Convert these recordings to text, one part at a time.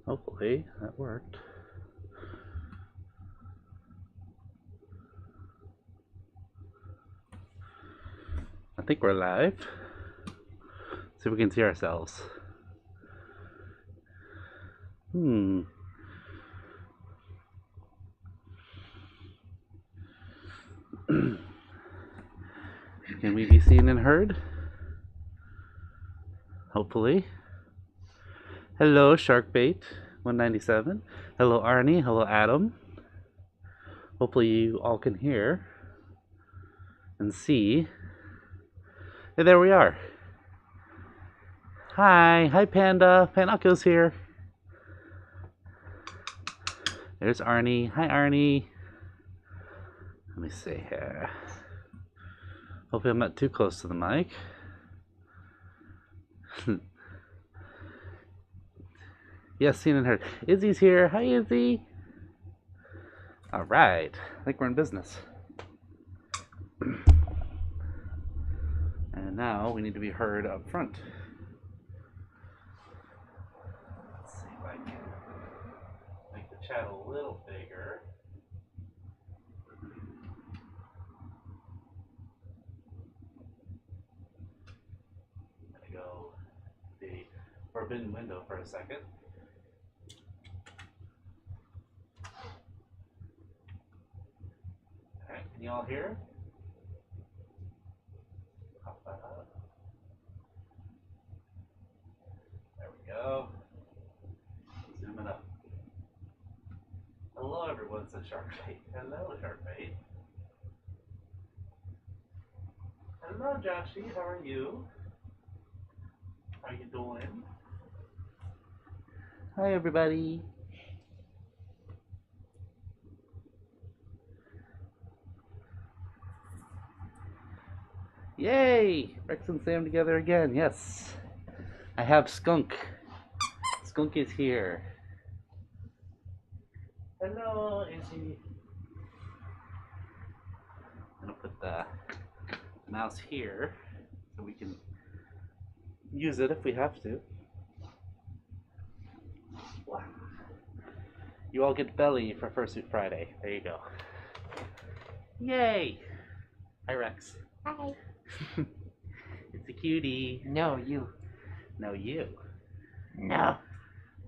Hopefully that worked. I think we're live. See if we can see ourselves. Can we be seen and heard? Hopefully. Hello, Sharkbait 197. Hello, Arnie. Hello, Adam. Hopefully you all can hear and see. Hey, there we are. Hi, Panda. Panaco's here. There's Arnie. Hi, Arnie. Let me see here. Hopefully I'm not too close to the mic. Yes, seen and heard. Izzy's here. Hi, Izzy. All right. I think we're in business. And now we need to be heard up front. Let's see if I can make the chat a little bigger. I'm gonna go the forbidden window for a second. Alright, can you all hear? Pop that up. There we go. Zoom it up. Hello everyone, said Sharkbait. Hello, Sharkbait. Hello, Joshy. How are you? How you doing? Hi, everybody. Yay! Rex and Sam together again. Yes. I have Skunk. Skunk is here. Hello, Izzy. I'm gonna put the mouse here so we can use it if we have to. Wow. You all get belly for Fursuit Friday. There you go. Yay! Hi, Rex. Hi. It's a cutie. No, you. No, you. No.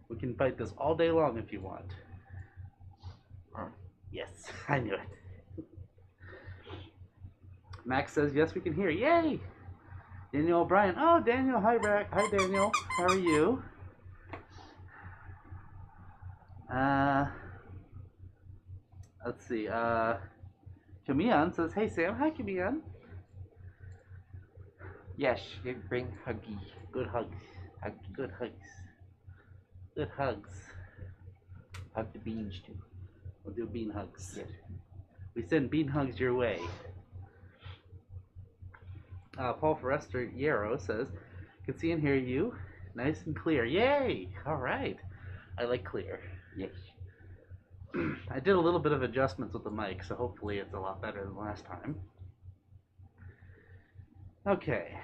We can fight this all day long if you want. Yes, I knew it. Max says, yes, we can hear. Yay! Daniel O'Brien. Oh, Daniel. Hi, Hi, Daniel. How are you? Let's see. Kamian says, hey, Sam. Hi, Kamian. Yes, you bring huggy. Good hugs. Good hugs. Good hugs. Hug the beans too. We'll do bean hugs. Yes. We send bean hugs your way. Paul Forrester Yarrow says, can see and hear you. Nice and clear. Yay! All right. I like clear. Yes. I did a little bit of adjustments with the mic, so hopefully it's a lot better than last time. Okay.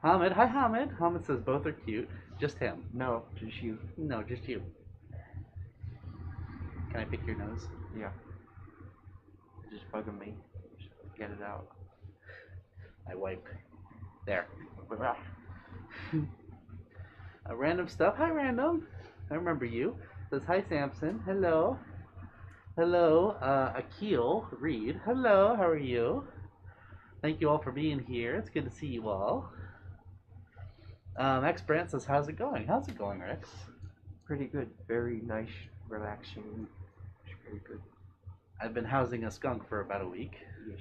Hamid. Hi, Hamid. Hamid says both are cute. Just him. No, just you. No, just you. Can I pick your nose? Yeah. Just bugging me. Just get it out. I wipe. There. Random stuff. Hi, Random. I remember you. Says, hi, Samson. Hello. Hello, Akil Reed. Hello, how are you? Thank you all for being here. It's good to see you all. X Brandt says, how's it going? How's it going, Rex? Pretty good. Very nice, relaxing. It's very good. I've been housing a skunk for about a week. Yes.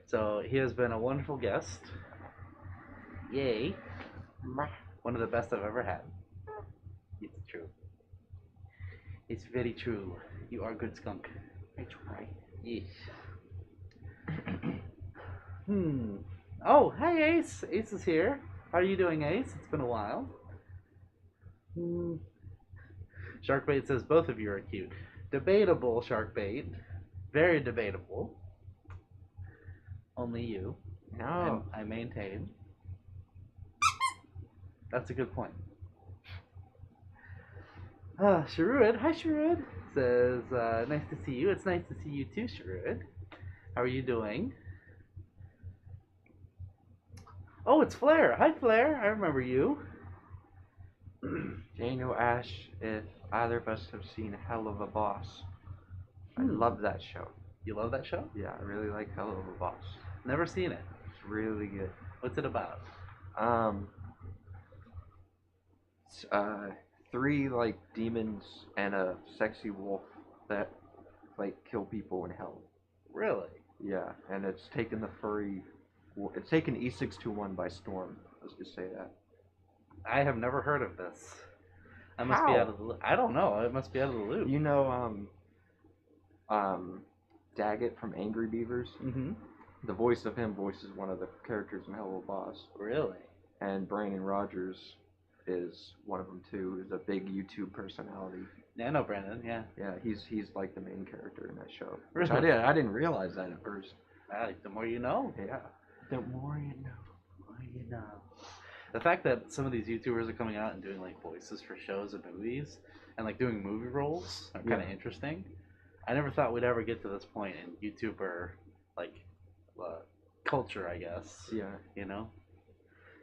So he has been a wonderful guest. Yay. One of the best I've ever had. It's true. It's very true. You are a good skunk. I try. Yes. Oh, hey Ace. Ace is here. How are you doing, Ace? It's been a while. Sharkbait says both of you are cute. Debatable, Sharkbait. Very debatable. Only you. No. I maintain. That's a good point. Sharud, hi Sharud, says, nice to see you. It's nice to see you too, Sharud. How are you doing? Oh, it's Flair. Hi, Flair. I remember you. Daniel Ash, if either of us have seen Hell of a Boss, I love that show. You love that show? Yeah, I really like Hell of a Boss. Never seen it. It's really good. What's it about? It's, three like demons and a sexy wolf that like kill people in hell. Really? Yeah, and it's taken it's taken E621 by storm. Let's just say that. I have never heard of this. I must be How? out of the loop. I don't know. It must be out of the loop. You know, Daggett from Angry Beavers. Mm-hmm. The voice of him voices one of the characters in Hell of a Boss. Really? And Brandon Rogers is one of them too. He's a big YouTube personality. Yeah, I know Brandon. Yeah. Yeah, he's like the main character in that show. Really? Which I didn't realize that at first. The more you know. Yeah. The more you know. The more you know. The fact that some of these YouTubers are coming out and doing like voices for shows and movies and like doing movie roles are kind of interesting. I never thought we'd ever get to this point in YouTuber like culture, I guess. Yeah. You know,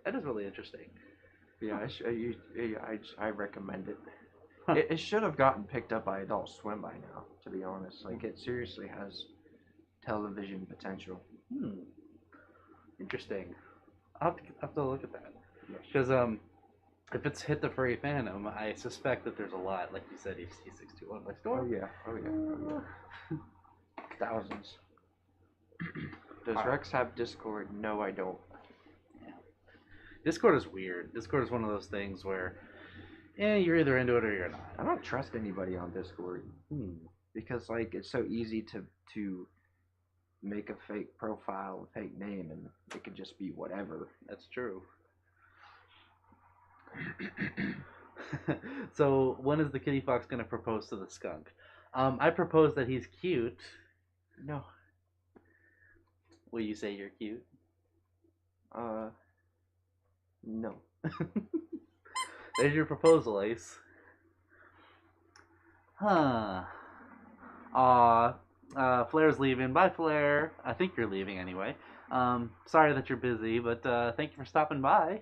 that is really interesting. Yeah, I recommend it. It should have gotten picked up by Adult Swim by now, to be honest. Like, it seriously has television potential. Interesting. I'll have to look at that. Because if it's hit the furry fandom, I suspect that there's a lot, like you said, HC621 by Storm. Oh yeah. Thousands. Does Rex have Discord? No, I don't. Yeah. Discord is weird. Discord is one of those things where, you're either into it or you're not. I don't trust anybody on Discord. Because, like, it's so easy to make a fake profile, a fake name, and it could just be whatever. That's true. So, when is the kitty fox going to propose to the skunk? I propose that he's cute. No. Will you say you're cute? No. There's your proposal, Ace. Flair's leaving. Bye, Flair. I think you're leaving anyway. Sorry that you're busy, but thank you for stopping by.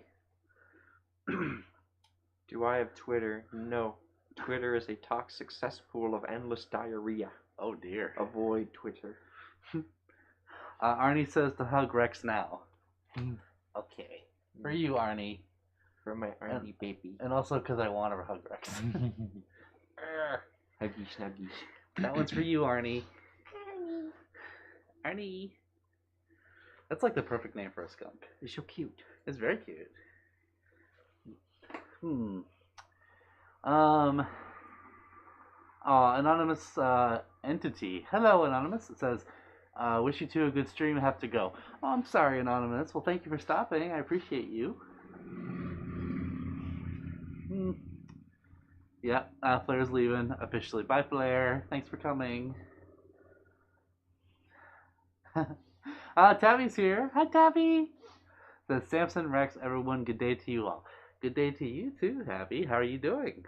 Do I have Twitter? No. Twitter is a toxic cesspool of endless diarrhea. Oh dear. Avoid Twitter. Arnie says to hug Rex now. Okay. For you, Arnie. For my Arnie baby. And also because I want to hug Rex. Huggy snuggies. That one's for you, Arnie. Arnie. That's like the perfect name for a skunk. It's so cute. It's very cute. Anonymous entity. Hello, Anonymous. It says, wish you two a good stream. Have to go. Oh, I'm sorry, Anonymous. Well, thank you for stopping. I appreciate you. Yeah, Flair's leaving officially. Bye, Flair. Thanks for coming. Tabby's here. Hi, Tabby. Says Samson, Rex, everyone, good day to you all. Good day to you too, Tabby. How are you doing?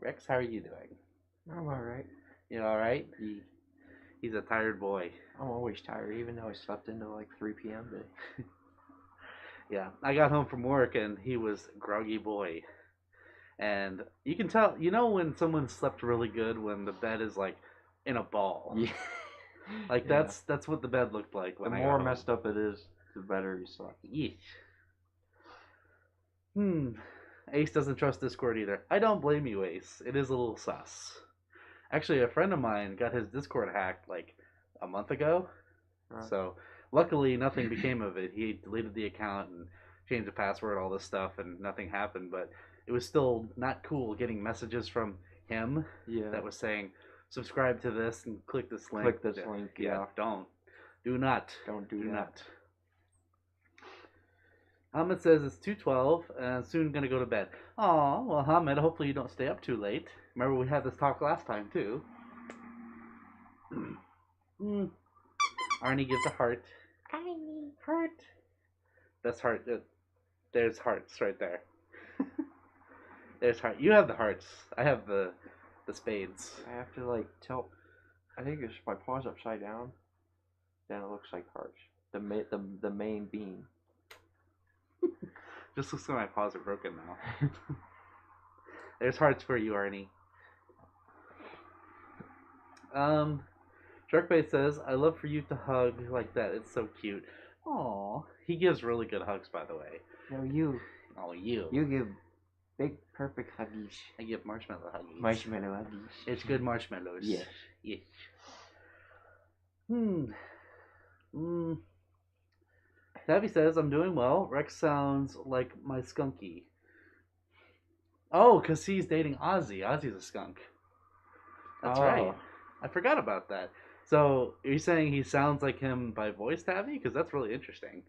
Rex, how are you doing? I'm alright. You alright? He's a tired boy. I'm always tired, even though I slept until like 3 p.m. today. Yeah, I got home from work and he was a groggy boy. And you can tell, you know when someone slept really good when the bed is like in a ball. Yeah. Like that's what the bed looked like when the I more got messed up it is, the better you slept. Yeesh. Ace doesn't trust Discord either. I don't blame you, Ace. It is a little sus. Actually, a friend of mine got his Discord hacked like a month ago. So luckily nothing became of it. He deleted the account and changed the password, all this stuff, and nothing happened. But it was still not cool getting messages from him that was saying, subscribe to this and click this link. Click this link, yeah. Don't. Do not. Don't do that. Not. Ahmed says it's 2:12 and soon gonna go to bed. Aw, well, Ahmed, hopefully you don't stay up too late. Remember we had this talk last time too. Arnie gives a heart. Arnie, heart. That's heart. There's hearts right there. There's heart. You have the hearts. I have the spades. I have to like tilt. I think if my paw's upside down, then it looks like hearts. The main beam. Just looks like my paws are broken now. There's hearts for you, Arnie. Sharkbait says, "I love for you to hug like that. It's so cute." Aw, he gives really good hugs, by the way. No, you. Oh, you. You give big, perfect huggies. I give marshmallow huggies. Marshmallow huggies. It's good marshmallows. Yes. Yes. Tabby says, "I'm doing well. Rex sounds like my skunky." Oh, because he's dating Ozzy. Ozzy's a skunk. That's right. I forgot about that. So, you're saying he sounds like him by voice, Tabby? Because that's really interesting.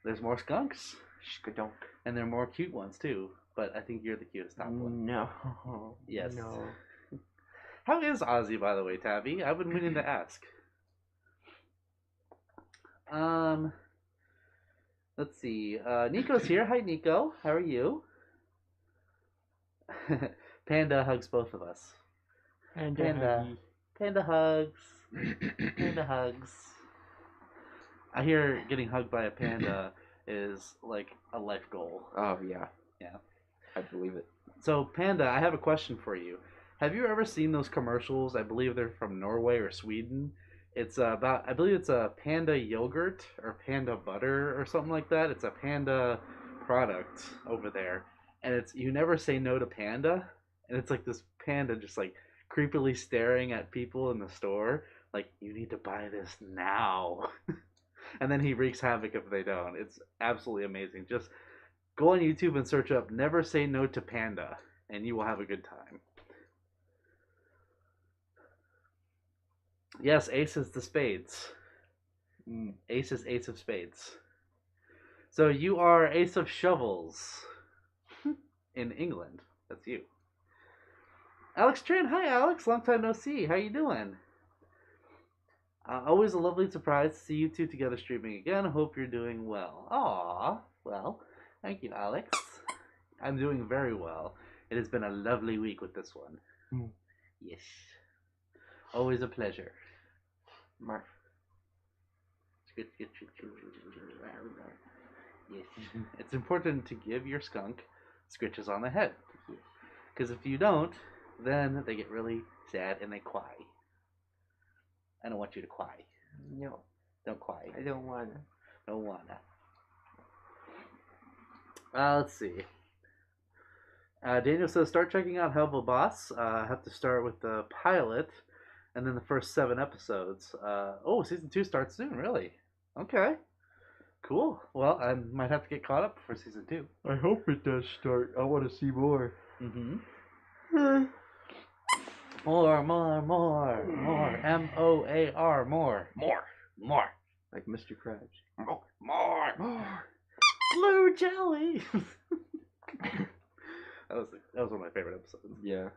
There's more skunks. Skadonk. And there are more cute ones, too. But I think you're the cutest top one. No. Yes. No. How is Ozzy, by the way, Tabby? I've been meaning to ask. Let's see. Nico's here. Hi, Nico. How are you? Panda hugs both of us. Panda. Panda hugs. Panda hugs. I hear getting hugged by a panda is like a life goal. Oh, yeah. Yeah. I believe it. So, Panda, I have a question for you. Have you ever seen those commercials? I believe they're from Norway or Sweden. It's about, I believe it's a panda yogurt or panda butter or something like that. It's a panda product over there. And it's, you never say no to panda. And it's like this panda just like creepily staring at people in the store. Like, you need to buy this now. And then he wreaks havoc if they don't. It's absolutely amazing. Just go on YouTube and search up "Never Say No to Panda," and you will have a good time. Yes, ace is the spades. Ace is ace of spades. So you are ace of shovels in England. That's you. Alex Tran, hi Alex, long time no see. How you doing? Always a lovely surprise to see you two together streaming again. Hope you're doing well. Aw, well, thank you, Alex. I'm doing very well. It has been a lovely week with this one. Yes. Always a pleasure. Mark. Yes. It's important to give your skunk scritches on the head. Because if you don't, then they get really sad and they cry. I don't want you to cry. No. Don't cry. I don't wanna. Don't wanna. Let's see. Daniel says, "Start checking out Helva Boss. Have to start with the pilot, and then the first 7 episodes. Season 2 starts soon. Really? Okay. Cool. Well, I might have to get caught up for season 2. I hope it does start. I want to see more. Mm-hmm. More. MOAR. More. Like Mr. Krabs. More. Blue jelly. That was one of my favorite episodes. Yeah.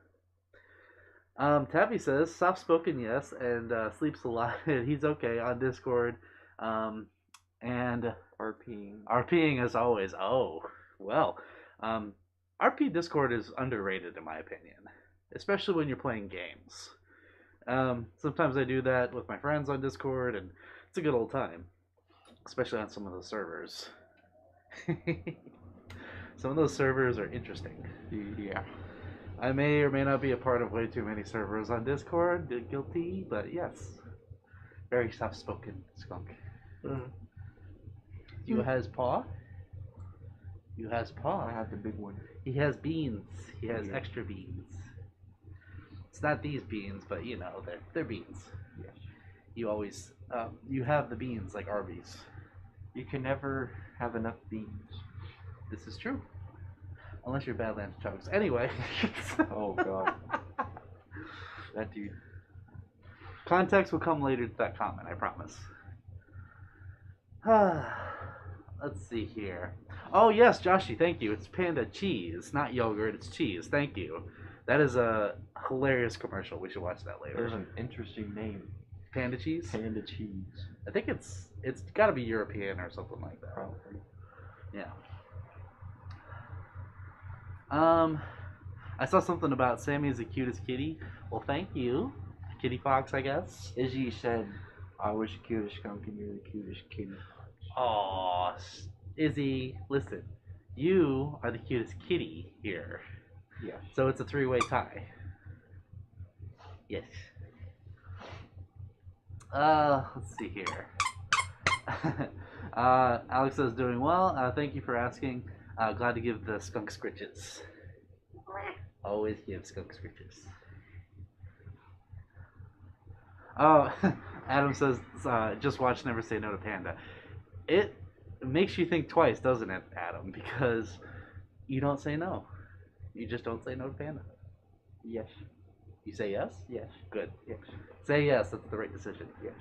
Tabby says, "Soft spoken, yes, and sleeps a lot. He's okay on Discord. And RPing as always. Oh, well. RP Discord is underrated in my opinion, especially when you're playing games. Sometimes I do that with my friends on Discord, and it's a good old time, especially on some of those servers. Some of those servers are interesting. Yeah. I may or may not be a part of way too many servers on Discord, guilty, but yes. Very soft-spoken skunk. You has paw? You has paw. I have the big one. He has beans. He has extra beans. It's not these beans, but you know, they're beans. Yes. You always, you have the beans like Arby's. You can never have enough beans. This is true. Unless you're Badlands Chugs. Anyway. Oh, God. That dude. Context will come later to that comment, I promise. Let's see here. Oh, yes, Joshy, thank you. It's Panda Cheese, not yogurt, it's cheese. Thank you. That is a hilarious commercial. We should watch that later. There's an interesting name. Panda Cheese? Panda Cheese. I think it's got to be European or something like that. Probably. Yeah. I saw something about Sammy is the cutest kitty. Well, thank you. Kitty Fox, I guess. Izzy said, I was the cutest skunk and you're the cutest kitty. Aw, Izzy, listen. You are the cutest kitty here. Yes. So it's a three-way tie. Yes. Let's see here. Alex is doing well. Thank you for asking. Glad to give the skunk scritches. Always give skunk scritches. Oh, Adam says, just watch Never Say No to Panda. It makes you think twice, doesn't it, Adam? Because you don't say no. You just don't say no to Panda. Yes. You say yes? Yes. Good. Yes. Say yes. That's the right decision. Yes.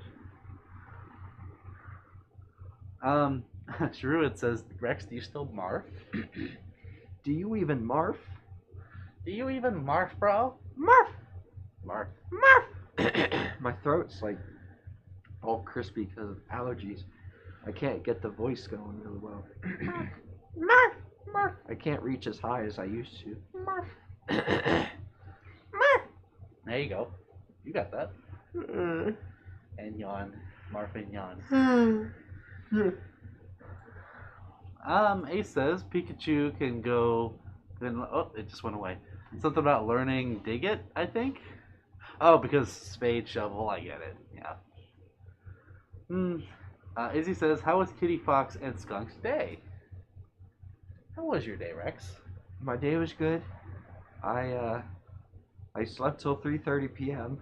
Shruid says, Rex, do you still marf? Do you even marf? Do you even marf, bro? Marf! Marf. Marf! My throat's like all crispy because of allergies. I can't get the voice going really well. Marf! Marf! I can't reach as high as I used to. Marf! Marf! There you go. You got that. And yawn. Marf and yawn. Ace says Pikachu can go. Oh, it just went away. Something about learning dig it, I think. Oh, because spade shovel, I get it. Yeah. Izzy says, how was Kitty Fox and Skunk's day? How was your day, Rex? My day was good. I slept till 3:30 p.m.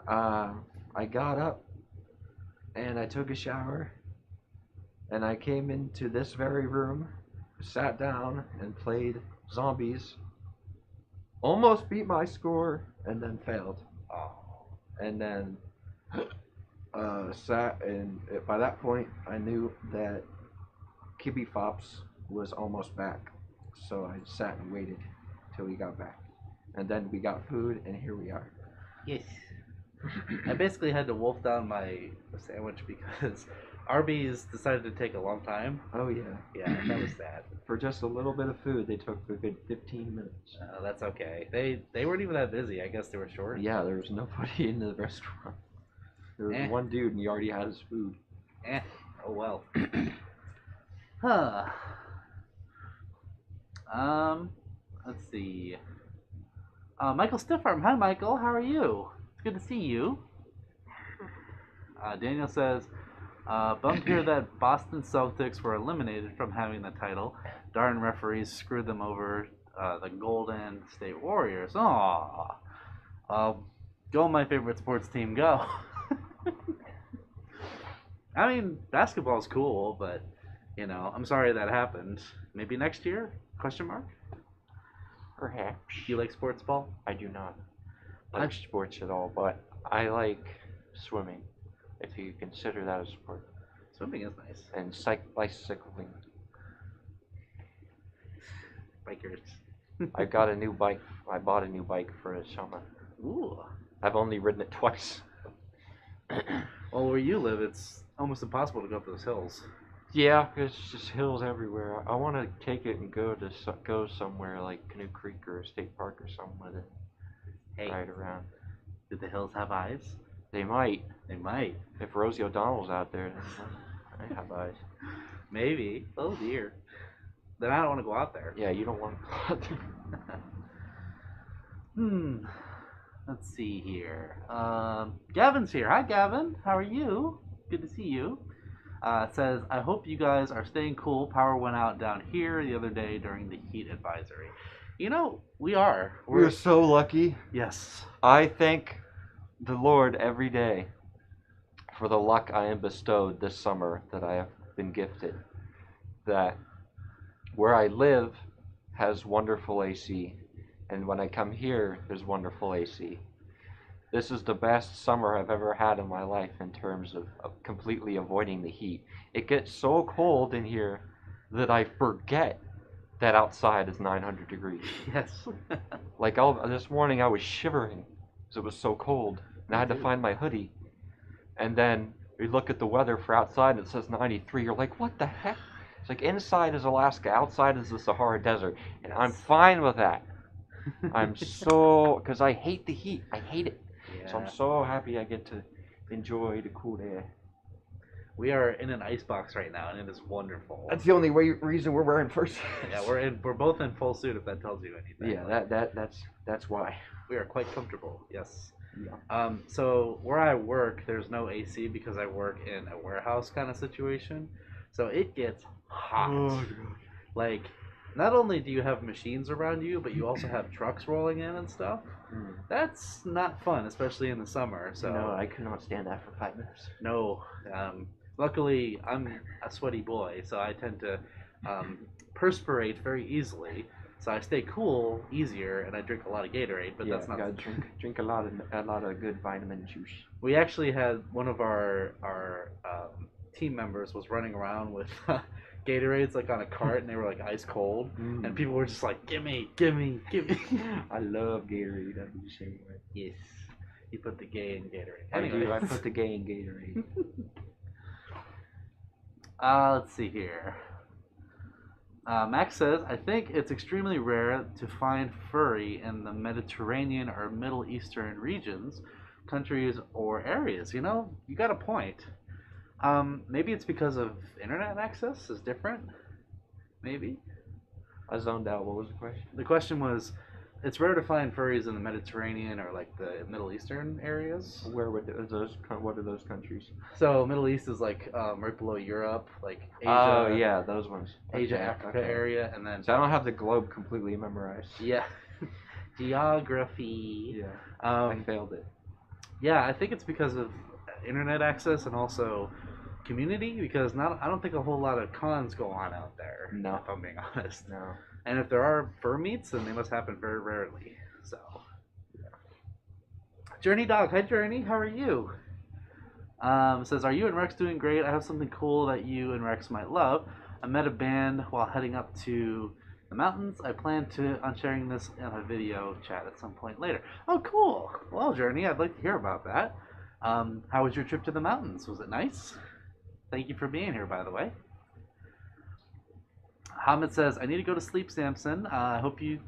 I got up and I took a shower and I came into this very room, sat down and played zombies. Almost beat my score and then failed. Oh. And then sat and by that point I knew that Kibby Fops was almost back. So I sat and waited till he got back. And then we got food and here we are. Yes. I basically had to wolf down my sandwich because Arby's decided to take a long time. Oh yeah. Yeah, that was sad. For just a little bit of food, they took a good 15 minutes. That's okay. They weren't even that busy. I guess they were short. Yeah, there was nobody in the restaurant. There was one dude and he already had his food. Oh well. Huh. Let's see. Michael Stiffarm. Hi, Michael. How are you? It's good to see you. Daniel says, bummed to hear that Boston Celtics were eliminated from having the title. Darn referees screwed them over. The Golden State Warriors. Aww. Go, my favorite sports team, go. I mean, basketball's cool, but, you know, I'm sorry that happened. Maybe next year? Question mark? Perhaps. Do you like sports ball? I do not like sports at all, but I like swimming, if you consider that a sport. Swimming is nice. And bicycling. Bikers. I got a new bike. I bought a new bike for the summer. Ooh. I've only ridden it twice. Well, where you live, it's almost impossible to go up those hills. Yeah, there's just hills everywhere. I want to take it and go somewhere like Canoe Creek or State Park or something with it. Hey, ride around. Do the hills have eyes? They might. They might. If Rosie O'Donnell's out there, then they have eyes. Maybe. Oh dear. Then I don't want to go out there. Yeah, you don't want to go out there. Let's see here. Gavin's here. Hi, Gavin. How are you? Good to see you. It says, I hope you guys are staying cool. Power went out down here the other day during the heat advisory. You know, we are. We're so lucky. Yes. I thank the Lord every day for the luck I am bestowed this summer that I have been gifted. That where I live has wonderful AC. And when I come here, there's wonderful AC. This is the best summer I've ever had in my life in terms of completely avoiding the heat. It gets so cold in here that I forget that outside is 900 degrees. Yes. Like this morning I was shivering because it was so cold. And I had to find my hoodie. And then you look at the weather for outside and it says 93. You're like, what the heck? It's like inside is Alaska, outside is the Sahara Desert. And I'm fine with that. Because I hate the heat. I hate it. Yeah. So I'm so happy I get to enjoy the cool air. We are in an ice box right now, and it is wonderful. That's the only reason we're wearing fursuits. Yeah, we're both in full suit. If that tells you anything. Yeah, that's why. We are quite comfortable. Yes. Yeah. So where I work, there's no AC because I work in a warehouse kind of situation. So it gets hot. Oh, God. Like, not only do you have machines around you, but you also have trucks rolling in and stuff. That's not fun, especially in the summer. So No, I could not stand that for 5 minutes. no. Luckily, I'm a sweaty boy, so I tend to perspirate very easily. So I stay cool easier, and I drink a lot of Gatorade. But Yeah, that's not. you gotta drink a lot of good vitamin juice. We actually had one of our team members was running around with Gatorades like on a cart, and they were like ice cold, and people were just like, "Gimme, gimme, gimme." I love Gatorade. I'm just saying. Right? Yes, you put the gay in Gatorade. I do. I Anyways. put the gay in Gatorade. Let's see here. Max says, I think it's extremely rare to find furry in the Mediterranean or Middle Eastern regions, countries, or areas. You know, you got a point. Maybe it's because of internet access is different. Maybe. I zoned out. What was the question? The question was, it's rare to find furries in the Mediterranean or like the Middle Eastern areas. Where would those? What are those countries? So Middle East is like right below Europe, like Asia. Oh yeah, those ones. Asia, Okay, Africa okay. area, and then So I don't have the globe completely memorized. yeah, geography. Yeah. I Um, failed it. yeah, I think it's because of internet access and also community. Because I don't think a whole lot of cons go on out there. No. If I'm being honest. No. And if there are fur meets, then they must happen very rarely. So, Journey Dog, hi Journey, how are you? Says, are you and Rex doing great? I have something cool that you and Rex might love. I met a band while heading up to the mountains. I plan on sharing this in a video chat at some point later. Oh, cool. Well, Journey, I'd like to hear about that. How was your trip to the mountains? Was it nice? Thank you for being here, by the way. Hamid says, I need to go to sleep, Samson. I hope you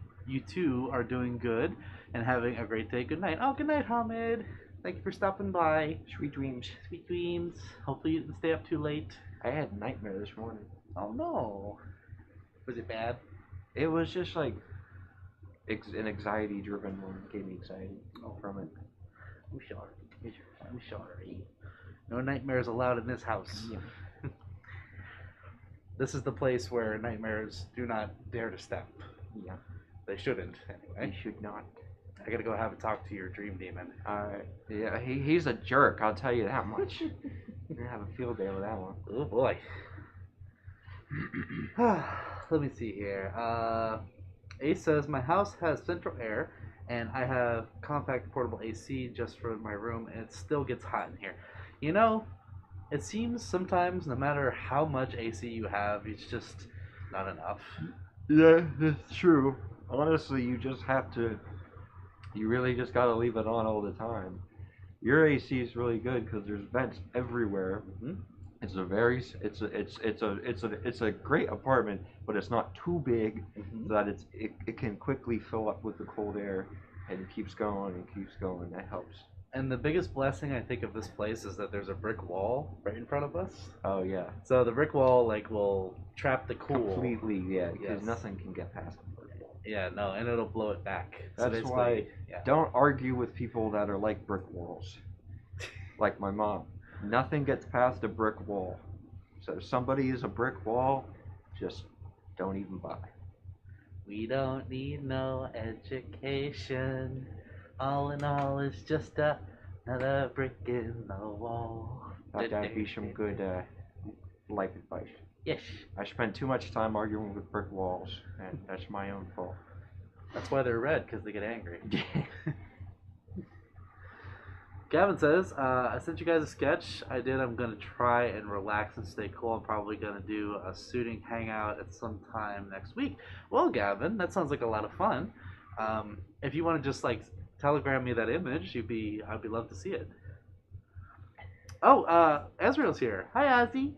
two are doing good and having a great day. Good night. Oh, good night, Hamid. Thank you for stopping by. Sweet dreams. Sweet dreams. Hopefully you didn't stay up too late. I had a nightmare this morning. Oh, no. Was it bad? It was just like an anxiety-driven one. It gave me anxiety from it. I'm sorry. I'm sorry. No nightmares allowed in this house. Yeah. This is the place where nightmares do not dare to step. Yeah. They shouldn't, anyway. They should not. I gotta go have a talk to your dream demon. Yeah, he's a jerk, I'll tell you that much. You're gonna have a field day with that one. Oh boy. Let me see here. Ace says, my house has central air and I have compact portable AC just for my room and it still gets hot in here. You know, it seems sometimes no matter how much AC you have, it's just not enough. Yeah, it's true. Honestly, you really just gotta leave it on all the time. Your AC is really good because there's vents everywhere. Mm-hmm. It's a great apartment, but it's not too big Mm-hmm. so that it can quickly fill up with the cold air and it keeps going and keeps going. That helps. And the biggest blessing I think of this place is that there's a brick wall right in front of us. Oh yeah. So the brick wall like will trap the cool. Completely, yeah. Because Yes. nothing can get past the brick wall. Yeah, no, and it'll blow it back. So That's basically, why yeah. don't argue with people that are like brick walls. Like my mom. Nothing gets past a brick wall. So if somebody is a brick wall, just don't even buy. We don't need no education. All in all, it's just another brick in the wall. That'd be some good life advice. Yes. I spend too much time arguing with brick walls, and that's my own fault. That's why they're red, because they get angry. Gavin says, I sent you guys a sketch. I did. I'm going to try and relax and stay cool. I'm probably going to do a suiting hangout at some time next week. Well, Gavin, that sounds like a lot of fun. If you want to just like telegram me that image, I'd be love to see it. Oh, Ezreal's here. Hi, Ozzy.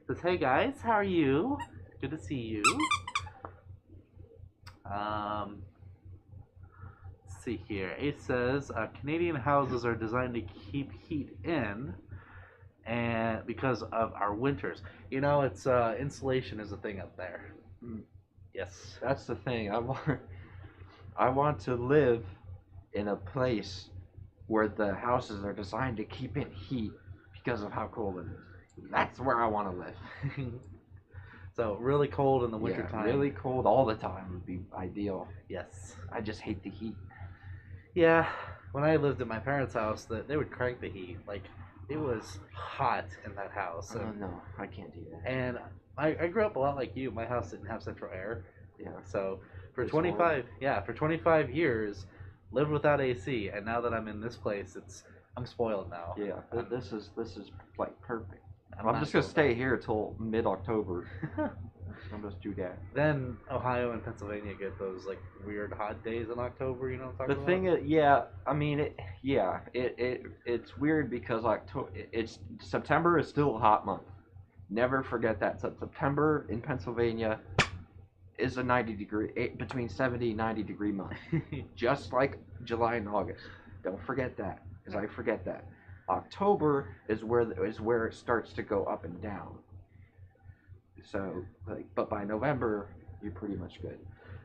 Says, hey guys, how are you? Good to see you. see here. Ace says Canadian houses are designed to keep heat in, and because of our winters. You know, it's insulation is a thing up there. Mm. Yes. That's the thing. I want to live in a place where the houses are designed to keep in heat because of how cold it is. That's where I want to live. So really cold in the winter Yeah, time. really cold all the time would be ideal. Yes. I just hate the heat. Yeah. When I lived at my parents' house, they would crank the heat. Like it was hot in that house. Oh no, I can't do that. And I grew up a lot like you. My house didn't have central air. Yeah. So for It's 25 for 25 years lived without AC, and now that I'm in this place, I'm spoiled now. Yeah, this is like perfect. I'm not just gonna going stay back. here till mid-October. I'm just do that. Then Ohio and Pennsylvania get those like weird hot days in October. You know what I'm The talking thing about? is, yeah, I mean, it's weird because September is still a hot month. Never forget that. So September in Pennsylvania is a 90 degree, between 70 and 90 degree month, just like July and August. Don't forget that, because I forget that. October is where it starts to go up and down. So, but by November, you're pretty much good.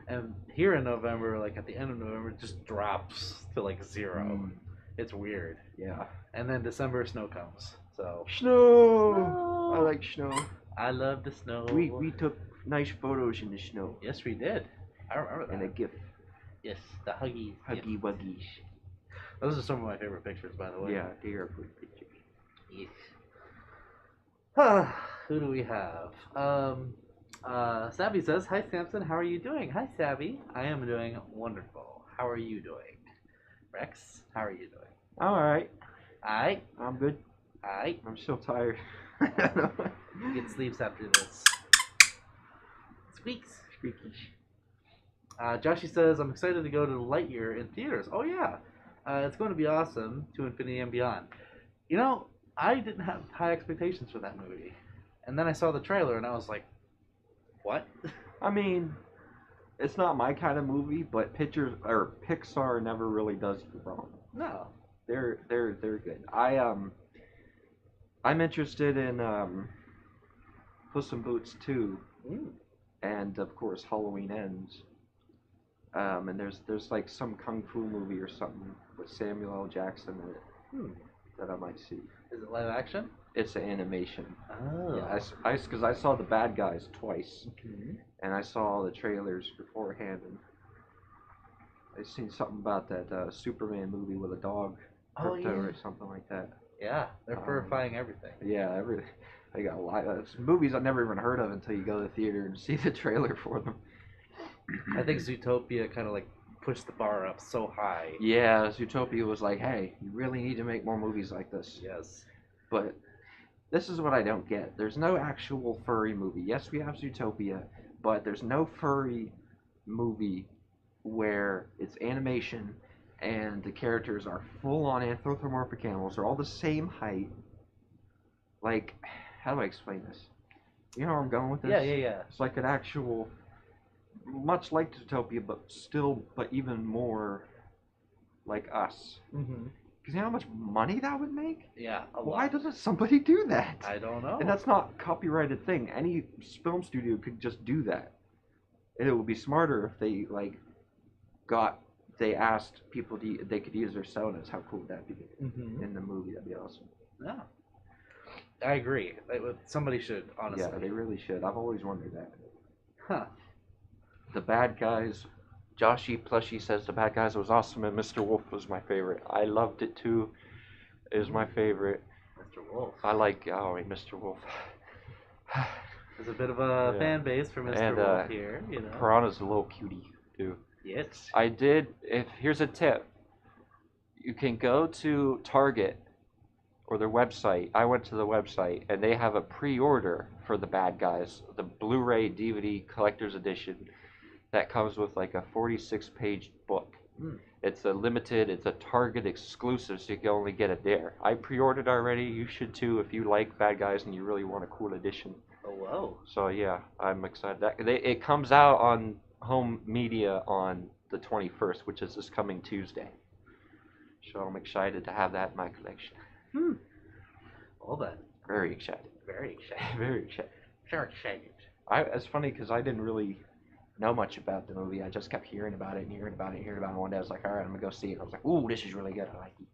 And here in November, like at the end of November, it just drops to like 0. Mm. It's weird. Yeah. And then December, snow comes. So Snow. I like snow. I love the snow. We took nice photos in the snow. Yes, we did. I remember that. And a gift. Yes, the huggy. Huggy wuggies. Those are some of my favorite pictures, by the way. Yeah, they are good pictures. Yes. Who do we have? Savvy says, "Hi Samson, how are you doing?" Hi Savvy, I am doing wonderful. How are you doing? Rex, how are you doing? Alright. Alright. I'm good. Alright. I'm still tired. You get sleeps after this. Squeaks. Squeaky. Joshy says, "I'm excited to go to Lightyear in theaters." Oh yeah. It's going to be awesome. To Infinity and Beyond. You know, I didn't have high expectations for that movie. And then I saw the trailer and I was like, what? I mean, it's not my kind of movie, but Pixar never really does you wrong. No. They're good. I'm interested in Puss in Boots 2, and of course Halloween Ends. And there's like some kung fu movie or something with Samuel L. Jackson in it that I might see. Is it live action? It's an animation. Oh. Yeah, because I saw The Bad Guys twice, Okay. and I saw the trailers beforehand, and I seen something about that Superman movie with a dog, Crypto or something like that. Yeah, they're purifying everything. Yeah, everything. They got a lot of movies I've never even heard of until you go to the theater and see the trailer for them. I think Zootopia kind of like pushed the bar up so high. Yeah, Zootopia was like, hey, you really need to make more movies like this. Yes. But this is what I don't get. There's no actual furry movie. Yes, we have Zootopia, but there's no furry movie where it's animation and the characters are full-on anthropomorphic animals. They're all the same height. Like, how do I explain this? You know where I'm going with this? Yeah. It's like an actual, much like Zootopia, but even more like us. Mm-hmm. Because you know how much money that would make? Yeah, Why doesn't somebody do that? I don't know. And that's not a copyrighted thing. Any film studio could just do that. And it would be smarter if they asked people they could use their sonas. How cool would that be in the movie? That'd be awesome. Yeah. I agree. Somebody should, honestly. Yeah, they really should. I've always wondered that. Huh. The Bad Guys. Joshy Plushy says The Bad Guys was awesome and Mr. Wolf was my favorite. I loved it too. It was my favorite. Mr. Wolf. I like Mr. Wolf. There's a bit of a fan base for Mr. Wolf here, you know. Piranha's a little cutie too. Yes. Here's a tip. You can go to Target or their website. I went to the website and they have a pre-order for The Bad Guys, the Blu-ray DVD collector's edition that comes with like a 46-page book. It's it's a Target exclusive, so you can only get it there. I pre-ordered already. You should too if you like Bad Guys and you really want a cool edition. Oh, whoa. So yeah, I'm excited. It comes out on home media on the 21st, which is this coming Tuesday. So I'm excited to have that in my collection. All that. Very excited. Very excited. Very excited. Very excited. It's funny because I didn't really know much about the movie. I just kept hearing about it and hearing about it and hearing about it. One day I was like, all right, I'm going to go see it. And I was like, ooh, this is really good. I like it.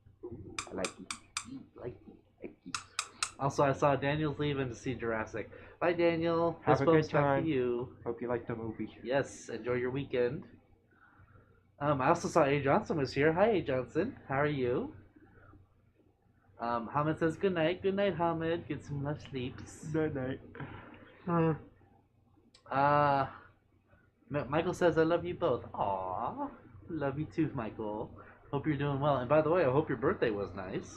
I like it. Like it. Also, I saw Daniel's leaving to see Jurassic. Bye, Daniel. Have a good Back time. to you. Hope you like the movie. Yes, enjoy your weekend. I also saw A. Johnson was here. Hi, A. Johnson. How are you? Hamid says good night. Good night, Hamid. Get some nice sleeps. Good night. Michael says I love you both. Aw, love you too, Michael. Hope you're doing well. And by the way, I hope your birthday was nice.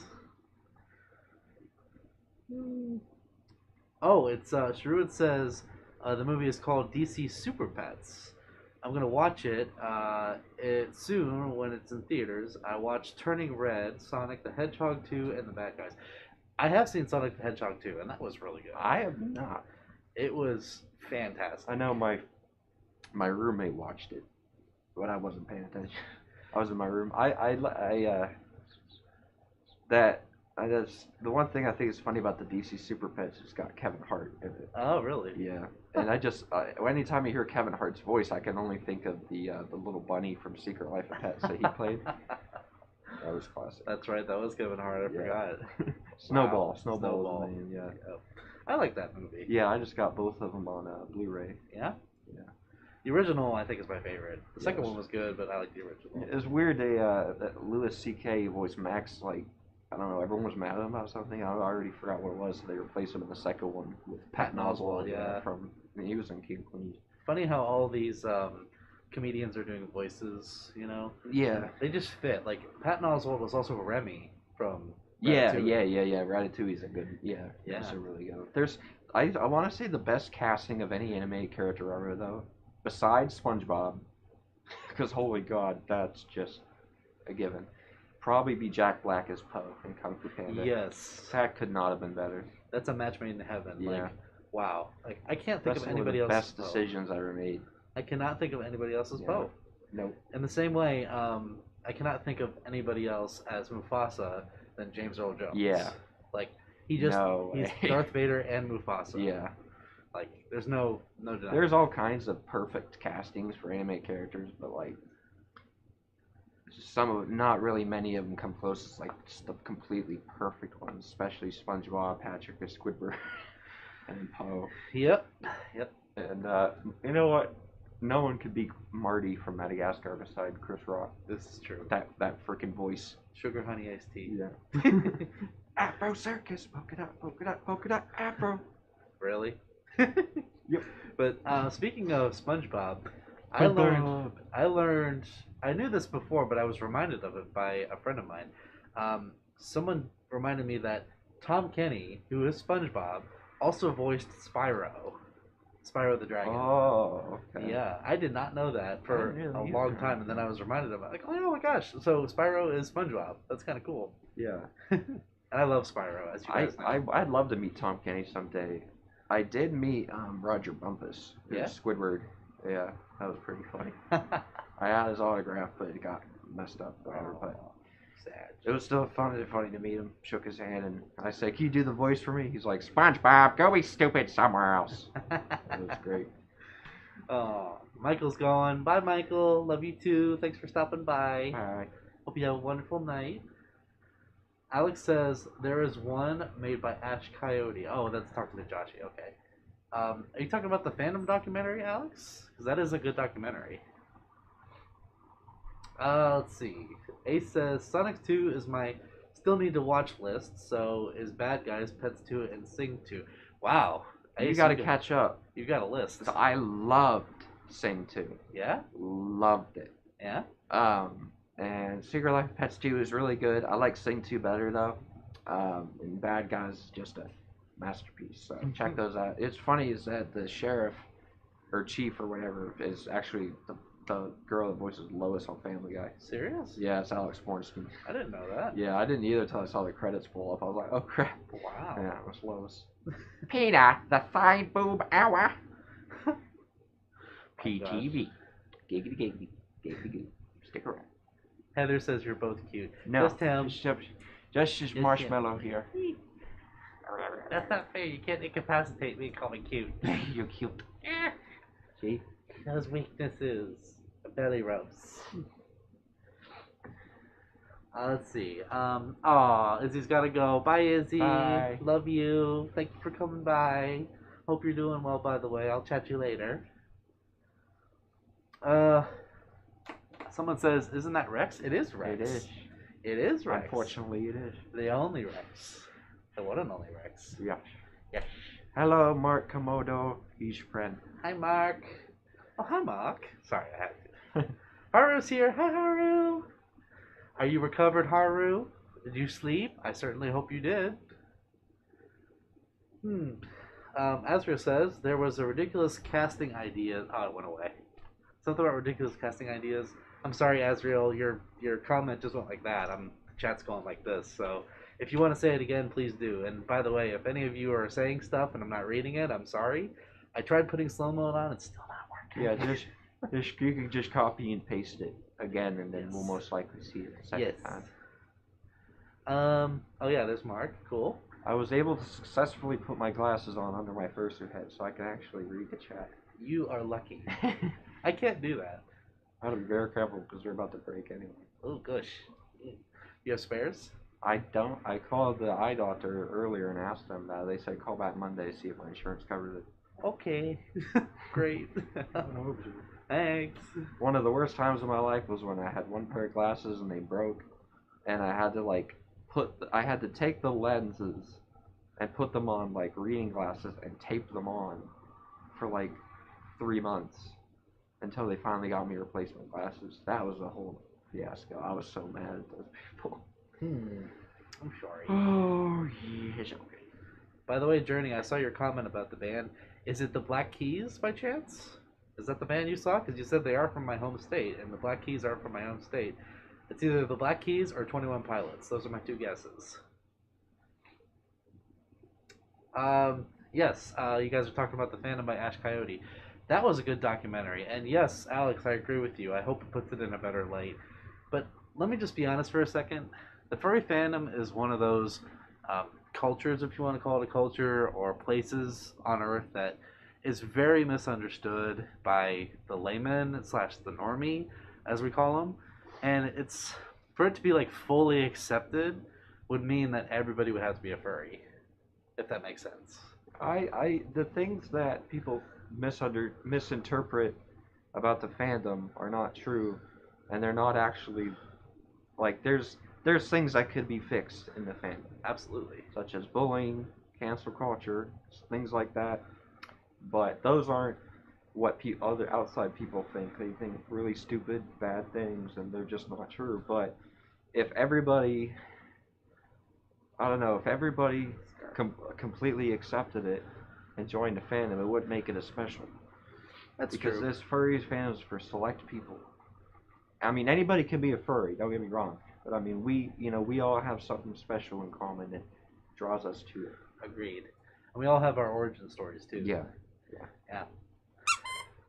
Oh, it's Sherwood says the movie is called DC Super Pets. I'm gonna watch it soon when it's in theaters. I watched Turning Red, Sonic the Hedgehog 2, and The Bad Guys. I have seen Sonic the Hedgehog 2, and that was really good. I have not. It was fantastic. I know my roommate watched it, but I wasn't paying attention. I was in my room. That's the one thing I think is funny about the DC Super Pets. It's got Kevin Hart in it. Oh, really? Yeah, and anytime I hear Kevin Hart's voice, I can only think of the little bunny from Secret Life of Pets that he played. That was classic. That's right. That was Kevin Hart. I forgot. Snowball. Wow. Snowball was the name. Yeah. I like that movie. Yeah, I just got both of them on Blu-ray. Yeah. Yeah. The original, I think, is my favorite. The second one was good, but I like the original. It was weird. That Louis C.K. voiced Max. Like, I don't know. Everyone was mad at him about something. I already forgot what it was. So they replaced him in the second one with Patton Oswalt. Yeah. He was in King Queen. Funny how all these comedians are doing voices. You know. Yeah. They just fit. Like Patton Oswalt was also Remy from. Yeah. Ratatouille. Ratatouille's a good. Yeah. That's a really good. I want to say the best casting of any animated character ever though, besides SpongeBob, because holy God, that's just a given. Probably be Jack Black as Poe in Kung Fu Panda. Yes. That could not have been better. That's a match made in heaven. Yeah. Like, wow. Like, I can't think That's of anybody else. Best decisions I ever made. I cannot think of anybody else as Poe. Nope. In the same way, I cannot think of anybody else as Mufasa than James Earl Jones. Yeah. Like, he's Darth Vader and Mufasa. Yeah. Like, there's no denying. There's all kinds of perfect castings for anime characters, but like not really many of them come close. It's like just the completely perfect ones, especially SpongeBob, Patrick Squidward, and Poe. Yep. And you know what? No one could beat Marty from Madagascar beside Chris Rock. This is true. That freaking voice. Sugar honey iced tea. Yeah. Afro circus, polka dot, Afro. Really? Yep. But speaking of SpongeBob, I learned. I knew this before, but I was reminded of it by a friend of mine. Someone reminded me that Tom Kenny, who is SpongeBob, also voiced Spyro the Dragon. Oh, okay. Yeah, I did not know that for a long time, and then I was reminded of it. Like, oh my gosh, so Spyro is SpongeBob. That's kind of cool. Yeah. And I love Spyro, as you guys know. I'd love to meet Tom Kenny someday. I did meet Roger Bumpus, who's Squidward. Yeah, that was pretty funny. I had his autograph, but it got messed up. Whatever, but sad. It was still funny to meet him. Shook his hand, and I said, "Can you do the voice for me?" He's like, "SpongeBob, go be stupid somewhere else." That was great. Oh, Michael's gone. Bye, Michael. Love you too. Thanks for stopping by. Bye. Hope you have a wonderful night. Alex says there is one made by Ash Coyote. Oh, that's talking to Joshi. Okay. Are you talking about the Phantom documentary, Alex? Because that is a good documentary. Let's see. Ace says Sonic 2 is my still need to watch list. So is Bad Guys, Pets 2, and Sing 2. Wow. Ace, you got to catch up. You got a list. So I loved Sing 2. Yeah. Loved it. Yeah. And Secret Life of Pets 2 is really good. I like Sing 2 better though. And Bad Guys is just a masterpiece. So check those out. It's funny is that the sheriff or chief or whatever is actually the girl that voices Lois on Family Guy. Serious? Yeah, it's Alex Bornstein. I didn't know that. Yeah, I didn't either until I saw the credits pull up. I was like, oh crap. Wow. Yeah, it was Lois. Peter, the side boob hour. PTV. Giggity giggity. Stick around. Heather says you're both cute. No, Just him. just Marshmallow here. That's not fair. You can't incapacitate me and call me cute. You're cute. Eh. See? Those weaknesses. Belly rubs. Let's see. Izzy's gotta go. Bye, Izzy. Bye. Love you. Thank you for coming by. Hope you're doing well, by the way. I'll chat to you later. Someone says, isn't that Rex? It is Rex. It is. It is Rex. Unfortunately, it is. The only Rex. The one and only Rex. Yes. Yes. Hello, Mark Komodo. He's your friend. Hi, Mark. Oh, hi, Mark. Sorry, I had to. Haru's here. Hi, Haru. Are you recovered, Haru? Did you sleep? I certainly hope you did. Azrael says there was a ridiculous casting idea. Oh, it went away. Something about ridiculous casting ideas. I'm sorry, Azrael. Your comment just went like that. The chat's going like this. So if you want to say it again, please do. And by the way, if any of you are saying stuff and I'm not reading it, I'm sorry. I tried putting slow mode on. It's still not working. Yeah, you can just copy and paste it again, and then we'll most likely see it the second time. Oh yeah, there's Mark. Cool. I was able to successfully put my glasses on under my Fursuit head, so I can actually read the chat. You are lucky. I can't do that. I have to be very careful because they're about to break anyway. Oh gosh. You have spares? I don't. I called the eye doctor earlier and asked them that. They said call back Monday to see if my insurance covers it. Okay. Great. Thanks. One of the worst times of my life was when I had one pair of glasses and they broke, and I had to take the lenses and put them on like reading glasses and tape them on for like 3 months until they finally got me replacement glasses. That was a whole fiasco. I was so mad at those people. I'm sorry. Oh, yes, okay. By the way, Journey, I saw your comment about the band. Is it the Black Keys by chance? Is that the band you saw? Because you said they are from my home state, and the Black Keys are from my home state. It's either the Black Keys or 21 Pilots. Those are my two guesses. Yes, you guys are talking about The Phantom by Ash Coyote. That was a good documentary. And yes, Alex, I agree with you. I hope it puts it in a better light. But let me just be honest for a second. The furry fandom is one of those cultures, if you want to call it a culture, or places on Earth that is very misunderstood by the layman slash the normie, as we call them. And it's for it to be like fully accepted would mean that everybody would have to be a furry, if that makes sense. The things that people misinterpret about the fandom are not true, and they're not actually like there's things that could be fixed in the fandom. Absolutely. Such as bullying, cancel culture, things like that. But those aren't what other outside people think. They think really stupid, bad things, and they're just not true. But if everybody, I don't know, if everybody completely accepted it and joined the fandom, it would make it a special. That's because true. this furries fandom is for select people. I mean, anybody can be a furry. Don't get me wrong. But I mean, we all have something special in common that draws us to it. Agreed. And we all have our origin stories too. Yeah.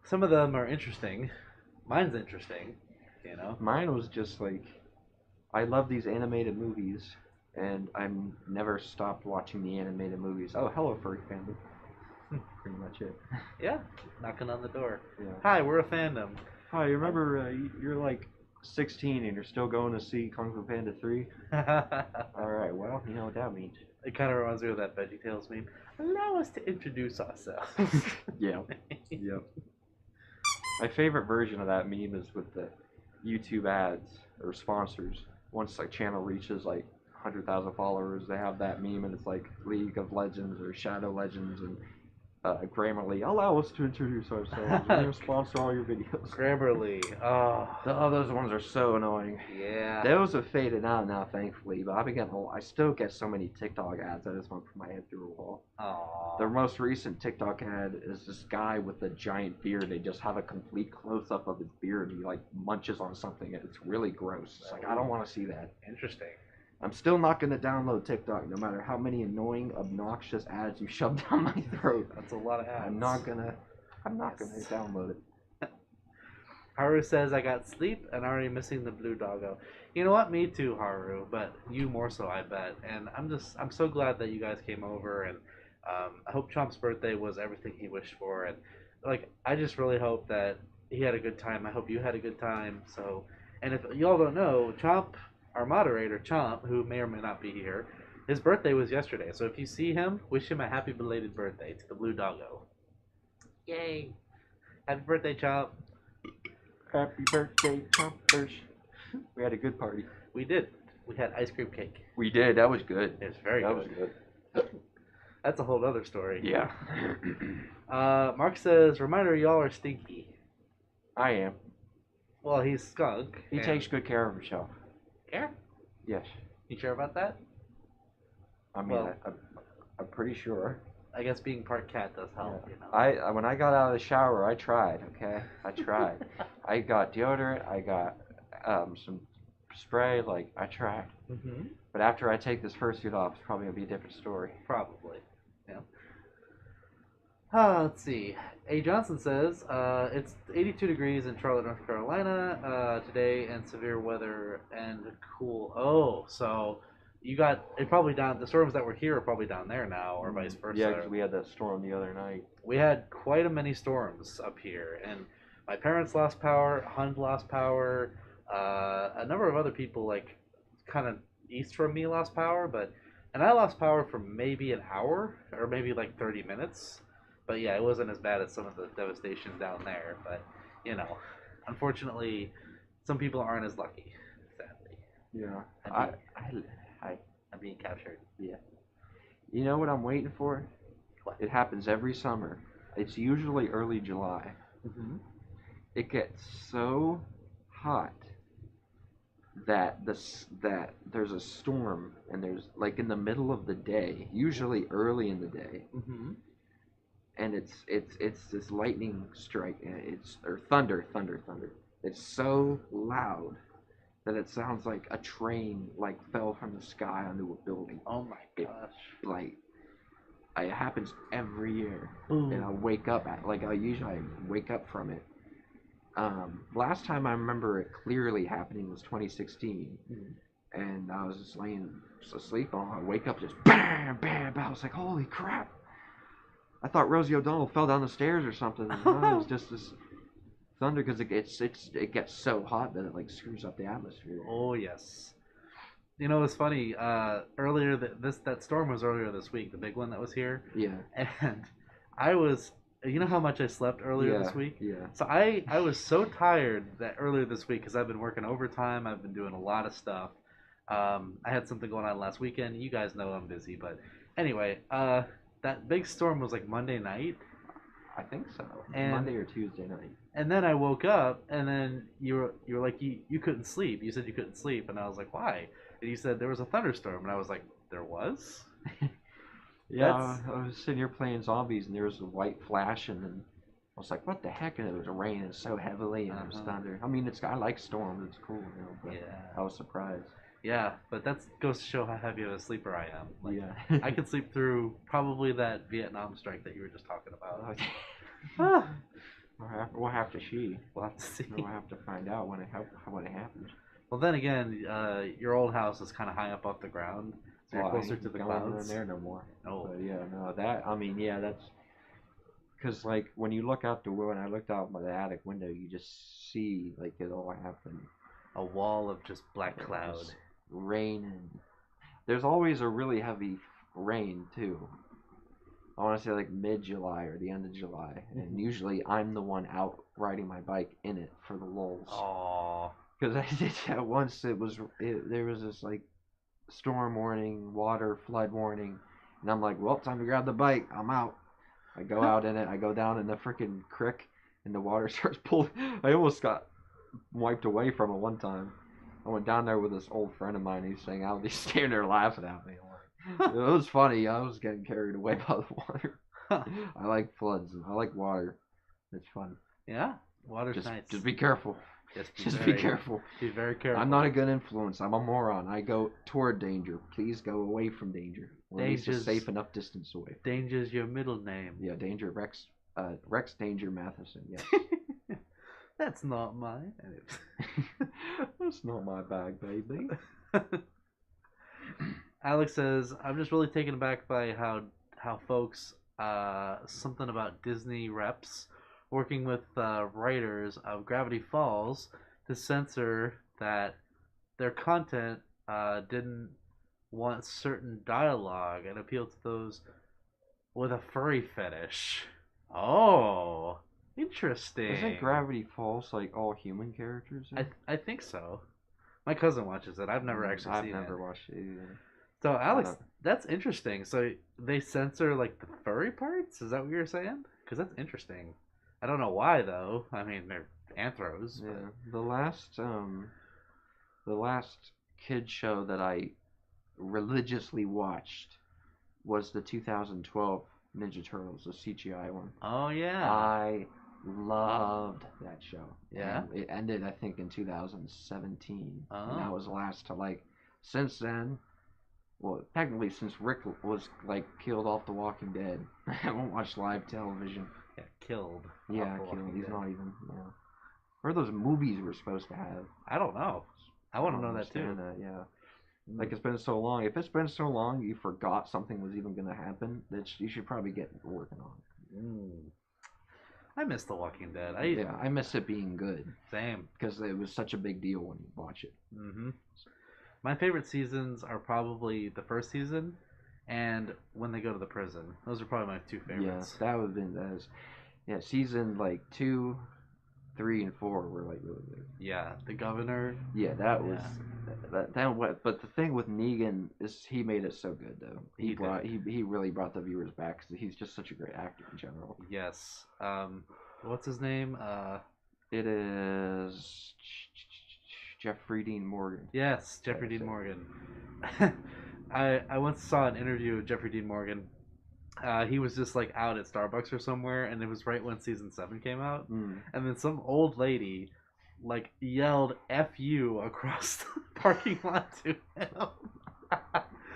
Some of them are interesting. Mine's interesting, you know. Mine was just like, I love these animated movies, and I've never stopped watching the animated movies. Oh, hello, furry fandom. Pretty much it. Yeah, knocking on the door. Yeah. Hi, we're a fandom. Hi, you remember you're like 16 and you're still going to see Kung Fu Panda 3? Alright, well, you know what that means. It kind of reminds me of that VeggieTales meme. Allow us to introduce ourselves. Yeah. Yep. My favorite version of that meme is with the YouTube ads or sponsors. Once a channel reaches like 100,000 followers, they have that meme, and it's like League of Legends or Shadow Legends and Grammarly. Allow us to introduce ourselves. We're going to sponsor all your videos. Grammarly. Oh, those ones are so annoying. yeah. Those have faded out now, thankfully, but I've been getting I still get so many TikTok ads. I just want to put my head through a wall. Aww. Their most recent TikTok ad is this guy with a giant beard. They just have a complete close-up of his beard. He like munches on something, and it's really gross. It's like, I don't want to see that. Interesting. I'm still not going to download TikTok, no matter how many annoying, obnoxious ads you shove down my throat. That's a lot of ads. I'm not gonna download it. Haru says, I got sleep and already missing the blue doggo. You know what? Me too, Haru, but you more so, I bet. And I'm so glad that you guys came over, and I hope Chomp's birthday was everything he wished for. And, like, I just really hope that he had a good time. I hope you had a good time. So, and if y'all don't know, Chomp, our moderator, Chomp, who may or may not be here, his birthday was yesterday. So if you see him, wish him a happy belated birthday to the blue doggo. Yay! Happy birthday, Chomp. Happy birthday, Chompers. We had a good party. We did. We had ice cream cake. We did. That was good. It was very That good. was good. That's a whole other story. Yeah. Mark says, reminder, y'all are stinky. I am. Well, he's skunk. He takes good care of himself. Care? Yes. You sure about that? I mean, Well, I'm pretty sure. I guess being part cat does help, Yeah. you know. When I got out of the shower, I tried. Okay, I tried. I got deodorant. I got some spray. Like I tried. Mm-hmm. But after I take this fursuit off, it's probably gonna be a different story. Probably. Yeah. Let's see. A. Johnson says, it's 82 degrees in Charlotte, North Carolina today, and severe weather and cool. Oh, so you got it probably down. The storms that were here are probably down there now, or vice versa. Yeah, because we had that storm the other night. We had quite a many storms up here, and my parents lost power. Hund lost power. A number of other people, like kind of east from me, lost power, and I lost power for maybe an hour or maybe like 30 minutes. But yeah, it wasn't as bad as some of the devastation down there. But you know, unfortunately, some people aren't as lucky. Sadly. Yeah. I'm being captured. Yeah. You know what I'm waiting for? What? It happens every summer. It's usually early July. Mm-hmm. It gets so hot that there's a storm, and there's like in the middle of the day, usually early in the day, Mm-hmm. and it's this lightning strike, and or thunder. It's so loud that it sounds like a train like fell from the sky onto a building. Oh my It, gosh. like it happens every year, Ooh. and I wake up at I wake up from it. Last time I remember it clearly happening was 2016, and I was just laying asleep. I wake up, just bam, bam, bam. I was like, holy crap! I thought Rosie O'Donnell fell down the stairs or something. No, it was just this thunder, because it gets so hot that it like screws up the atmosphere. Oh yes. You know, it's funny. Earlier that storm was earlier this week, the big one that was here. Yeah. And I was, you know how much I slept earlier this week? Yeah. So I was so tired that earlier this week, because I've been working overtime. I've been doing a lot of stuff. I had something going on last weekend. You guys know I'm busy, but anyway, that big storm was like Monday night. I think so. And Monday or Tuesday night. And then I woke up, and then you were like, you couldn't sleep. You said you couldn't sleep, and I was like, why? And you said there was a thunderstorm, and I was like, there was? Yeah, I was sitting here playing zombies, and there was a white flash, and then I was like, what the heck? And it was raining so heavily, and it was thunder. I mean, I like storms. It's cool, you know, but Yeah. I was surprised. Yeah, but that goes to show how heavy of a sleeper I am. Like, Yeah. I could sleep through probably that Vietnam strike that you were just talking about. We'll have to see. We'll have to see. We'll have to find out when it happens. Well, then again, your old house is kind of high up off the ground, so you're closer to the clouds. There no more. Oh. But yeah, no, that's because like when you look out the window, when I looked out by the attic window, you just see like it all happen. A wall of just black cloud. Rain, and there's always a really heavy rain too. I want to say like mid-July or the end of July, and usually I'm the one out riding my bike in it for the lulls. Aww. Because I did that once. There was this like storm warning, flood warning, and I'm like, well, time to grab the bike. I'm out. I go out in it. I go down in the freaking creek, and the water starts pulling. I almost got wiped away from it one time. I went down there with this old friend of mine. He's saying, he's standing there laughing at me. It was funny. I was getting carried away by the water. I like floods. I like water. It's fun. Yeah, water's nice. Just be careful. Be careful. Be very careful. I'm not a good influence. I'm a moron. I go toward danger. Please go away from danger. Or at least a safe enough distance away. Danger's your middle name. Yeah, Danger Rex. Rex Danger Matheson. Yes. That's not mine. That's not my bag, baby. Alex says, I'm just really taken aback by how folks something about Disney reps working with writers of Gravity Falls to censor that their content didn't want certain dialogue and appeal to those with a furry fetish. Oh, interesting. Isn't Gravity Falls like all human characters? I think so. My cousin watches it. I've never actually seen it. I've never watched it either. So Alex, that's interesting. So they censor like the furry parts? Is that what you're saying? Because that's interesting. I don't know why though. I mean, they're anthros. Yeah. But... The last kid show that I religiously watched was the 2012 Ninja Turtles, the CGI one. Oh yeah. I loved that show. Yeah. And it ended, I think, in 2017. Oh. And that was the last to like. Since then, well, technically, since Rick was like killed off The Walking Dead, I haven't watched live television. Yeah, killed. Yeah, killed. He's not even. Yeah. What are those movies we're supposed to have? I don't know. I want to know that too. Yeah. Like, it's been so long. If it's been so long you forgot something was even going to happen, you should probably get working on it. I miss The Walking Dead. I miss it being good. Same. Because it was such a big deal when you watch it. Mm-hmm. My favorite seasons are probably the first season and when they go to the prison. Those are probably my two favorites. Yeah, that would have been... Yeah, season, like, 2, 3, and 4 were, like, really good. Yeah, the governor. Yeah, that was... But the thing with Negan is he made it so good though. He really brought the viewers back because he's just such a great actor in general. Yes. What's his name? It is Jeffrey Dean Morgan. Yes, Jeffrey Dean Morgan. I once saw an interview with Jeffrey Dean Morgan. He was just like out at Starbucks or somewhere, and it was right when season 7 came out. And then some old lady like yelled "F you" across the parking lot to him.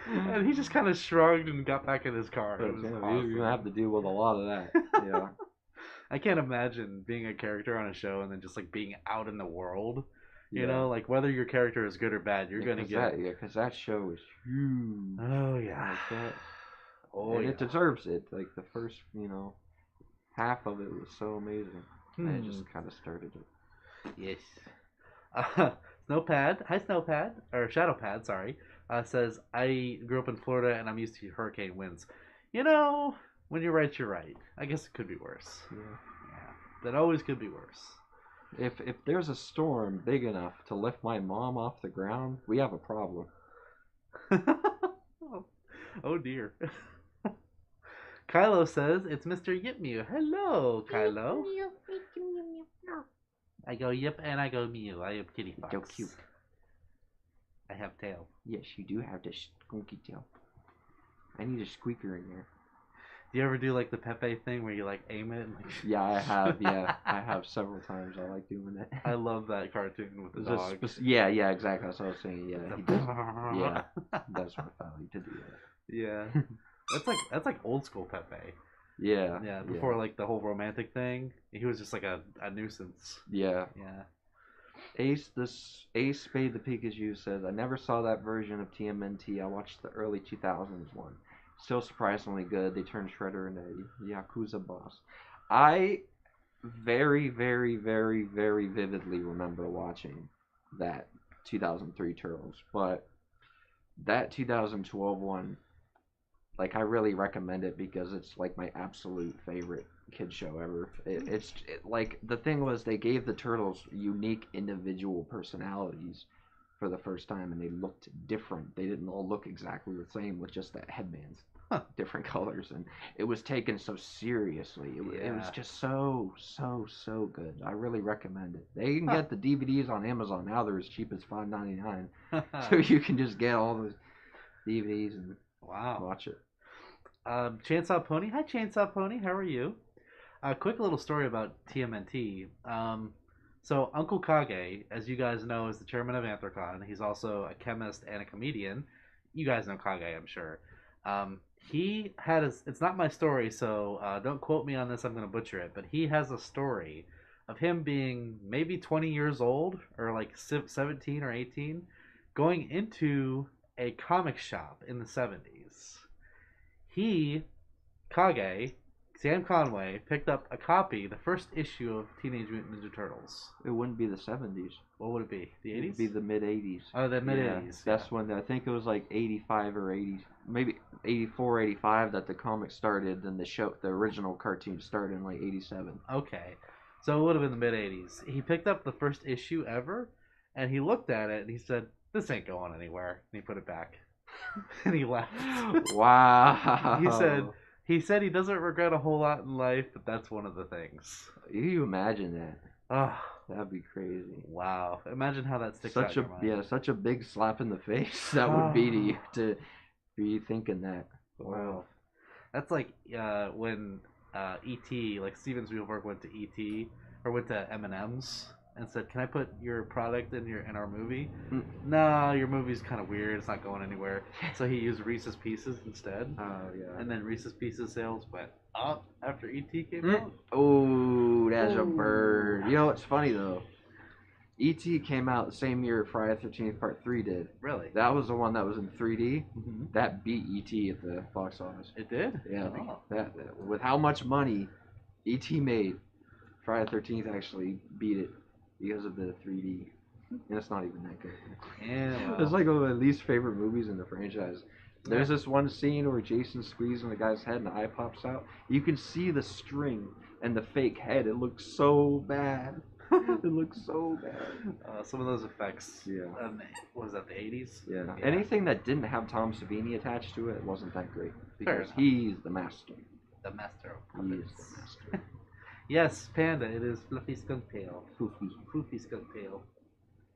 And he just kind of shrugged and got back in his car. It was awesome. You're gonna have to deal with a lot of that. Yeah. I can't imagine being a character on a show and then just like being out in the world. You know, like whether your character is good or bad, you're gonna get. Because that show is huge. Oh yeah. Like that. Oh, and it deserves it. Like the first, half of it was so amazing. And it just kind of started it. Yes. Snowpad, hi Snowpad, or Shadowpad, sorry, says, I grew up in Florida and I'm used to hurricane winds. When you're right, you're right. I guess it could be worse. Yeah. That always could be worse. If there's a storm big enough to lift my mom off the ground, we have a problem. Oh dear. Kylo says, it's Mr. Yipmew. Hello, Kylo. I go yip and I go mew. I am Kitty Fox. So cute. I have tail. Yes, you do have the skunky tail. I need a squeaker in there. Do you ever do like the Pepe thing where you like aim it? And, like... Yeah, I have. Yeah, I have several times. I like doing it. I love that cartoon with the dog. Yeah, exactly. That's what I was saying. Yeah, he does. Yeah, that's what I like to do. Yeah, that's like old school Pepe. Yeah. Yeah, before like the whole romantic thing, he was just like a nuisance. Yeah. Yeah. Ace Spade the Pikachu says, I never saw that version of TMNT. I watched the early 2000s one. Still surprisingly good. They turned Shredder into a Yakuza boss. I very, very, very, very vividly remember watching that 2003 Turtles, but that 2012 one, like, I really recommend it because it's like my absolute favorite kid show ever. Like, the thing was, they gave the Turtles unique individual personalities for the first time, and they looked different. They didn't all look exactly the same with just the headbands, different colors, and it was taken so seriously. It was just so good. I really recommend it. They can get the DVDs on Amazon now. They're as cheap as $5.99, so you can just get all those DVDs and watch it. Chainsaw Pony. Hi, Chainsaw Pony. How are you? A quick little story about TMNT. So Uncle Kage, as you guys know, is the chairman of Anthrocon. He's also a chemist and a comedian. You guys know Kage, I'm sure. He had it's not my story, so don't quote me on this. I'm going to butcher it. But he has a story of him being maybe 20 years old or like 17 or 18, going into a comic shop in the 70s. He, Kage, Sam Conway, picked up a copy, the first issue of Teenage Mutant Ninja Turtles. It wouldn't be the 70s. What would it be? The 80s? It'd be the mid 80s. Oh, the mid 80s. Yeah, that's when I think it was like 85 or 80, maybe 84, 85 that the comic started. Then the original cartoon started in like 87. Okay, so it would have been the mid 80s. He picked up the first issue ever, and he looked at it and he said, "This ain't going anywhere." And he put it back, and he left. Wow. He said he doesn't regret a whole lot in life, but that's one of the things. You imagine that? Oh, that'd be crazy. Wow! Imagine how that sticks out in your mind. Yeah, such a big slap in the face that would be to you to be thinking that. Wow. That's like when E.T. like Steven Spielberg went to E.T. or went to M&M's and said, "Can I put your product in our movie?" No, your movie's kind of weird. It's not going anywhere. So he used Reese's Pieces instead. Oh yeah. And then Reese's Pieces sales went up after E.T. came out. Oh, that's a bird. You know what's funny though? E.T. came out the same year Friday the 13th Part 3 did. Really? That was the one that was in 3D. Mm-hmm. That beat E.T. at the box office. It did? Yeah. Oh. That with how much money E.T. made, Friday the 13th actually beat it because of the 3D. And it's not even that good. Yeah, well. It's like one of my least favorite movies in the franchise. There's this one scene where Jason's squeezing the guy's head and the eye pops out. You can see the string and the fake head. It looks so bad. It looks so bad. Some of those effects. Yeah. What was that, the 80s? Yeah. Anything that didn't have Tom Savini attached to it wasn't that great. Because Fair he's the master. The master of He puppets. is the master. Yes, Panda, it is Fluffy Skunk Tail. Foofy. Foofy Skunk Tail.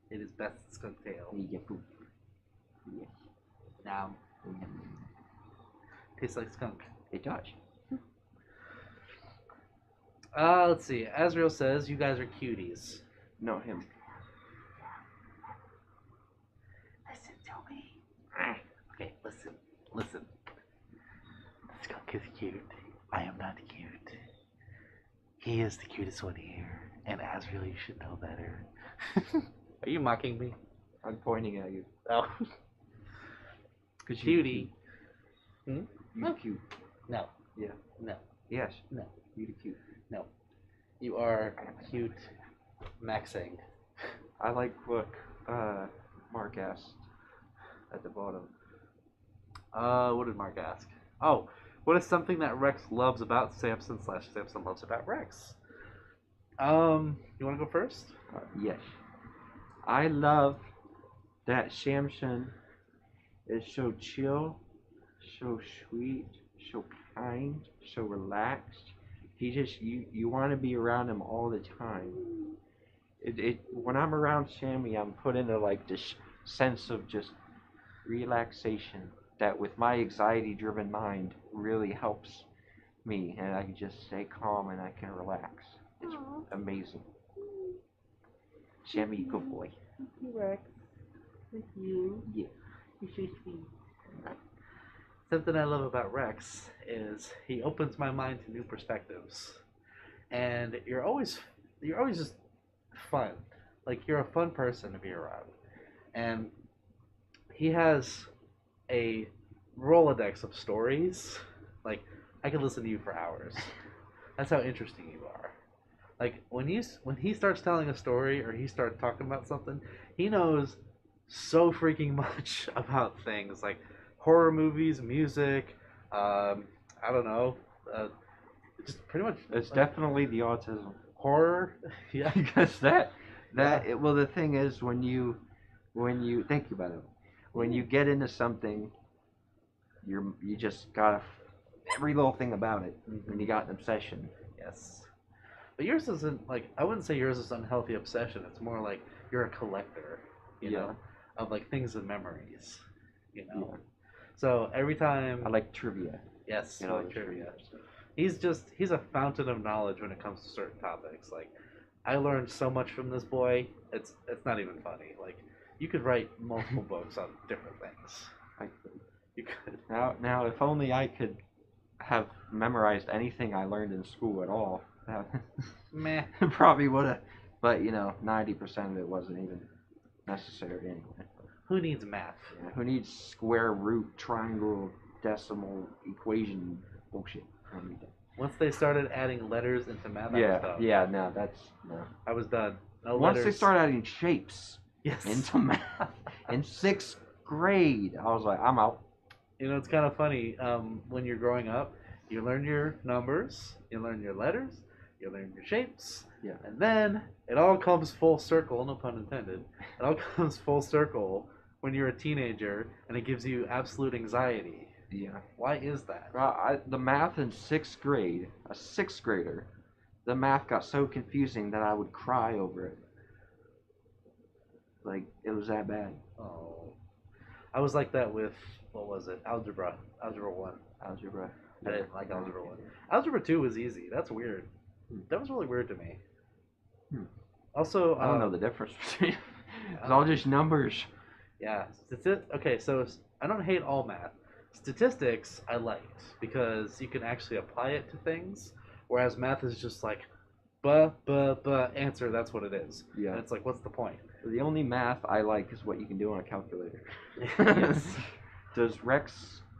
It is best Skunk Tail. You get poof. Yes. Now. Tastes like skunk. It does. Let's see. Azrael says you guys are cuties. No, him. Listen to me. Okay, listen. Skunk is cute. I am not cute. He is the cutest one here. And Azrael, you should know better. Are you mocking me? I'm pointing at you. Oh. Cutie. You cute. No. Yeah. No. Yes. No. You the cute. No. You are cute maxing. I like what Mark asked at the bottom. What did Mark ask? Oh, what is something that Rex loves about Samson / Samson loves about Rex? You want to go first? Yes. I love that Samson is so chill, so sweet, so kind, so relaxed. He just you want to be around him all the time. When I'm around Sammy, I'm put into like this sense of just relaxation that with my anxiety-driven mind really helps me, and I can just stay calm and I can relax. It's amazing. Sammy, good boy. Thank you, Rex. Thank you. Yeah. You're so sweet. Something I love about Rex is he opens my mind to new perspectives, and you're always just fun. Like you're a fun person to be around, and he has a Rolodex of stories. Like I could listen to you for hours. That's how interesting you are. Like when he starts telling a story or he starts talking about something, he knows so freaking much about things like horror movies, music, I don't know, just pretty much. It's definitely the autism. Horror, yeah. Because well, the thing is when you think about it, when you get into something, you just got every little thing about it, and you got an obsession. Yes. But yours isn't like, I wouldn't say yours is an unhealthy obsession. It's more like you're a collector, you know, of like things and memories, you know. Yeah. So every time I like trivia. Yes, you like trivia. He's a fountain of knowledge when it comes to certain topics. Like I learned so much from this boy. It's not even funny. Like you could write multiple books on different things. I could. You could. Now if only I could have memorized anything I learned in school at all. Meh. Probably would have, but 90% of it wasn't even necessary anyway. Who needs math? Yeah, who needs square root, triangle, decimal, equation bullshit? I don't need that. Once they started adding letters into math, I was Yeah, done. yeah, no, that's no. I was done. No Once letters. they started adding shapes Yes. into math in 6th grade, I was like, I'm out. It's kind of funny. When you're growing up, you learn your numbers, you learn your letters, you learn your shapes, Yeah. and then it all comes full circle. No pun intended. It all comes full circle when you're a teenager, and it gives you absolute anxiety. Yeah. Why is that? The math in 6th grade, a 6th grader, the math got so confusing that I would cry over it. Like, it was that bad. Oh, I was like that with what was it? Algebra 1. Algebra. I didn't like Algebra 1. Algebra 2 was easy. That's weird. That was really weird to me. Also, I don't know the difference between it's all just numbers. Yeah. Okay, so I don't hate all math. Statistics I liked because you can actually apply it to things, whereas math is just like, answer. That's what it is. Yeah. And it's like, what's the point? The only math I like is what you can do on a calculator. Yes.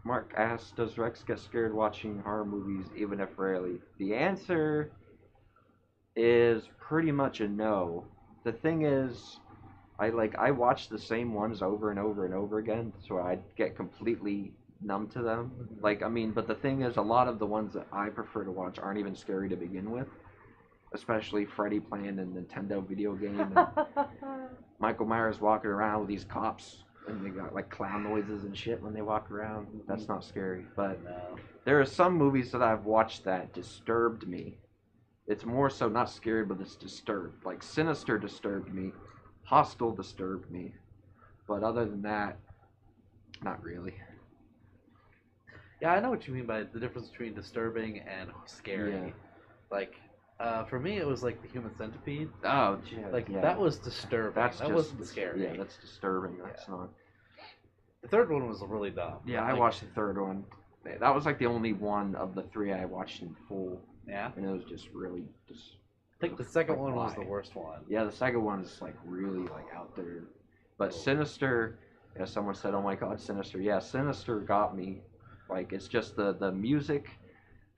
Mark asks, does Rex get scared watching horror movies, even if rarely? The answer is pretty much a no. The thing is, I watch the same ones over and over and over again, so I get completely numb to them. But the thing is, a lot of the ones that I prefer to watch aren't even scary to begin with. Especially Freddy playing a Nintendo video game and Michael Myers walking around with these cops and they got like clown noises and shit when they walk around. That's not scary. But No. there are some movies that I've watched that disturbed me. It's more so not scary, but it's disturbed. Like Sinister disturbed me. Hostel disturbed me. But other than that, not really. Yeah, I know what you mean by the difference between disturbing and scary. Yeah. Like, for me, it was like the Human Centipede. Oh, yeah. That was disturbing. That wasn't scary. Yeah, that's disturbing. That's not. The third one was really dumb. Yeah, I watched the third one. That was like the only one of the 3 I watched in full. Yeah. And it was just really just. I think the second one was the worst one. Yeah, the second one's like really like out there. But Sinister, as someone said, oh my God, Sinister. Yeah, Sinister got me. Like it's just the music.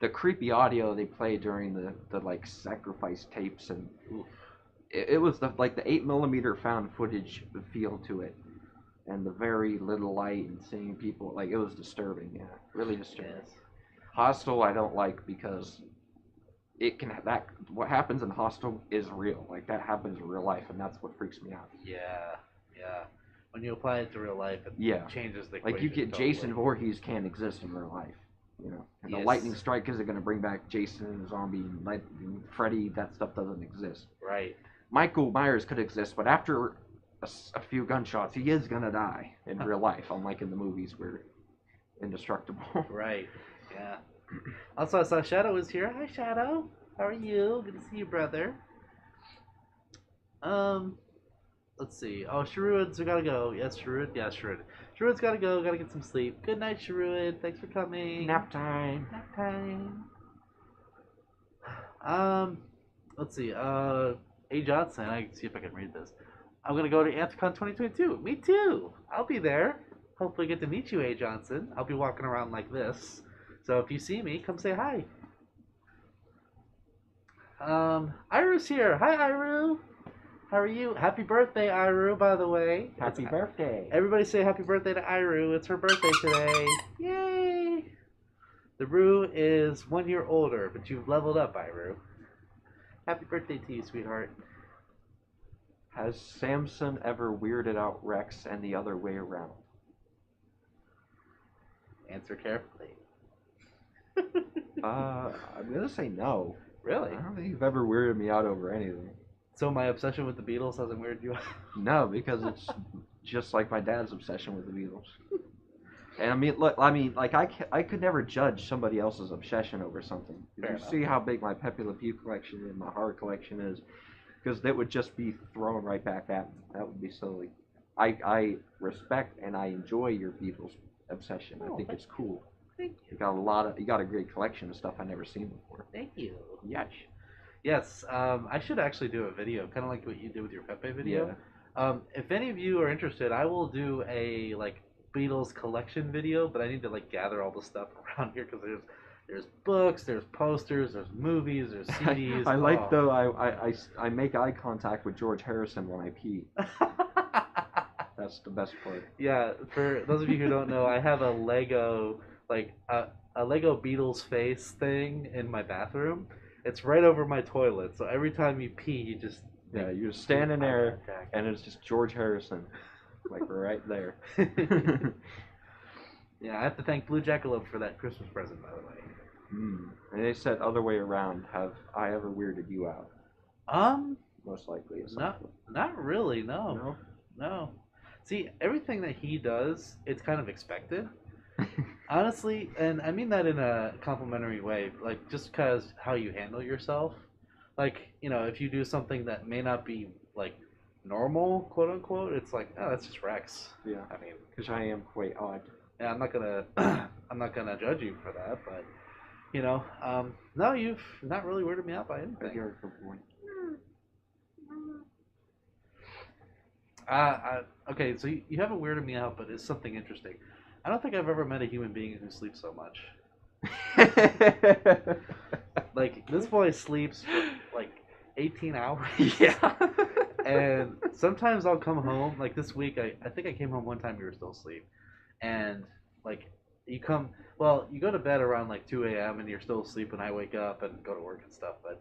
The creepy audio they play during the like sacrifice tapes and it was the 8mm found footage feel to it and the very little light and seeing people like it was disturbing. Yeah, really disturbing. Yes. Hostel I don't like because what happens in Hostel is real. Like that happens in real life and that's what freaks me out. Yeah. When you apply it to real life, it changes the equation. Like you get totally. Jason Voorhees can't exist in real life. And the lightning strike isn't going to bring back Jason and zombie and Freddy. That stuff doesn't exist. Right. Michael Myers could exist, but after a few gunshots, he is going to die in real life, unlike in the movies where indestructible. Right. Yeah. Also, I saw Shadow was here. Hi, Shadow. How are you? Good to see you, brother. Let's see. Oh, Sharud's we gotta go. Yes, Sharud. Yeah, Sharud. Sharud's gotta go. Gotta get some sleep. Good night, Sharud. Thanks for coming. Nap time. Nap time. Let's see. A Johnson. I can see if I can read this. I'm gonna go to Anthicon 2022. Me too. I'll be there. Hopefully, get to meet you, A Johnson. I'll be walking around like this. So if you see me, come say hi. Iru's here. Hi, Iru. How are you? Happy birthday, Iru, by the way. Happy birthday. Everybody say happy birthday to Iru. It's her birthday today. Yay! The Roo is 1 year older, but you've leveled up, Iru. Happy birthday to you, sweetheart. Has Samson ever weirded out Rex and the other way around? Answer carefully. I'm going to say no. Really? I don't think you've ever weirded me out over anything. So my obsession with the Beatles hasn't weirded you out? No, because it's just like my dad's obsession with the Beatles. And I could never judge somebody else's obsession over something. You see how big my Pepe Le Pew collection and my horror collection is, because that would just be thrown right back at me. That would be silly. I respect and I enjoy your Beatles obsession. I think it's cool. Thank you. You got a great collection of stuff I've never seen before. Thank you. Yes. Yes, I should actually do a video, kind of like what you did with your Pepe video. Yeah. If any of you are interested, I will do a like Beatles collection video, but I need to like gather all the stuff around here because there's books, there's posters, there's movies, there's CDs. I like Oh. though. I make eye contact with George Harrison when I pee. That's the best part. Yeah, for those of you who don't know, I have a Lego like a Lego Beatles face thing in my bathroom. It's right over my toilet, so every time you pee, you just Yeah, you're standing there, and it's just George Harrison, like right there. Yeah, I have to thank Blue Jackalope for that Christmas present, by the way. And they said other way around. Have I ever weirded you out? Most likely. Not really. No, No. no. See, everything that he does, it's kind of expected. Honestly, and I mean that in a complimentary way, like just because how you handle yourself. Like, if you do something that may not be like normal, quote unquote, it's like, oh, that's just Rex. Yeah. I mean, Because I am quite odd. yeah, I'm not gonna, I'm not gonna judge you for that, but no, you've not really weirded me out by anything. You're a good boy. Okay, so you haven't weirded me out, but it's something interesting. I don't think I've ever met a human being who sleeps so much. Like, this boy sleeps for like 18 hours. Yeah. And sometimes I'll come home, like this week, I think I came home one time you were still asleep. And like, you go to bed around like 2 a.m. and you're still asleep and I wake up and go to work and stuff. But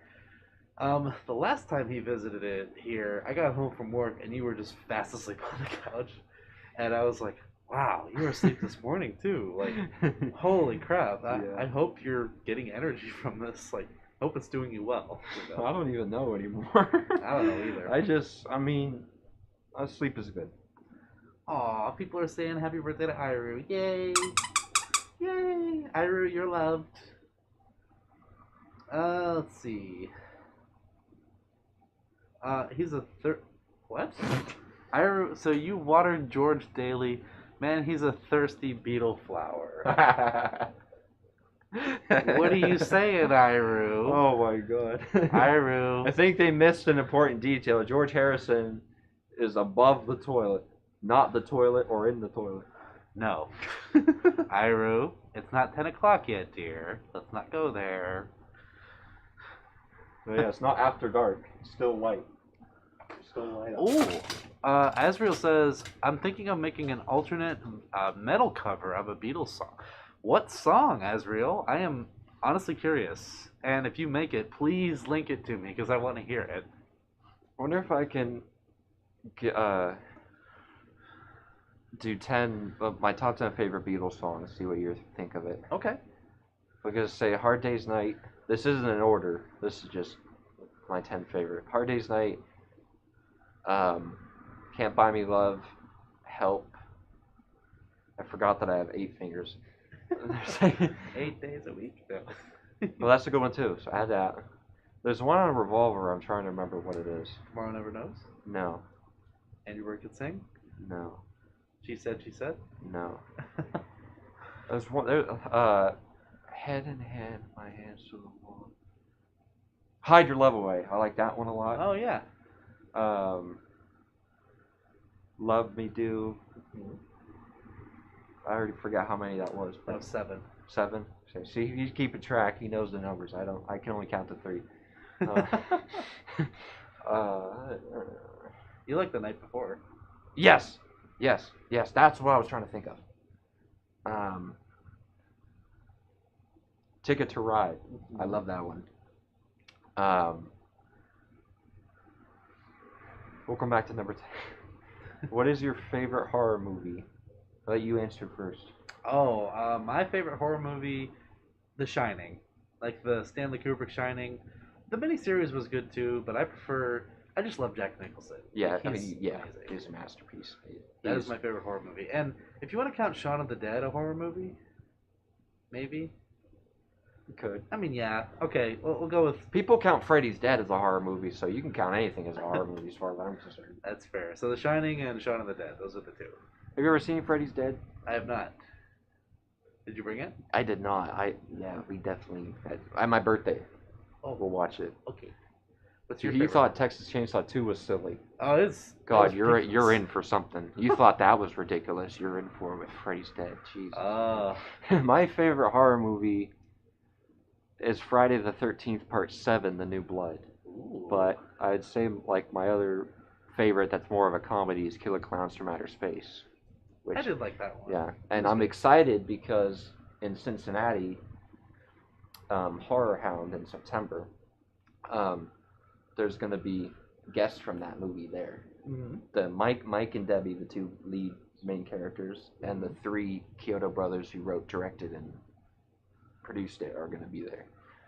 the last time he visited it here, I got home from work and you were just fast asleep on the couch. And I was like, wow, you were asleep this morning too. Like, holy crap. Yeah. I hope you're getting energy from this. Like, hope it's doing you well. I don't even know anymore. I don't know either. I mean, sleep is good. Aw, people are saying happy birthday to Iru. Yay! Yay! Iru, you're loved. Let's see. He's a what? Iru, so you watered George daily. Man, he's a thirsty beetle flower. What are you saying, Iru? Oh my god. Iru. I think they missed an important detail. George Harrison is above the toilet, not the toilet or in the toilet. No. Iru, it's not 10 o'clock yet, dear. Let's not go there. But yeah, it's not after dark. It's still light. Still light up. Ooh. Azriel says, I'm thinking of making an alternate metal cover of a Beatles song. What song, Azriel? I am honestly curious. And if you make it, please link it to me because I want to hear it. I wonder if I can get, do 10 of my top 10 favorite Beatles songs, see what you think of it. Okay. Because say Hard Day's Night, this isn't in order, this is just my 10 favorite. Hard Day's Night, Can't Buy Me Love, Help. I forgot that I have 8 fingers. 8 days a week? No. Well, that's a good one too, so I had that. There's one on a Revolver, I'm trying to remember what it is. Tomorrow Never Knows? No. Andy Bird Could Sing? No. She Said, She Said? No. There's one, Head in Hand, My Hands to the Wall. Hide Your Love Away, I like that one a lot. Oh, yeah. Love Me Do. I already forgot how many that was. That was 7. 7? So, see, he's keeping track. He knows the numbers. I can only count to 3. You like The Night Before? Yes. That's what I was trying to think of. Ticket to Ride. I love that one. We'll come back to number 10. What is your favorite horror movie? I'll let you answer first. Oh, my favorite horror movie, The Shining. Like the Stanley Kubrick Shining. The miniseries was good too, but I just love Jack Nicholson. Yeah, He's amazing. It's a masterpiece. That is my favorite horror movie. And if you want to count Shaun of the Dead a horror movie, maybe. You could. I mean, yeah. Okay, we'll go with... People count Freddy's Dead as a horror movie, so you can count anything as a horror movie as far as I'm concerned. That's fair. So The Shining and Shaun of the Dead, those are the two. Have you ever seen Freddy's Dead? I have not. Did you bring it? I did not. We definitely at my birthday. Oh, we'll watch it. Okay. What's your You favorite? thought Texas Chainsaw 2 was silly. Oh, it's God, you're in for something. You thought that was ridiculous. You're in for it with Freddy's Dead. Jesus. My favorite horror movie is Friday the 13th Part 7, The New Blood. Ooh. But I'd say like my other favorite that's more of a comedy is Killer Clowns from Outer Space. Which, I did like that one. yeah, and I'm excited because in Cincinnati, Horror Hound in September, there's going to be guests from that movie there. Mm-hmm. The Mike and Debbie, the two lead main characters, and the three Kyoto brothers who wrote, directed, and produced it are going to be there.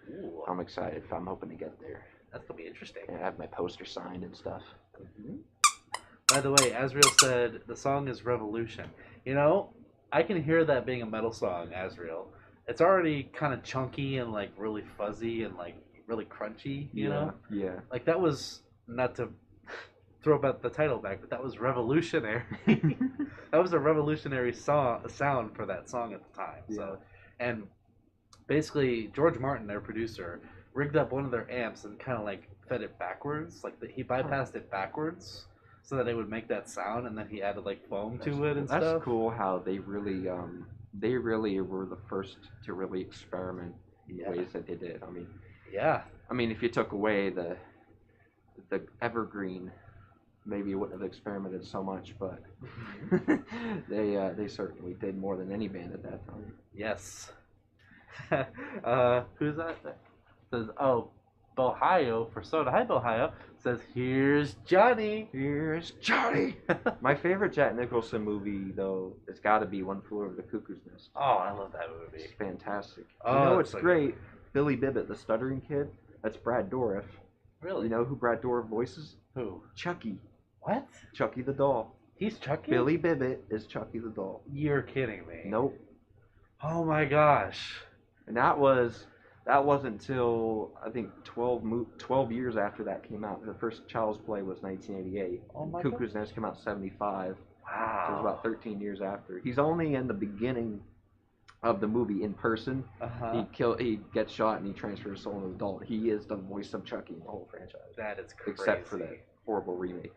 Ooh. I'm excited. I'm hoping to get there. That's going to be interesting. And I have my poster signed and stuff. Mm-hmm. By the way, Azriel said the song is Revolution. You know, I can hear that being a metal song, Azriel. It's already kind of chunky and like really fuzzy and like really crunchy, you know? Yeah. Like that was, not to throw back the title back, but that was revolutionary. That was a revolutionary sound for that song at the time. Yeah. So, and basically George Martin, their producer, rigged up one of their amps and kind of like fed it backwards. Like he bypassed it backwards so that it would make that sound, and then he added like foam to it and stuff. That's cool how they really were the first to really experiment in the ways that they did. I mean, if you took away the evergreen, maybe you wouldn't have experimented so much, but they certainly did more than any band at that time. Yes. Who's that? Says, oh, Bohio for soda. Hi, Bohio. Says, here's Johnny. Here's Johnny. My favorite Jack Nicholson movie, though, has got to be One Flew Over the Cuckoo's Nest. Oh, I love that movie. It's fantastic. Oh, it's so great. Good. Billy Bibbit, the stuttering kid. That's Brad Dourif. Really? You know who Brad Dourif voices? Who? Chucky. What? Chucky the doll. He's Chucky? Billy Bibbit is Chucky the doll. You're kidding me. Nope. Oh my gosh. And that wasn't until I think 12 years after that came out. The first Child's Play was 1988. Oh my Cuckoo's Nest came out 75. Wow. So it was about 13 years after. He's only in the beginning of the movie in person. He gets shot and he transfers his soul into the doll. He is the voice of Chucky in the whole franchise. That is crazy. Except for that horrible remake.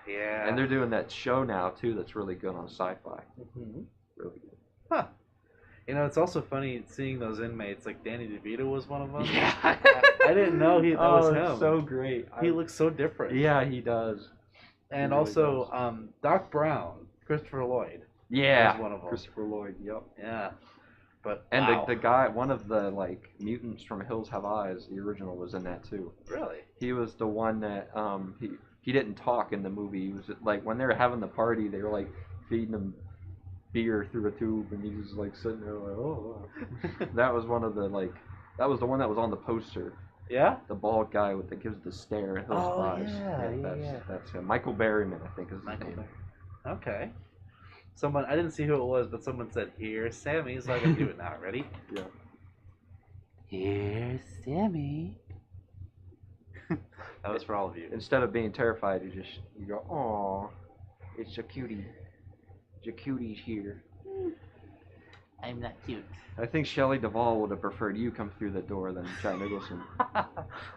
Yeah. And they're doing that show now too that's really good on Sci-Fi. Mm-hmm. Really good. Huh. You know, it's also funny seeing those inmates. Like Danny DeVito was one of them. Yeah. I didn't know that was him. So great. He looks so different. Yeah, he does. And he really also, does. Doc Brown, Christopher Lloyd. Yeah. Was one of them. Christopher Lloyd. Yep. Yeah. But and wow. the guy, one of the like mutants from Hills Have Eyes, the original, was in that too. Really? He was the one that he didn't talk in the movie. He was like when they were having the party, they were like feeding him beer through a tube, and he was like sitting there like, oh. That was one of the that was the one that was on the poster. Yeah. The bald guy with that gives the stare in Hills Have Eyes. Yeah. That's him. Michael Berryman, I think, is his name. Okay. I didn't see who it was, but someone said, here's Sammy, so I can do it now. Ready? Yeah. Here's Sammy. That was for all of you. Instead of being terrified, you go, "Aw, it's a cutie. Your cutie's here." I'm not cute. I think Shelley Duvall would have preferred you come through the door than Jack Nicholson.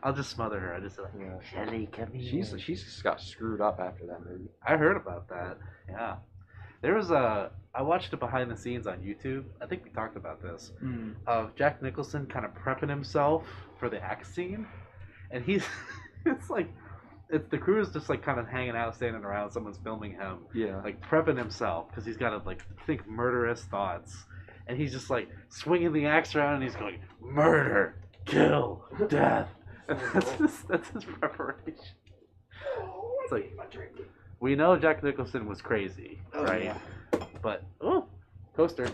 I'll just smother her. I just like, yeah. Shelley, come here. She's got screwed up after that movie. I heard about that. Yeah. There was I watched it behind the scenes on YouTube. I think we talked about this. Of Jack Nicholson kind of prepping himself for the act scene. And he's, the crew is just like kind of hanging out, standing around. Someone's filming him. Yeah. Like prepping himself because he's got to like think murderous thoughts. And he's just like swinging the axe around and he's going, murder, kill, death. That's his preparation. It's like, we know Jack Nicholson was crazy, right? Yeah. But, coaster.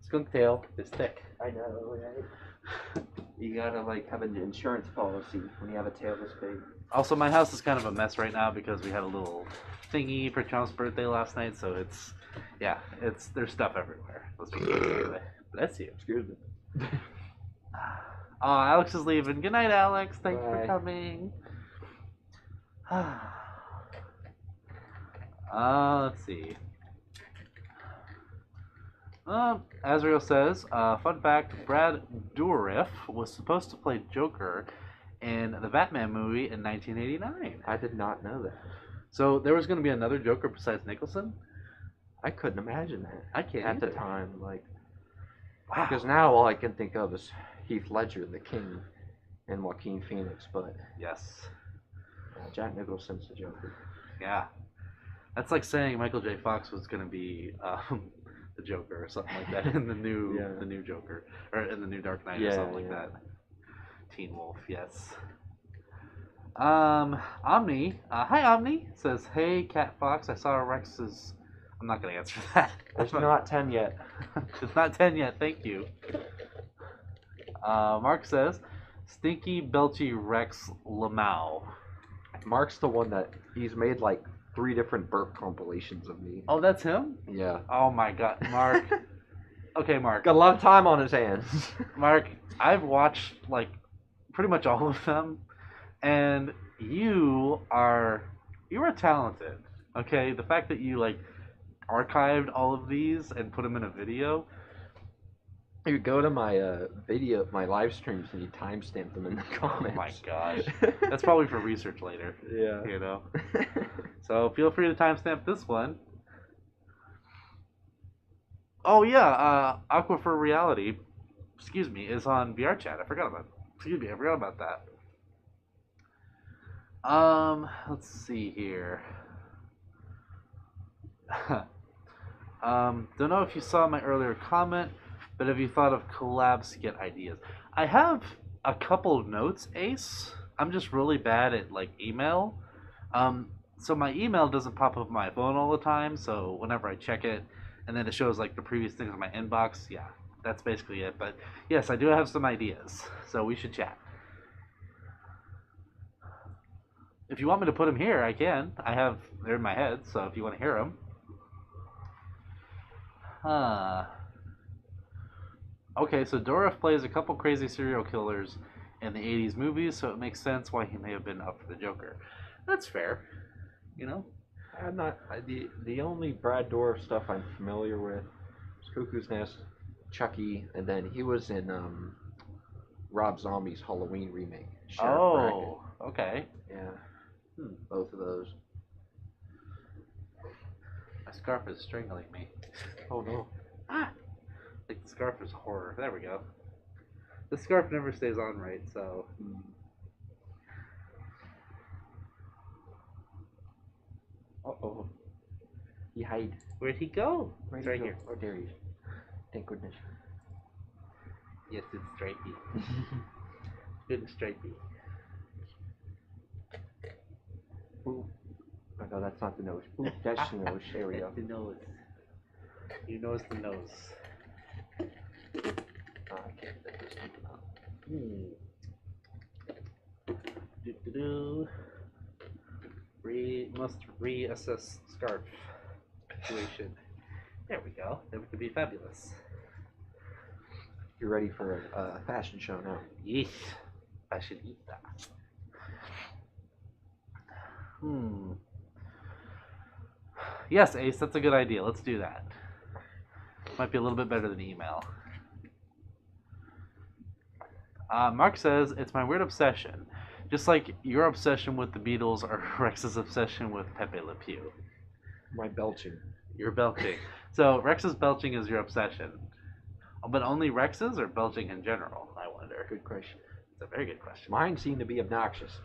Skunk tail is thick. I know, right? You gotta have an insurance policy when you have a tail this big. Also, my house is kind of a mess right now because we had a little thingy for Trump's birthday last night, so there's stuff everywhere. Let's just anyway. Bless you. Excuse me. Oh, Alex is leaving. Good night, Alex. Thanks Bye. for coming. Let's see. Azriel says, fun fact, Brad Dourif was supposed to play Joker in the Batman movie in 1989. I did not know that. So there was going to be another Joker besides Nicholson? I couldn't imagine that. I can't at the either. time, like, Wow. because now all I can think of is Heath Ledger, the King, and Joaquin Phoenix, but Yes. Jack Nicholson's the Joker. Yeah. That's like saying Michael J. Fox was going to be the Joker or something like that in the new Joker, or in the new Dark Knight or something like that. Teen Wolf, yes. Omni, hi Omni, says, hey Cat Fox, I saw Rex's. I'm not gonna answer that. It's not 10 yet. It's not 10 yet. Thank you. Mark says, Stinky Belchy Rex Lamau. Mark's the one that he's made like 3 different burp compilations of me. Oh, that's him? Yeah. Oh my God, Mark. Okay, Mark. Got a lot of time on his hands. Mark, I've watched like pretty much all of them, and you are talented. Okay, the fact that you like archived all of these and put them in a video. You go to my my live streams, and you timestamp them in the comments. Oh my gosh, that's probably for research later. Yeah. You know. So feel free to timestamp this one. Oh yeah, Aquifer Reality, excuse me, is on VR chat. I forgot about that. Let's see here. Don't know if you saw my earlier comment, but have you thought of collabs to get ideas? I have a couple of notes, Ace. I'm just really bad at like email. So my email doesn't pop up on my phone all the time. So whenever I check it, and then it shows like the previous things in my inbox. Yeah, that's basically it. But yes, I do have some ideas. So we should chat. If you want me to put them here, I can. They're in my head. So if you want to hear them. Okay, so Dorif plays a couple crazy serial killers in the 80s movies, so it makes sense why he may have been up for the Joker. That's fair, you know? I'm not the only Brad Dourif stuff I'm familiar with is Cuckoo's Nest, Chucky, and then he was in Rob Zombie's Halloween remake. Sheriff Brackett. Okay. Yeah. Both of those. My scarf is strangling me. Oh no. Ah! Like the scarf is horror. There we go. The scarf never stays on right, so. Uh-oh. He hide. Where'd he go? Where'd He's right he go? here. Oh, there he is. Thank goodness. Yes, it's stripey. Good and stripey. Ooh. Oh no, that's not the nose. Ooh, that's the nose. There we go. That's the nose. You nose the nose. Oh, I can't get this thing out. Do-do-do. Must reassess scarf situation. There we go. That would be fabulous. You're ready for a fashion show now. Yeesh. Fashionista. Yes, Ace, that's a good idea. Let's do that. Might be a little bit better than email. Mark says, it's my weird obsession. Just like your obsession with the Beatles or Rex's obsession with Pepe Le Pew. My belching. Your belching. So Rex's belching is your obsession. But only Rex's or belching in general, I wonder. Good question. It's a very good question. Mine seem to be obnoxious.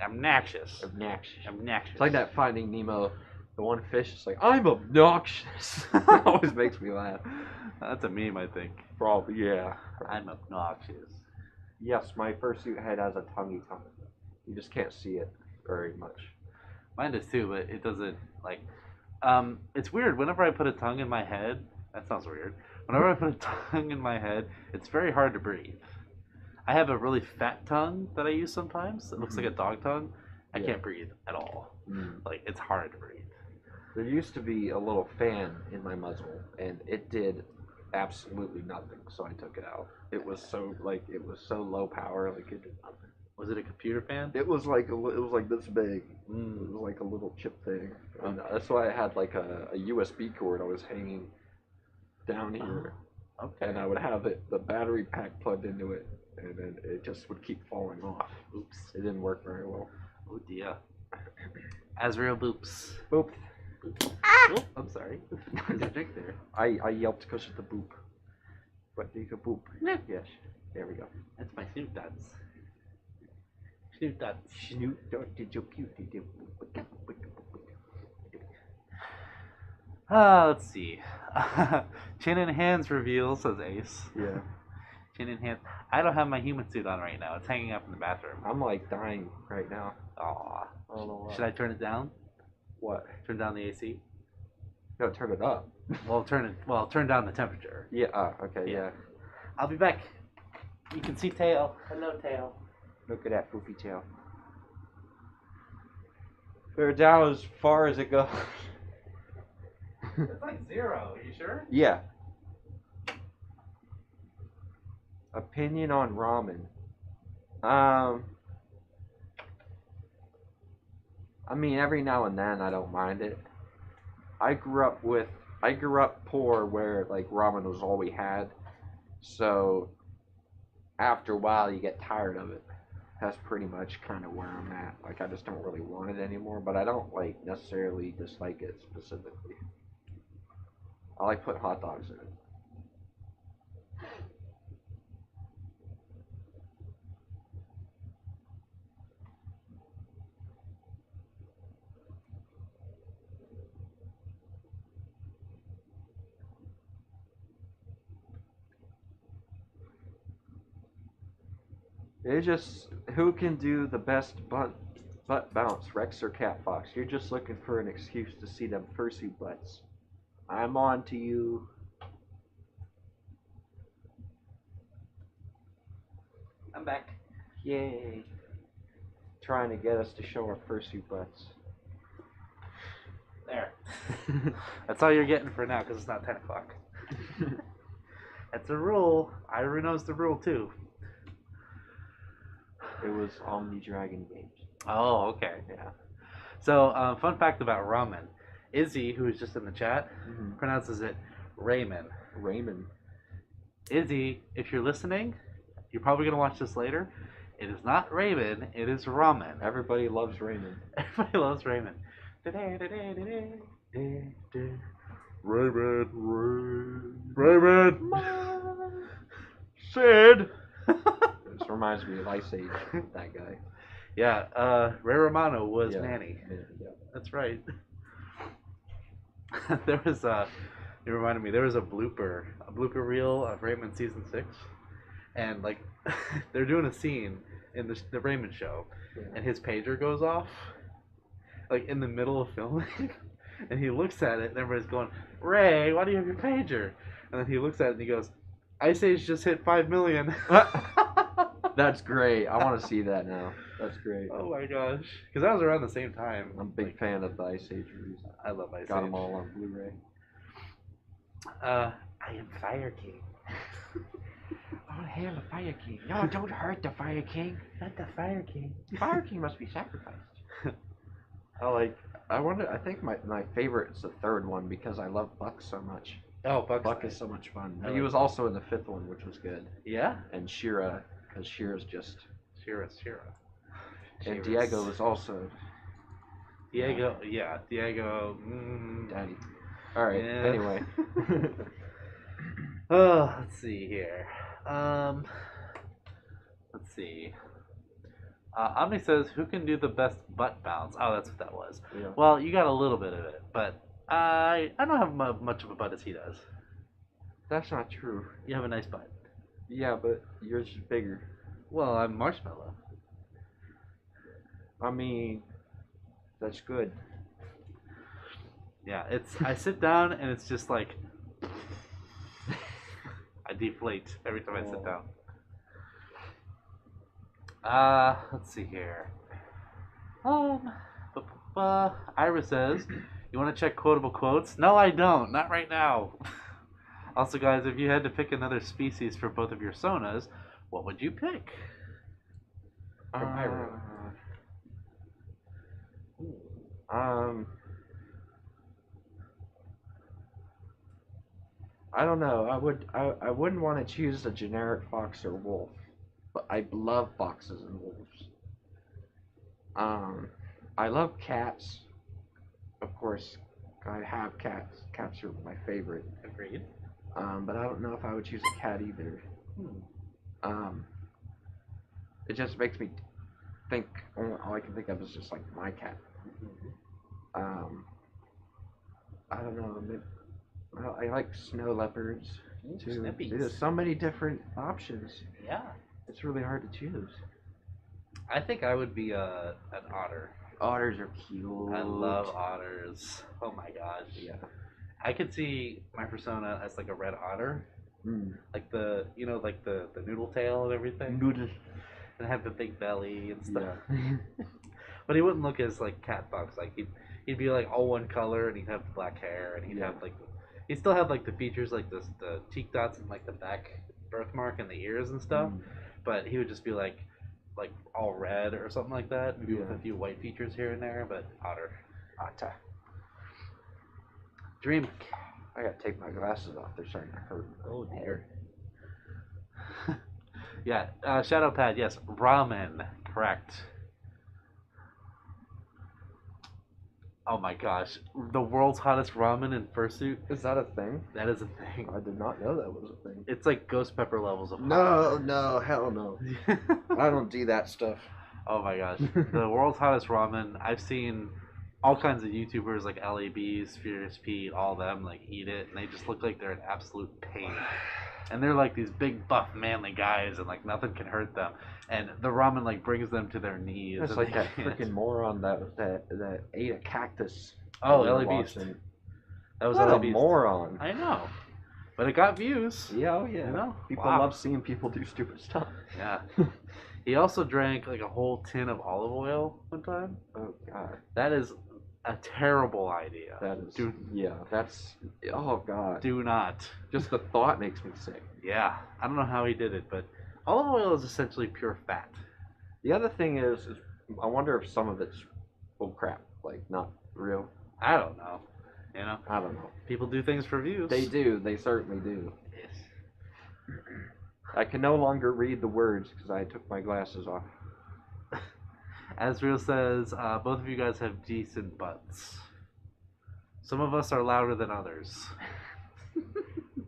Obnoxious. Obnoxious. Obnoxious. It's like that Finding Nemo. The one fish is like, I'm obnoxious. It always makes me laugh. That's a meme, I think. Probably, yeah. I'm obnoxious. Yes, my fursuit head has a tonguey tongue. You just can't see it very much. Mine does too, but it doesn't, like... it's weird. Whenever I put a tongue in my head... That sounds weird. Whenever I put a tongue in my head, it's very hard to breathe. I have a really fat tongue that I use sometimes. It looks like a dog tongue. I can't breathe at all. Like, it's hard to breathe. There used to be a little fan in my muzzle, and it did absolutely nothing, so I took it out. It was so low power, like it did nothing. Was it a computer fan? It was like this big. It was like a little chip thing. And that's why I had like a USB cord I was hanging down here. Okay. And I would have the battery pack plugged into it, and then it just would keep falling off. Oops. It didn't work very well. Oh dear. Azrael boops. Boop. Oh, I'm sorry. There's a drink there. I yelped because of the boop. But you could boop. Yes. There we go. That's my Snoot Duds. Snoot Duds. Snoot Dog did you cute? Let's see. Chin and hands reveal, says Ace. Yeah. Chin and hands. I don't have my human suit on right now. It's hanging up in the bathroom. I'm like dying right now. Aw. I don't know why. Should I turn it down? What? Turn down the AC? No, turn it up. Turn down the temperature. Yeah, okay, yeah. I'll be back. You can see Tail. Hello, Tail. Look at that poofy tail. They're down as far as it goes. It's like 0. Are you sure? Yeah. Opinion on ramen. I mean, every now and then I don't mind it. I grew up poor where like ramen was all we had. So after a while you get tired of it. That's pretty much kind of where I'm at. Like I just don't really want it anymore, but I don't like necessarily dislike it specifically. I like putting hot dogs in it. It's just who can do the best butt bounce, Rex or Cat Fox? You're just looking for an excuse to see them fursuit butts. I'm on to you. I'm back. Yay. Trying to get us to show our fursuit butts. There. That's all you're getting for now because it's not 10 o'clock. That's a rule. Ira knows the rule too. It was Omni Dragon Games. Oh, okay. Yeah. So, fun fact about ramen. Izzy, who is just in the chat, Mm-hmm. pronounces it Raymond. Raymond. Izzy, if you're listening, you're probably going to watch this later. It is not Raymond, it is ramen. Everybody loves Raymond. Everybody loves Raymond. Raymond. Sid. This reminds me of Ice Age, that guy. Yeah, Ray Romano was Yeah. Manny. Yeah. That's right. There was it reminded me, there was a blooper reel of Raymond season 6. And like they're doing a scene in the Raymond show, and his pager goes off like in the middle of filming. And he looks at it and everybody's going, Ray, why do you have your pager? And then he looks at it and he goes, Ice Age just hit 5 million. That's great. I want to see that now. That's great. Oh my gosh. Because that was around the same time. I'm a big fan of the Ice Age movies. I love Ice Age. Got them all on Blu-ray. I am Fire King. Oh, hail the Fire King. No, don't hurt the Fire King. Not the Fire King. Fire King must be sacrificed. I think my favorite is the third one because I love Buck so much. Oh, Buck is so much fun. I He like was also in the fifth one, which was good. Yeah? And Shira, because Shira's just... Shira. And Diego was also... Diego. Daddy. Alright, Yeah. anyway. Oh, let's see here. Let's see. Omni says, who can do the best butt bounce? Oh, that's what that was. Yeah. Well, you got a little bit of it, but I don't have much of a butt as he does. That's not true. You have a nice butt. Yeah, but yours is bigger. Well, I'm Marshmallow. I mean, that's good. Yeah, I sit down and it's just like I deflate every time I sit down. Let's see here. Ira says, you want to check quotable quotes? No, I don't. Not right now. Also, guys, if you had to pick another species for both of your sonas, what would you pick? From Ira. I don't know. I wouldn't want to choose a generic fox or wolf, but I love foxes and wolves. I love cats. Of course, I have cats. Cats are my favorite. Agreed. But I don't know if I would choose a cat either. Um, it just makes me think. All I can think of is just like my cat. Um, I don't know. I like snow leopards too. Snippies. There's so many different options. Yeah. It's really hard to choose. I think I would be an otter. Otters are cute. I love otters. Oh my gosh. Yeah. I could see my persona as like a red otter. Like the noodle tail and everything. Noodle. And have the big belly and stuff. Yeah. But he wouldn't look as like cat fox. Like he'd be like all one color and he'd have black hair and he'd have like he'd still have like the features like the cheek dots and like the back birthmark and the ears and stuff. But he would just be like all red or something like that, maybe with a few white features here and there, but otter. Otter. Dream. I gotta take my glasses off. They're starting to hurt. Oh dear. Yeah, Shadow Pad, yes. Ramen, correct. Oh my gosh. The world's hottest ramen in Fursuit. Is that a thing? That is a thing. I did not know that was a thing. It's like ghost pepper levels of No, hell no. I don't do that stuff. Oh my gosh. The world's hottest ramen. I've seen all kinds of YouTubers like LABs, Furious Pete, all of them like eat it and they just look like they're in absolute pain. And they're like these big buff manly guys and like nothing can hurt them. And the ramen like brings them to their knees. It's like that freaking moron that ate a cactus. Oh, LABs. That was what LABs. A moron. I know. But it got views. Yeah, oh yeah. You know? People Wow. love seeing people do stupid stuff. Yeah. He also drank like a whole tin of olive oil one time. Oh god. That is a terrible idea. That is. That's. Oh god. Do not. Just the thought makes me sick. Yeah. I don't know how he did it, but olive oil is essentially pure fat. The other thing is I wonder if some of it's crap, like not real. I don't know. You know? I don't know. People do things for views. They do. They certainly do. Yes. I can no longer read the words because I took my glasses off. Asriel says, both of you guys have decent butts. Some of us are louder than others.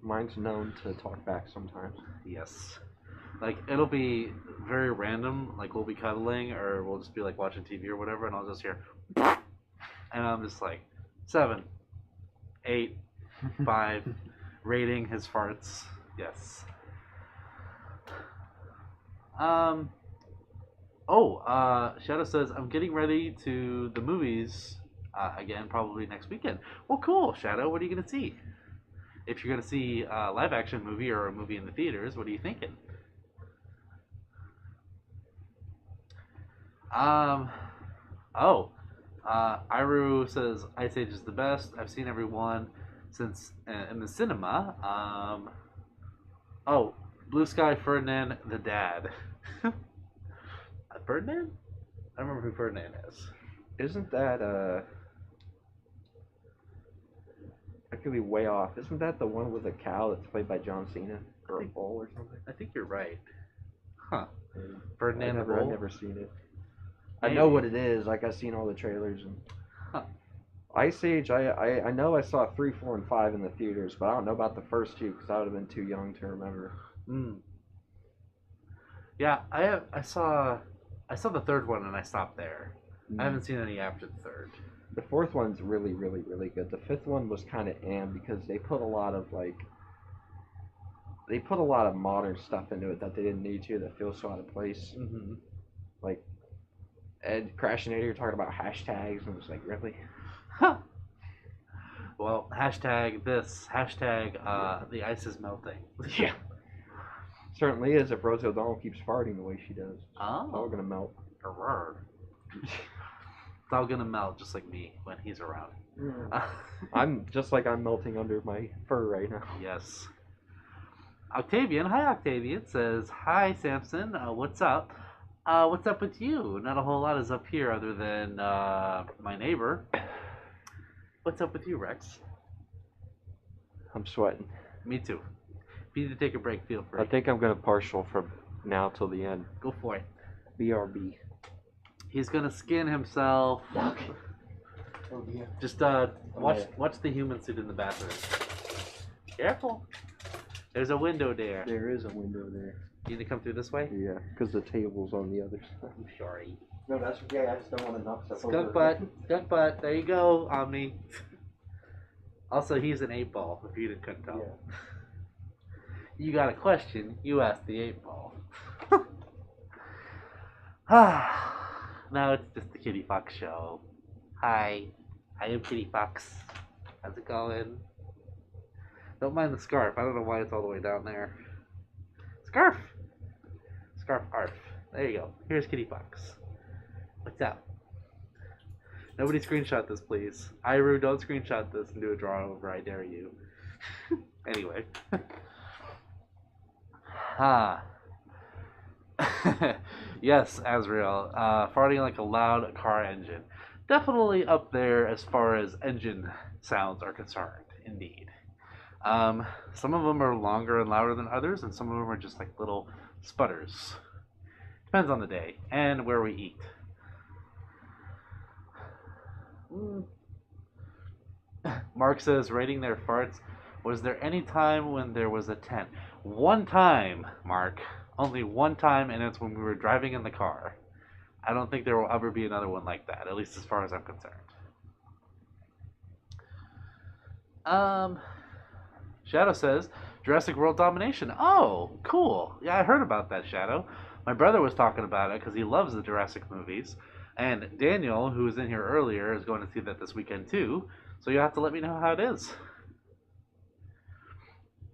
Mine's known to talk back sometimes. Yes. Like, it'll be very random. Like, we'll be cuddling or we'll just be, like, watching TV or whatever, and I'll just hear, and I'm just like, 7, 8, 5, rating his farts. Yes. Shadow says, I'm getting ready to the movies again, probably next weekend. Well, cool, Shadow. What are you going to see? If you're going to see a live action movie or a movie in the theaters, what are you thinking? Iru says, Ice Age is the best. I've seen every one since in the cinema. Blue Sky Ferdinand the dad. Ferdinand? I don't remember who Ferdinand is. Isn't that I could be way off. Isn't that the one with the cow that's played by John Cena or a bull or something? I think you're right. Huh. Ferdinand the I've bull? never seen it. Maybe. I know what it is. Like I've seen all the trailers and. Huh. Ice Age. I know I saw 3, 4, and 5 in the theaters, but I don't know about the first two because I would have been too young to remember. Yeah, I saw the third one and I stopped there. I haven't seen any after the third. The fourth one's really, really, really good. The fifth one was kind of because they put a lot of modern stuff into it that they didn't need to. That feels so out of place. Mm-hmm. Like Ed Crashinator talking about hashtags and it was like, really? Huh. Well, hashtag this, hashtag the ice is melting. Yeah. Certainly is if Rosie O'Donnell keeps farting the way she does. Oh. It's all gonna melt. It's all gonna melt just like me when he's around. I'm melting under my fur right now. Yes. Octavian, hi Octavian, says, hi Samson, what's up? What's up with you? Not a whole lot is up here other than my neighbor. What's up with you, Rex? I'm sweating. Me too. If you need to take a break, feel free. I think I'm gonna partial from now till the end. Go for it. BRB. He's gonna skin himself. Okay. Oh yeah. Just watch the human suit in the bathroom. Careful. There's a window there. There is a window there. You need to come through this way? Yeah, because the table's on the other side. I'm sorry. No, that's okay. I just don't want to knock stuff over. Skunk butt. There you go, Omni. Also, he's an 8-ball, if you couldn't tell. Yeah. You got a question, you ask the 8-ball. Now it's just the Kitty Fox show. Hi, I am Kitty Fox. How's it going? Don't mind the scarf. I don't know why it's all the way down there. Scarf! Scarf arf. There you go. Here's Kitty Fox. What's up? Nobody screenshot this, please. Iru, don't screenshot this and do a draw over. I dare you. Anyway. Yes, Azrael. Farting like a loud car engine. Definitely up there as far as engine sounds are concerned, indeed. Some of them are longer and louder than others, and some of them are just like little sputters. Depends on the day and where we eat. Mark says, rating their farts. Was there any time when there was a 10? One time, Mark. Only one time, and it's when we were driving in the car. I don't think there will ever be another one like that, at least as far as I'm concerned. Shadow says, Jurassic World Domination. Oh, cool. Yeah, I heard about that, Shadow. My brother was talking about it because he loves the Jurassic movies. And Daniel, who was in here earlier, is going to see that this weekend too. So you'll have to let me know how it is.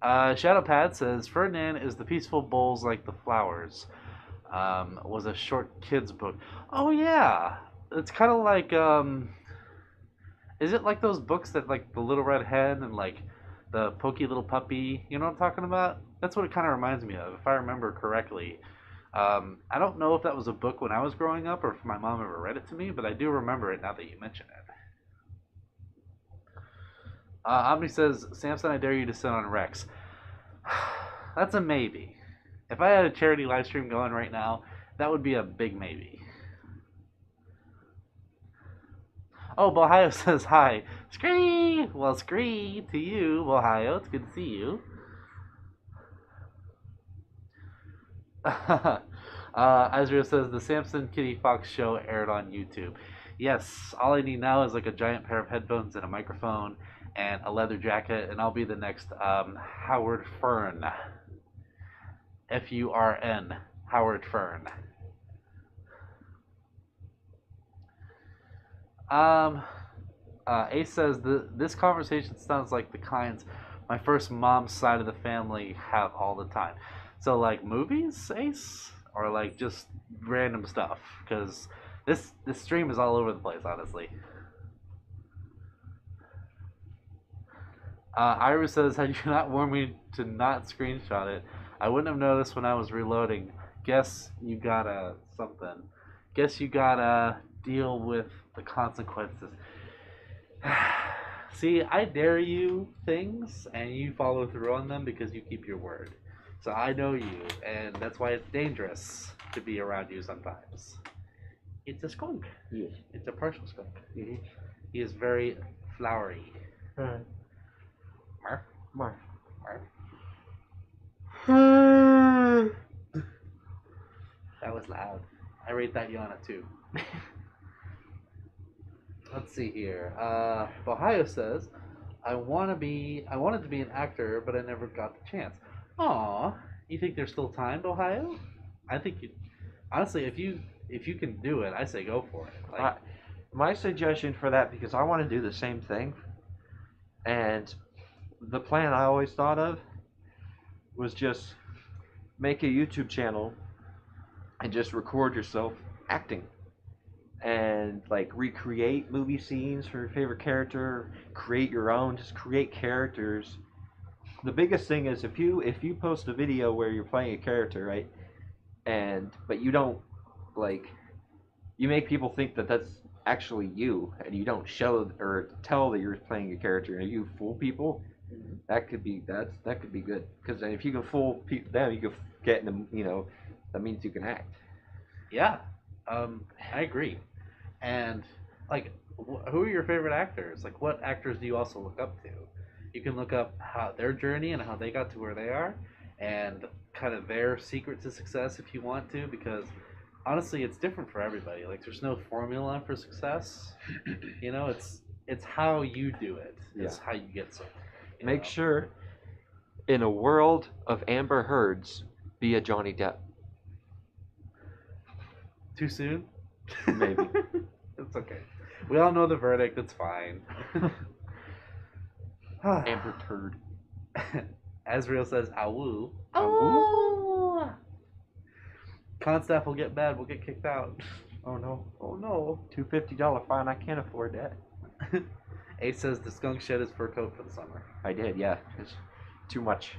Shadowpad says, Ferdinand is the peaceful bulls like the flowers. Was a short kids book. Oh yeah. It's kind of like, is it like those books that like the Little Red Hen and like the Pokey Little Puppy? You know what I'm talking about? That's what it kind of reminds me of, if I remember correctly. I don't know if that was a book when I was growing up or if my mom ever read it to me, but I do remember it now that you mention it. Omni says, Samson, I dare you to sit on Rex. That's a maybe. If I had a charity live stream going right now, that would be a big maybe. Oh, Bohio says hi. Scree! Well, scree to you, Bohio. It's good to see you. Azrael says, the Samson Kitty Fox show aired on YouTube. Yes, all I need now is like a giant pair of headphones and a microphone and a leather jacket, and I'll be the next Howard Fern. Furn. Howard Fern. Ace says, this conversation sounds like the kinds my first mom's side of the family have all the time. So like movies, Ace? Or like just random stuff? Because this stream is all over the place, honestly. Iris says, had you not warned me to not screenshot it, I wouldn't have noticed when I was reloading. Guess you gotta something. Guess you gotta deal with the consequences. See, I dare you things, and you follow through on them because you keep your word. So I know you, and that's why it's dangerous to be around you sometimes. It's a skunk. Yes. It's a partial skunk. Mm-hmm. He is very flowery. Right. Marf? Marf. Marf? That was loud. I rate that Yana too. Let's see here. Ohio says, I wanted to be an actor, but I never got the chance. Aw, you think there's still time, Ohio? I think you, honestly, if you can do it, I say go for it. Like, my suggestion for that, because I want to do the same thing, and the plan I always thought of was just make a YouTube channel and just record yourself acting and like recreate movie scenes for your favorite character, create your own, just create characters. The biggest thing is if you post a video where you're playing a character, right, but you don't, like, you make people think that that's actually you, and you don't show or tell that you're playing a character, and you fool people, that could be good. Because then if you can fool them, you can get them, That means you can act. Yeah, I agree. And like, who are your favorite actors? Like, what actors do you also look up to? You can look up how their journey and how they got to where they are, and kind of their secret to success if you want to, because honestly, it's different for everybody. Like, there's no formula for success. You know, it's how you do it. It's Yeah. how you get something. Make sure, in a world of Amber Heards, be a Johnny Depp. Too soon? Maybe. It's okay. We all know the verdict. It's fine. Amber Turd. Azrael says, "Awoo." Awoo. Constaff will get mad. We'll get kicked out. Oh no. Oh no. $250 fine. I can't afford that. Ace says the skunk shed his fur coat for the summer. I did, yeah. It's too much.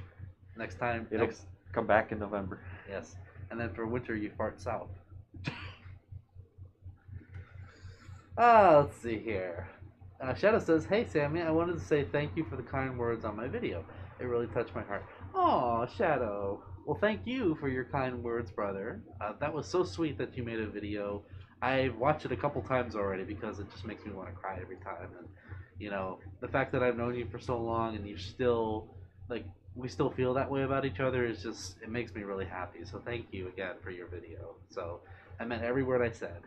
Next time. It'll come back in November. Yes. And then for winter, you fart south. Let's see here. Shadow says, "Hey Sammy, I wanted to say thank you for the kind words on my video. It really touched my heart." Aw, Shadow. Well, thank you for your kind words, brother. That was so sweet that you made a video. I've watched it a couple times already because it just makes me want to cry every time. And you know, the fact that I've known you for so long and you still we still feel that way about each other is just, it makes me really happy. So thank you again for your video. So I meant every word I said.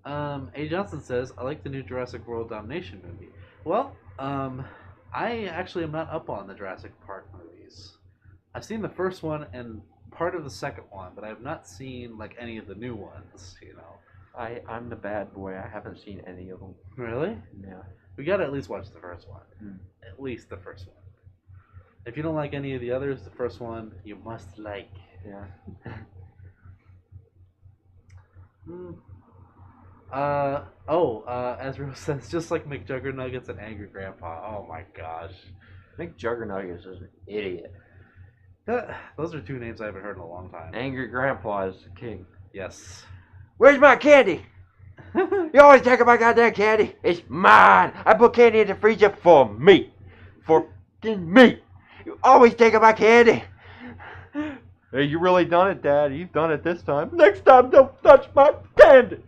A. Johnson says, "I like the new Jurassic World Domination movie." Well, I actually am not up on the Jurassic Park movies. I've seen the first one and part of the second one, but I have not seen like any of the new ones. You know. I'm the bad boy. I haven't seen any of them. Really? Yeah. We gotta at least watch the first one. At least the first one. If you don't like any of the others, the first one you must like. Yeah. Ezra says, just like McJuggernuggets and Angry Grandpa. Oh my gosh. McJuggernuggets is an idiot. Those are two names I haven't heard in a long time. Angry Grandpa is the king. Yes. Where's my candy? You always take my goddamn candy. It's mine. I put candy in the freezer for me. For me. You always take my candy. Hey, you really done it, Dad. You've done it this time. Next time, don't touch my candy.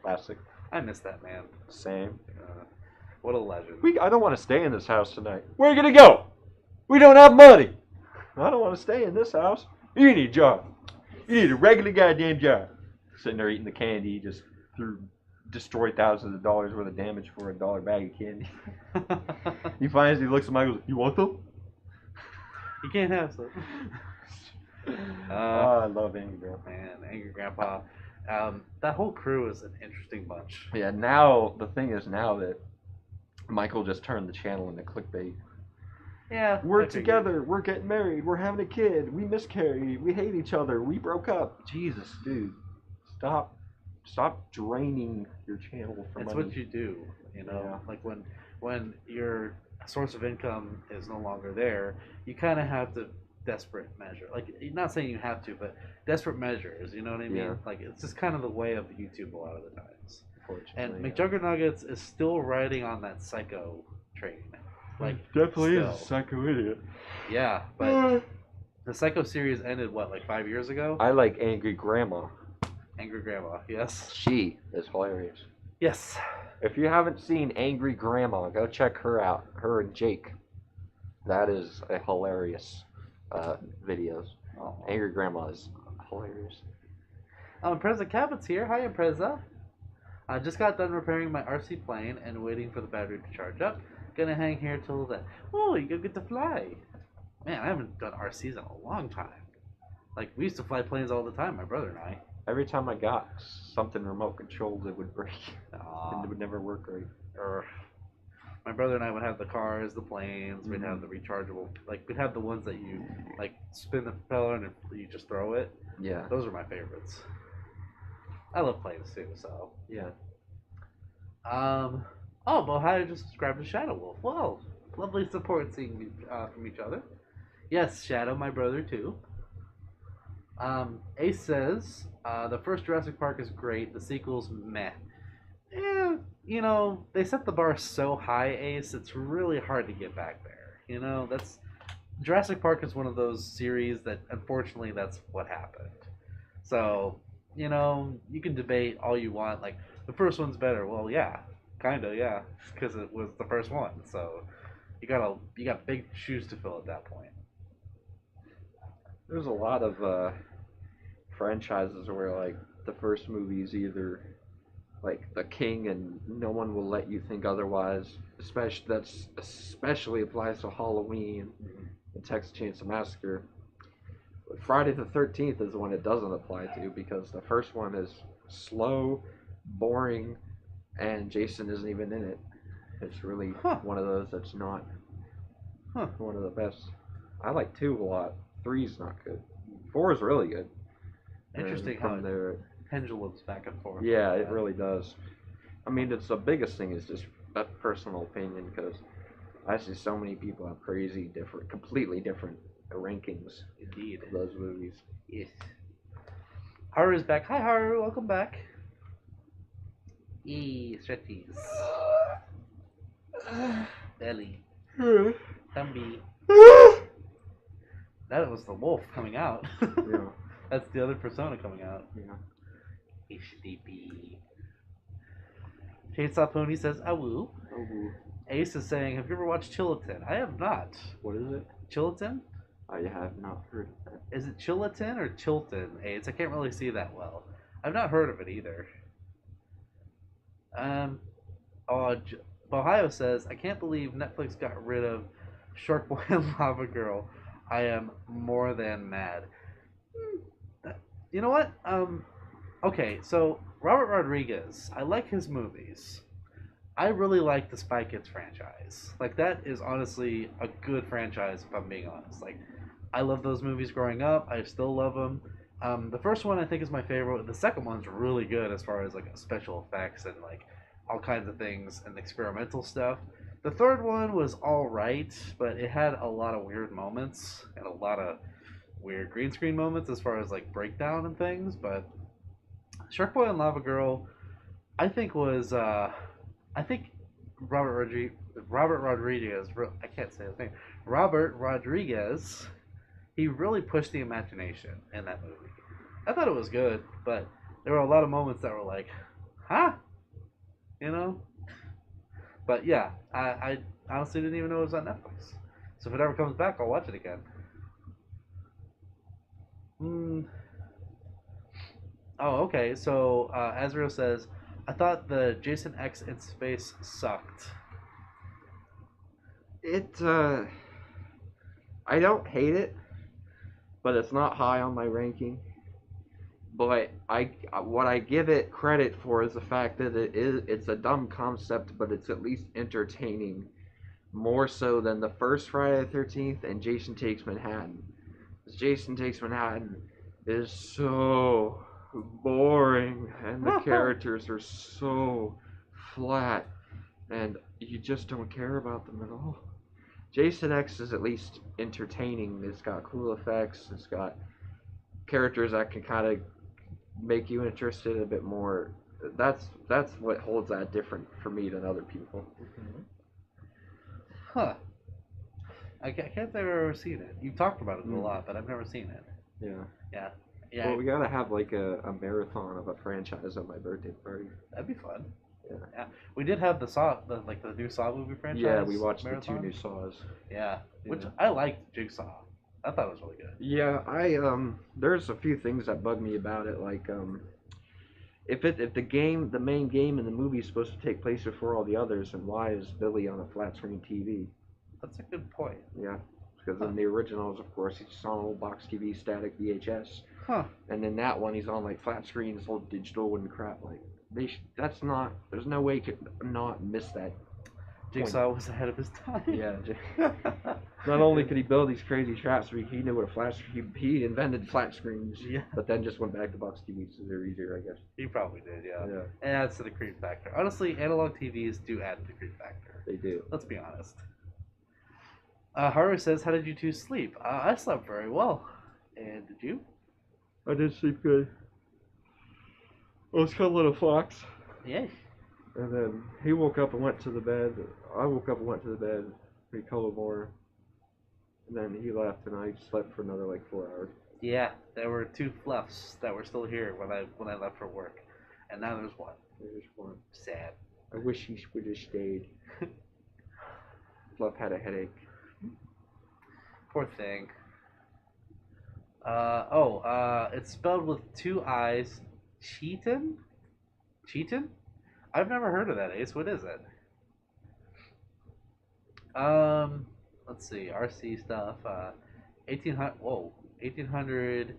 Classic. I miss that man. Same. What a legend. I don't want to stay in this house tonight. Where are you going to go? We don't have money. I don't want to stay in this house. You need a job. You need a regular goddamn job. Sitting there eating the candy, just destroyed thousands of dollars worth of damage for a $1 bag of candy. He looks at Michael and goes, "You want them?" You can't have some. I love Angry Grandpa. Man, Angry Grandpa. That whole crew is an interesting bunch. Yeah, now, the thing is now that Michael just turned the channel into clickbait. Yeah. We're together, we're getting married, we're having a kid, we miscarried, we hate each other, we broke up. Jesus, dude. Stop draining your channel for money. It's what you do, you know? Yeah. Like when your source of income is no longer there, you kind of have to desperate measure. Like, not saying you have to, but desperate measures, you know what I mean? Yeah. Like, it's just kind of the way of YouTube a lot of the times. And McJuggernuggets is still riding on that psycho train. Like, definitely is a psycho idiot. Yeah, but the Psycho series ended, what, like 5 years ago? I like Angry Grandma. Angry Grandma, yes. She is hilarious. Yes. If you haven't seen Angry Grandma, go check her out. Her and Jake. That is a hilarious videos. Oh. Angry Grandma is hilarious. Impreza Cabot's here. Hi, Impreza. I just got done repairing my RC plane and waiting for the battery to charge up. Gonna hang here till then. Oh, you get to fly. Man, I haven't done RCs in a long time. Like, we used to fly planes all the time, my brother and I. Every time I got something remote controlled, it would break. And it would never work right. My brother and I would have the cars, the planes, we'd have the rechargeable, like, we'd have the ones that you, like, spin the propeller and you just throw it. Yeah. Those are my favorites. I love planes too, so. Yeah. Bohai just subscribed to Shadow Wolf. Well, lovely support seeing from each other. Yes, Shadow, my brother too. Ace says, the first Jurassic Park is great, the sequel's meh. You know, they set the bar so high, Ace, it's really hard to get back there. You know, Jurassic Park is one of those series that, unfortunately, that's what happened. So, you can debate all you want. Like, the first one's better. Well, yeah, kind of, yeah, because it was the first one. So, you got big shoes to fill at that point. There's a lot of franchises where like the first movie is either like the king and no one will let you think otherwise. Especially applies to Halloween and Texas Chainsaw Massacre. But Friday the 13th is the one it doesn't apply to because the first one is slow, boring, and Jason isn't even in it. It's really one of those that's not one of the best. I like 2 a lot. 3's not good. 4 is really good. Interesting how it pendulums back and forth. Yeah, it really does. I mean, it's the biggest thing is just a personal opinion because I see so many people have completely different rankings. Indeed. Of those movies. Yes. Haru's back. Hi, Haru. Welcome back. Yee, stretchies. Belly. Tumby. That was the wolf coming out. Yeah. That's the other persona coming out. Yeah. HDP. Chainsaw Pony says, awoo. Oh, Ace is saying, have you ever watched Chillatin? I have not. what is it? Chillatin? I have not heard of that. Is it Chillatin or Chilton, Ace? I can't really see that well. I've not heard of it either. Ohio says, I can't believe Netflix got rid of Shark Boy and Lava Girl. I am more than mad. You know what? Okay, so Robert Rodriguez, I like his movies. I really like the Spy Kids franchise. Like, that is honestly a good franchise, if I'm being honest. Like, I love those movies growing up. I still love them. The first one I think is my favorite. The second one's really good as far as like special effects and like all kinds of things and experimental stuff. The third one was all right, but it had a lot of weird moments and a lot of weird green screen moments as far as like breakdown and things. But Shark Boy and Lava Girl, I think was I think Robert Rodriguez. I can't say his name. Robert Rodriguez. He really pushed the imagination in that movie. I thought it was good, but there were a lot of moments that were like, huh? You know? But yeah, I honestly didn't even know it was on Netflix. So if it ever comes back, I'll watch it again. Oh, okay. So Azrael says, I thought the Jason X in space sucked. I don't hate it, but it's not high on my ranking. But what I give it credit for is the fact that it's a dumb concept, but it's at least entertaining, more so than the first Friday the 13th and Jason Takes Manhattan. Jason Takes Manhattan is so boring, and the characters are so flat, and you just don't care about them at all. Jason X is at least entertaining. It's got cool effects. It's got characters that can kind of make you interested a bit more. That's what holds that different for me than other people. Huh. I can't say I've ever seen it. You've talked about it a lot, but I've never seen it. Yeah. Yeah. Well, we gotta have like a marathon of a franchise on my birthday party. That'd be fun. Yeah. We did have the new Saw movie franchise. Yeah, we watched marathon. the 2 new Saws. Yeah, which I liked Jigsaw. I thought it was really good. Yeah, there's a few things that bug me about it, like if the main game in the movie is supposed to take place before all the others, then why is Billy on a flat screen TV? That's a good point. Yeah, because in the originals, of course, he's on old box TV, static VHS. Huh. And then that one, he's on like flat screens, old digital and crap. Like there's no way he could not miss that. Jigsaw was ahead of his time. Yeah. Not only could he build these crazy traps, but he knew what a flat screen. He invented flat screens. Yeah. But then just went back to box TVs, so they're easier, I guess. He probably did. Yeah. Yeah. It adds to the creep factor. Honestly, analog TVs do add to the creep factor. They do. Let's be honest. Haru says, "How did you two sleep?" I slept very well. And did you? I did sleep good. I was cuddling a fox. Yeah. And then he woke up and went to the bed. I woke up and went to the bed. We cuddled more. And then he left, and I slept for another like 4 hours. Yeah, there were two fluffs that were still here when I left for work, and now there's one. There's one. Sad. I wish he would have stayed. Fluff had a headache. Poor thing. It's spelled with two I's. Cheatin? Cheatin? I've never heard of that, Ace. What is it? Let's see. RC stuff. 1800. Whoa. 1800.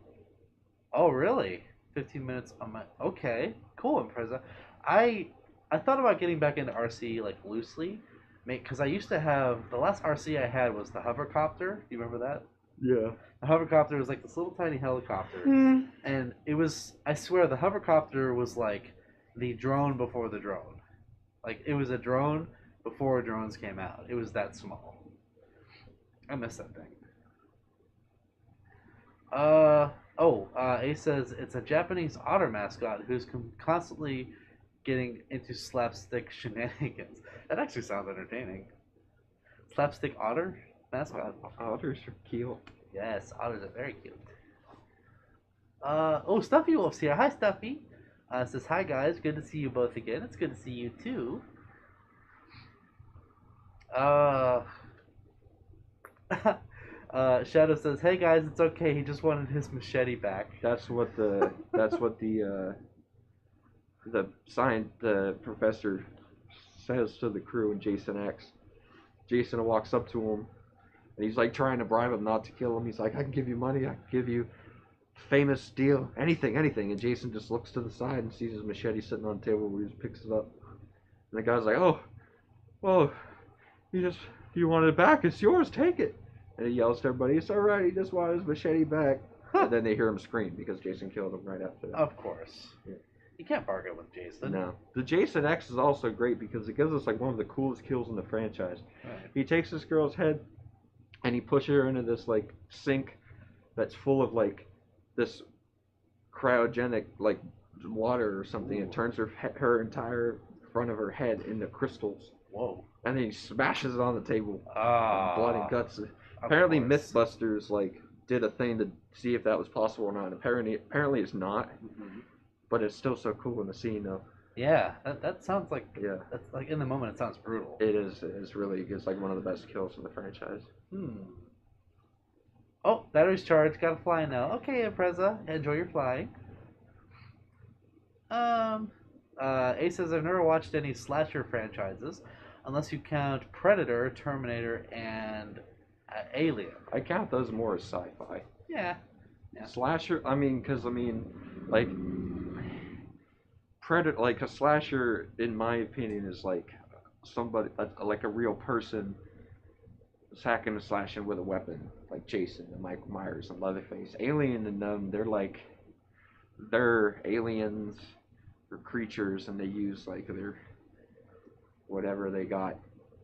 Oh, really? 15 minutes on my. Okay. Cool, Impreza. I thought about getting back into RC like loosely, because I used to have the last RC I had was the hovercopter. Do you remember that? Yeah. The hovercopter was like this little tiny helicopter, and it was. I swear, the hovercopter was like the drone before the drone. Like it was a drone before drones came out. It was that small. I miss that thing. Ace says it's a Japanese otter mascot who's constantly getting into slapstick shenanigans. That actually sounds entertaining. Slapstick otter mascot. Otters are cute. Yes, otters are very cute. Stuffy Wolf's here. Hi, Stuffy. Says hi, guys. Good to see you both again. It's good to see you too. Shadow says, "Hey guys, it's okay. He just wanted his machete back." That's what the the professor says to the crew in Jason X. Jason walks up to him, and he's like trying to bribe him not to kill him. He's like, "I can give you money. I can give you famous deal, anything." And Jason just looks to the side and sees his machete sitting on the table where he just picks it up. And the guy's like, "Oh, well, you want it back? It's yours. Take it." And he yells to everybody, "It's all right. He just wanted his machete back." And then they hear him scream because Jason killed him right after that. Of course. Yeah. You can't bargain with Jason. No. The Jason X is also great because it gives us like one of the coolest kills in the franchise. Right. He takes this girl's head and he pushes her into this like sink that's full of like this cryogenic like water or something. It turns her entire front of her head into crystals. Whoa. And then he smashes it on the table. Blood and guts. Of Apparently course. Mythbusters like did a thing to see if that was possible or not. Apparently it's not. Mm-hmm. But it's still so cool in the scene though. Yeah, that sounds like, yeah. That's like in the moment it sounds brutal. It is. It's really. It's like one of the best kills in the franchise. Oh, battery's charged. Gotta fly now. Okay, Impreza, enjoy your flying. Ace says I've never watched any slasher franchises, unless you count Predator, Terminator, and Alien. I count those more as sci-fi. Yeah. Slasher. Like Predator. Like a slasher, in my opinion, is like somebody, like a real person, hacking and slashing with a weapon, like Jason and Michael Myers and Leatherface. Alien and them, they're aliens or creatures, and they use like their whatever they got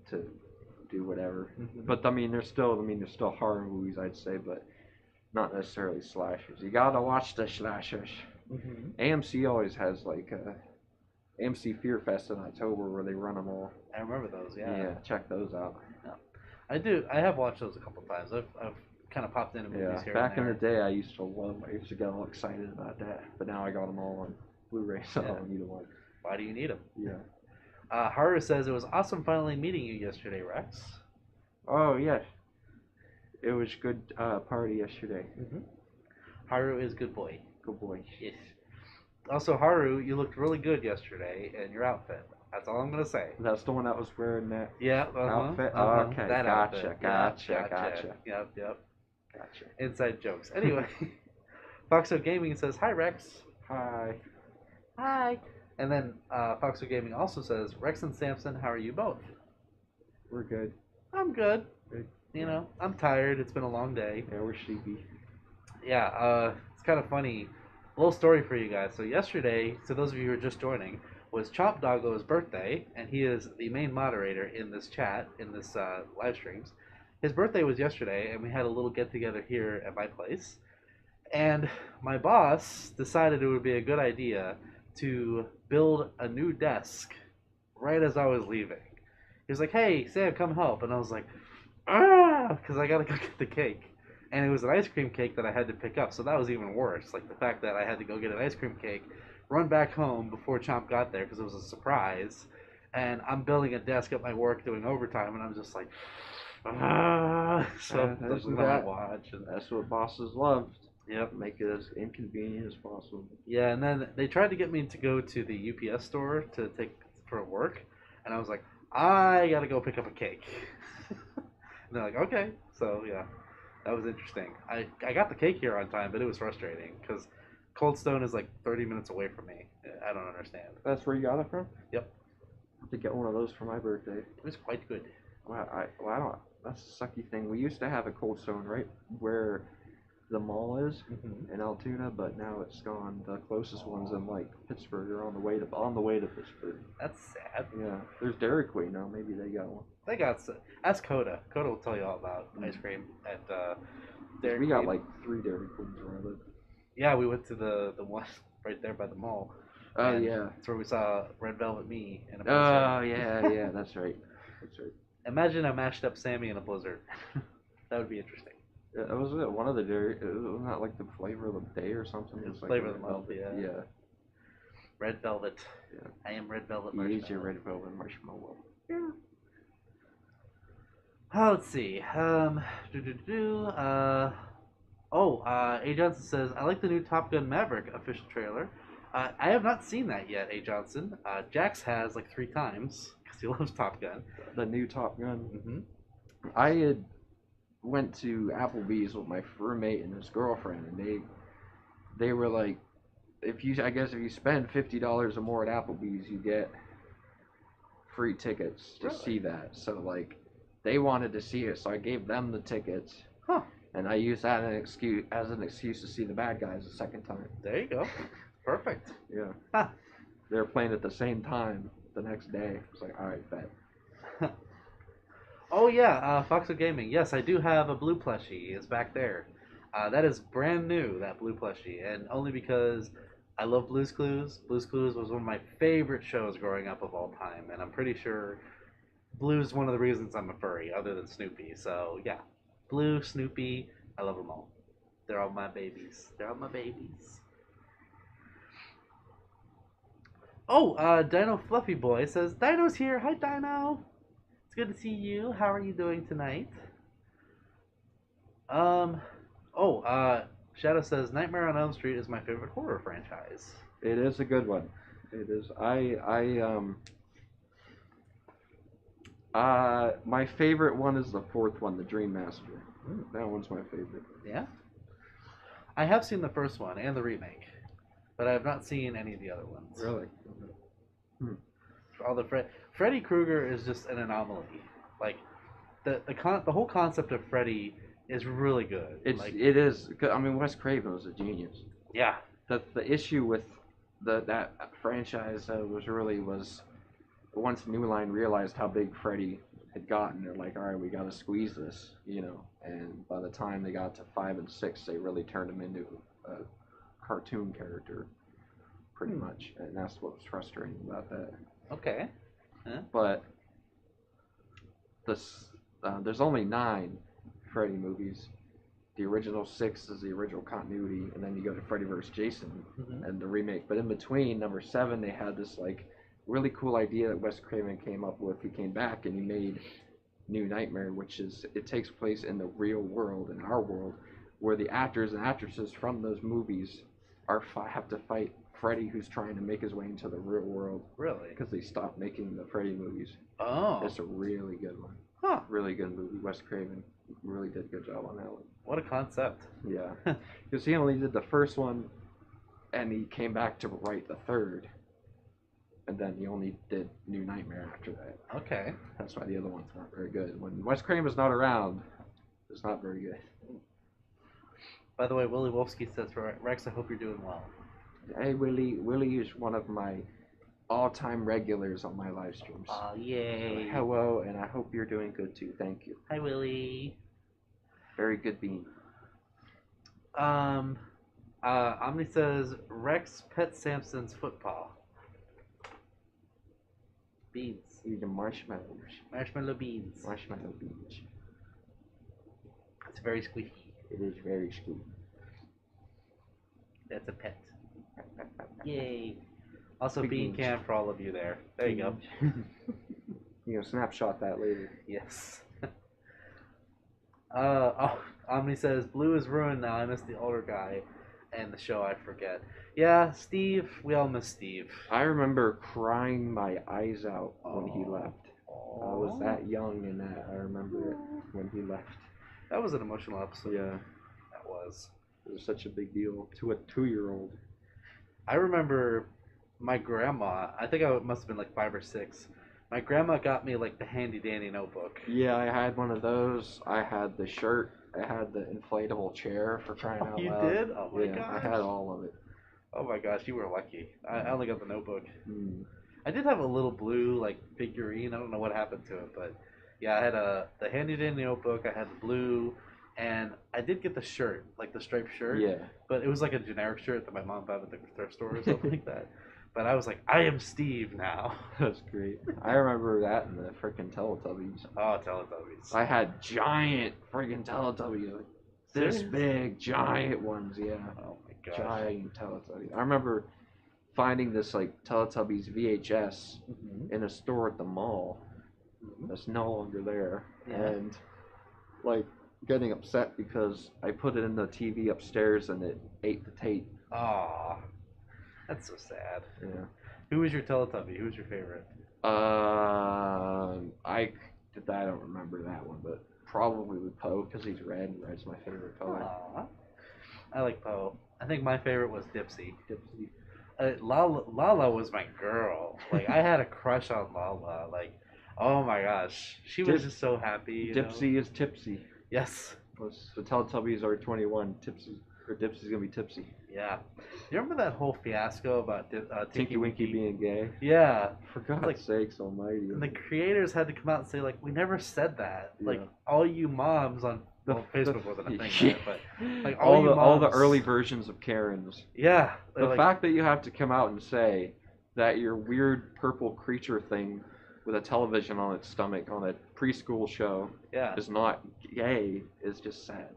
to do whatever. Mm-hmm. But they're still horror movies, I'd say, but not necessarily slashers. You gotta watch the slashers. Mm-hmm. AMC always has like AMC Fear Fest in October where they run them all. I remember those. Yeah. Yeah, check those out. Yeah. I do. I have watched those a couple times. I've kind of popped into movies here. Back and in the day, I used to get all excited about that, but now I got them all on Blu-ray, so I don't need them. Why do you need them? Yeah. Haru says it was awesome finally meeting you yesterday, Rex. Oh yes, it was good party yesterday. Mm-hmm. Haru is good boy. Good boy. Yes. Also, Haru, you looked really good yesterday in your outfit. That's all I'm gonna say. That's the one that was wearing that outfit. Okay, that gotcha, outfit. gotcha. Yep. Gotcha. Inside jokes. Anyway, Foxo Gaming says hi, Rex. Hi. Hi. And then Foxo Gaming also says, Rex and Samson, how are you both? We're good. I'm good. Good. You know, I'm tired. It's been a long day. Yeah, we're sleepy. Yeah, it's kind of funny. A little story for you guys. So yesterday, to those of you who are just joining, was Chomp Doggo's birthday, and he is the main moderator in this chat, in this live streams. His birthday was yesterday, and we had a little get-together here at my place. And my boss decided it would be a good idea to build a new desk right as I was leaving. He was like, hey, Sam, come help. And I was like, because I gotta go get the cake. And it was an ice cream cake that I had to pick up, so that was even worse. Like the fact that I had to go get an ice cream cake, run back home before Chomp got there because it was a surprise, and I'm building a desk at my work doing overtime, and I'm just like, so That's looking at my watch. And, That's what bosses love. yep. Make it as inconvenient as possible. Yeah, and then they tried to get me to go to the UPS store to take for work, and I was like, I gotta go pick up a cake. And they're like, okay. So yeah, that was interesting. I got the cake here on time, but it was frustrating because Cold Stone is like 30 minutes away from me. I don't understand. That's where you got it from? Yep. I have to get one of those for my birthday. It was quite good. Well, I don't. That's a sucky thing. We used to have a Cold Stone right where the mall is in Altoona, but now it's gone. The closest one's in like Pittsburgh or on the way to Pittsburgh. That's sad. Yeah, there's Dairy Queen now. Maybe they got one. They got. Ask Coda. Coda will tell you all about ice cream at Dairy We got Queen. like 3 Dairy Queens where I live. Yeah, we went to the one right there by the mall. Oh And yeah. that's where we saw Red Velvet Me in a blizzard. Oh yeah, that's right. That's right. Imagine a mashed up Sammy in a blizzard. That would be interesting. Yeah, it was one of the dairy. It was not like the flavor of the day or something. It was like Flavor of Red the month, Velvet. yeah. Yeah. Red Velvet. Yeah. I am Red Velvet You Marshmallow. use your Red Velvet Marshmallow. Yeah. Let's see. A. Johnson says, I like the new Top Gun Maverick official trailer. I have not seen that yet, A. Johnson. Jax has like 3 times because he loves Top Gun. The new Top Gun. Mm-hmm. I had went to Applebee's with my roommate and his girlfriend, and they were like, if you spend $50 or more at Applebee's, you get free tickets to see that. So like, they wanted to see it, so I gave them the tickets. Huh. And I used that as an excuse to see the bad guys a second time. There you go. Perfect. Yeah. Huh. They were playing at the same time the next day. I was like, all right, bet. Oh yeah, Foxo Gaming. Yes, I do have a blue plushie. It's back there. That is brand new, that blue plushie, and only because I love Blue's Clues. Blue's Clues was one of my favorite shows growing up of all time, and I'm pretty sure Blue's one of the reasons I'm a furry, other than Snoopy. So yeah, Blue, Snoopy, I love them all. They're all my babies. They're all my babies. Oh, Dino Fluffy Boy says, Dino's here. Hi, Dino. It's good to see you. How are you doing tonight? Shadow says, Nightmare on Elm Street is my favorite horror franchise. It is a good one. It is. My favorite one is the 4th one, the Dream Master. That one's my favorite. Yeah? I have seen the first one and the remake, but I have not seen any of the other ones. Really? All the Freddy Krueger is just an anomaly. Like the whole concept of Freddy is really good. It is. I mean, Wes Craven was a genius. Yeah. The issue with that franchise was once New Line realized how big Freddy had gotten, they're like, all right, we got to squeeze this, And by the time they got to 5 and 6, they really turned him into a cartoon character, pretty much, and that's what was frustrating about that. Okay. Huh? But there's only 9 Freddy movies. The original 6 is the original continuity, and then you go to Freddy vs. Jason and the remake. But in between, number 7, they had this like really cool idea that Wes Craven came up with. He came back and he made New Nightmare, which takes place in the real world, in our world, where the actors and actresses from those movies have to fight Freddy, who's trying to make his way into the real world. Really? Because they stopped making the Freddy movies. Oh. It's a really good one. Huh. Really good movie. Wes Craven really did a good job on that one. What a concept. Yeah. Because he only did the first one, and he came back to write the 3rd. And then he only did New Nightmare after that. Okay. That's why the other ones weren't very good. When Wes Craven's not around, it's not very good. By the way, Willie Wolfsky says, Rex, I hope you're doing well. Hey, Willie. Willie is one of my all-time regulars on my live streams. Oh, yay. Hello, and I hope you're doing good too. Thank you. Hi, Willie. Very good bean. Omni says, Rex pet Samson's footpaw. Beans. Eating marshmallows. Marshmallow beans. Marshmallow beans. It's very squeaky. It is very squeaky. That's a pet. Yay. Also, Big bean beans. can for all of you there. There you go. Snapshot that later. Yes. Omni says, Blue is ruined now. I miss the older guy and the show I forget. Yeah, Steve. We all miss Steve. I remember crying my eyes out when he left. I was Aw. that young in that. I remember it when he left. That was an emotional episode. Yeah, That was. it was such a big deal to a 2-year-old. I remember my grandma, I think I must have been like 5 or 6. My grandma got me like the handy dandy notebook. Yeah, I had one of those. I had the shirt. I had the inflatable chair for crying out You loud. did? Oh my yeah, gosh. I had all of it. Oh my gosh, you were lucky. I only got the notebook. Mm. I did have a little blue like figurine. I don't know what happened to it, but yeah, I had the handy dandy notebook. I had the blue, and I did get the shirt, like the striped shirt. Yeah. But it was like a generic shirt that my mom bought at the thrift store or something like that. But I was like, I am Steve now. That's great. I remember that in the freaking Teletubbies. Oh, Teletubbies. I had giant freaking Teletubbies, like this Serious? big, giant ones. Yeah. Oh my gosh. Giant Teletubbies. I remember finding this like Teletubbies VHS Mhm. in a store at the mall that's no longer there, Yeah. and like getting upset because I put it in the TV upstairs and it ate the tape. Aw, that's so sad. Yeah. Who was your Teletubby? Who was your favorite? I don't remember that one, but probably with Poe because he's red and red's my favorite color. Aw. I like Poe. I think my favorite was Dipsy. Dipsy. Lala was my girl. Like I had a crush on Lala. Like, oh my gosh, she was just so happy. You know? Dipsy is tipsy. Yes. The Teletubbies are 21. Dipsy's gonna be tipsy. Yeah. You remember that whole fiasco about Tinky Winky being gay? Yeah. For God's Like- sakes almighty. And the creators had to come out and say like, we never said that. Like Yeah. all you moms on Facebook wasn't a thing, Yeah. yet, but like all you the moms- early versions of Karens. Yeah. they're The like, fact that you have to come out and say that your weird purple creature thing with a television on its stomach on a preschool show yeah. is not gay is just sad.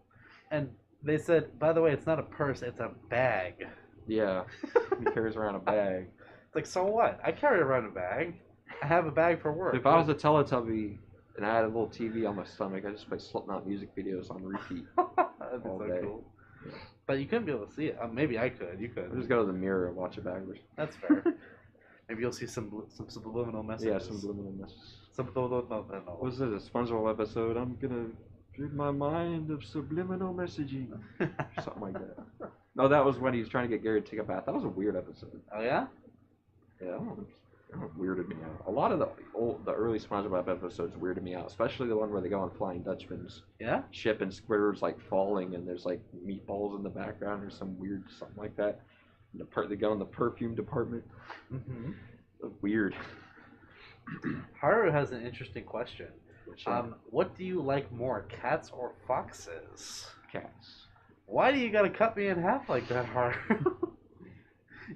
And they said, by the way, it's not a purse, it's a bag. Yeah, he carries around a bag. It's like, so what? I carry around a bag. I have a bag for work. If I was a Teletubby and I had a little TV on my stomach, I just play Slipknot music videos on repeat. That'd be all so day. cool. Yeah. But you couldn't be able to see it. Maybe I could. You I could. just go to the mirror and watch it backwards. That's fair. Maybe you'll see some subliminal messages. Yeah, some subliminal messages. Subliminal. Was it a SpongeBob episode? I'm gonna rid my mind of subliminal messaging. Something like that. No, that was when he was trying to get Gary to take a bath. That was a weird episode. Oh yeah? Yeah, that one weirded me out. A lot of the early SpongeBob episodes weirded me out, especially the one where they go on Flying Dutchman's Yeah? ship and Squidward's like falling and there's like meatballs in the background or some weird something like that. And they go in the perfume department. Mm-hmm. Weird. Haru has an interesting question. Which, What do you like more, cats or foxes? cats. Why do you gotta cut me in half like that, Haru?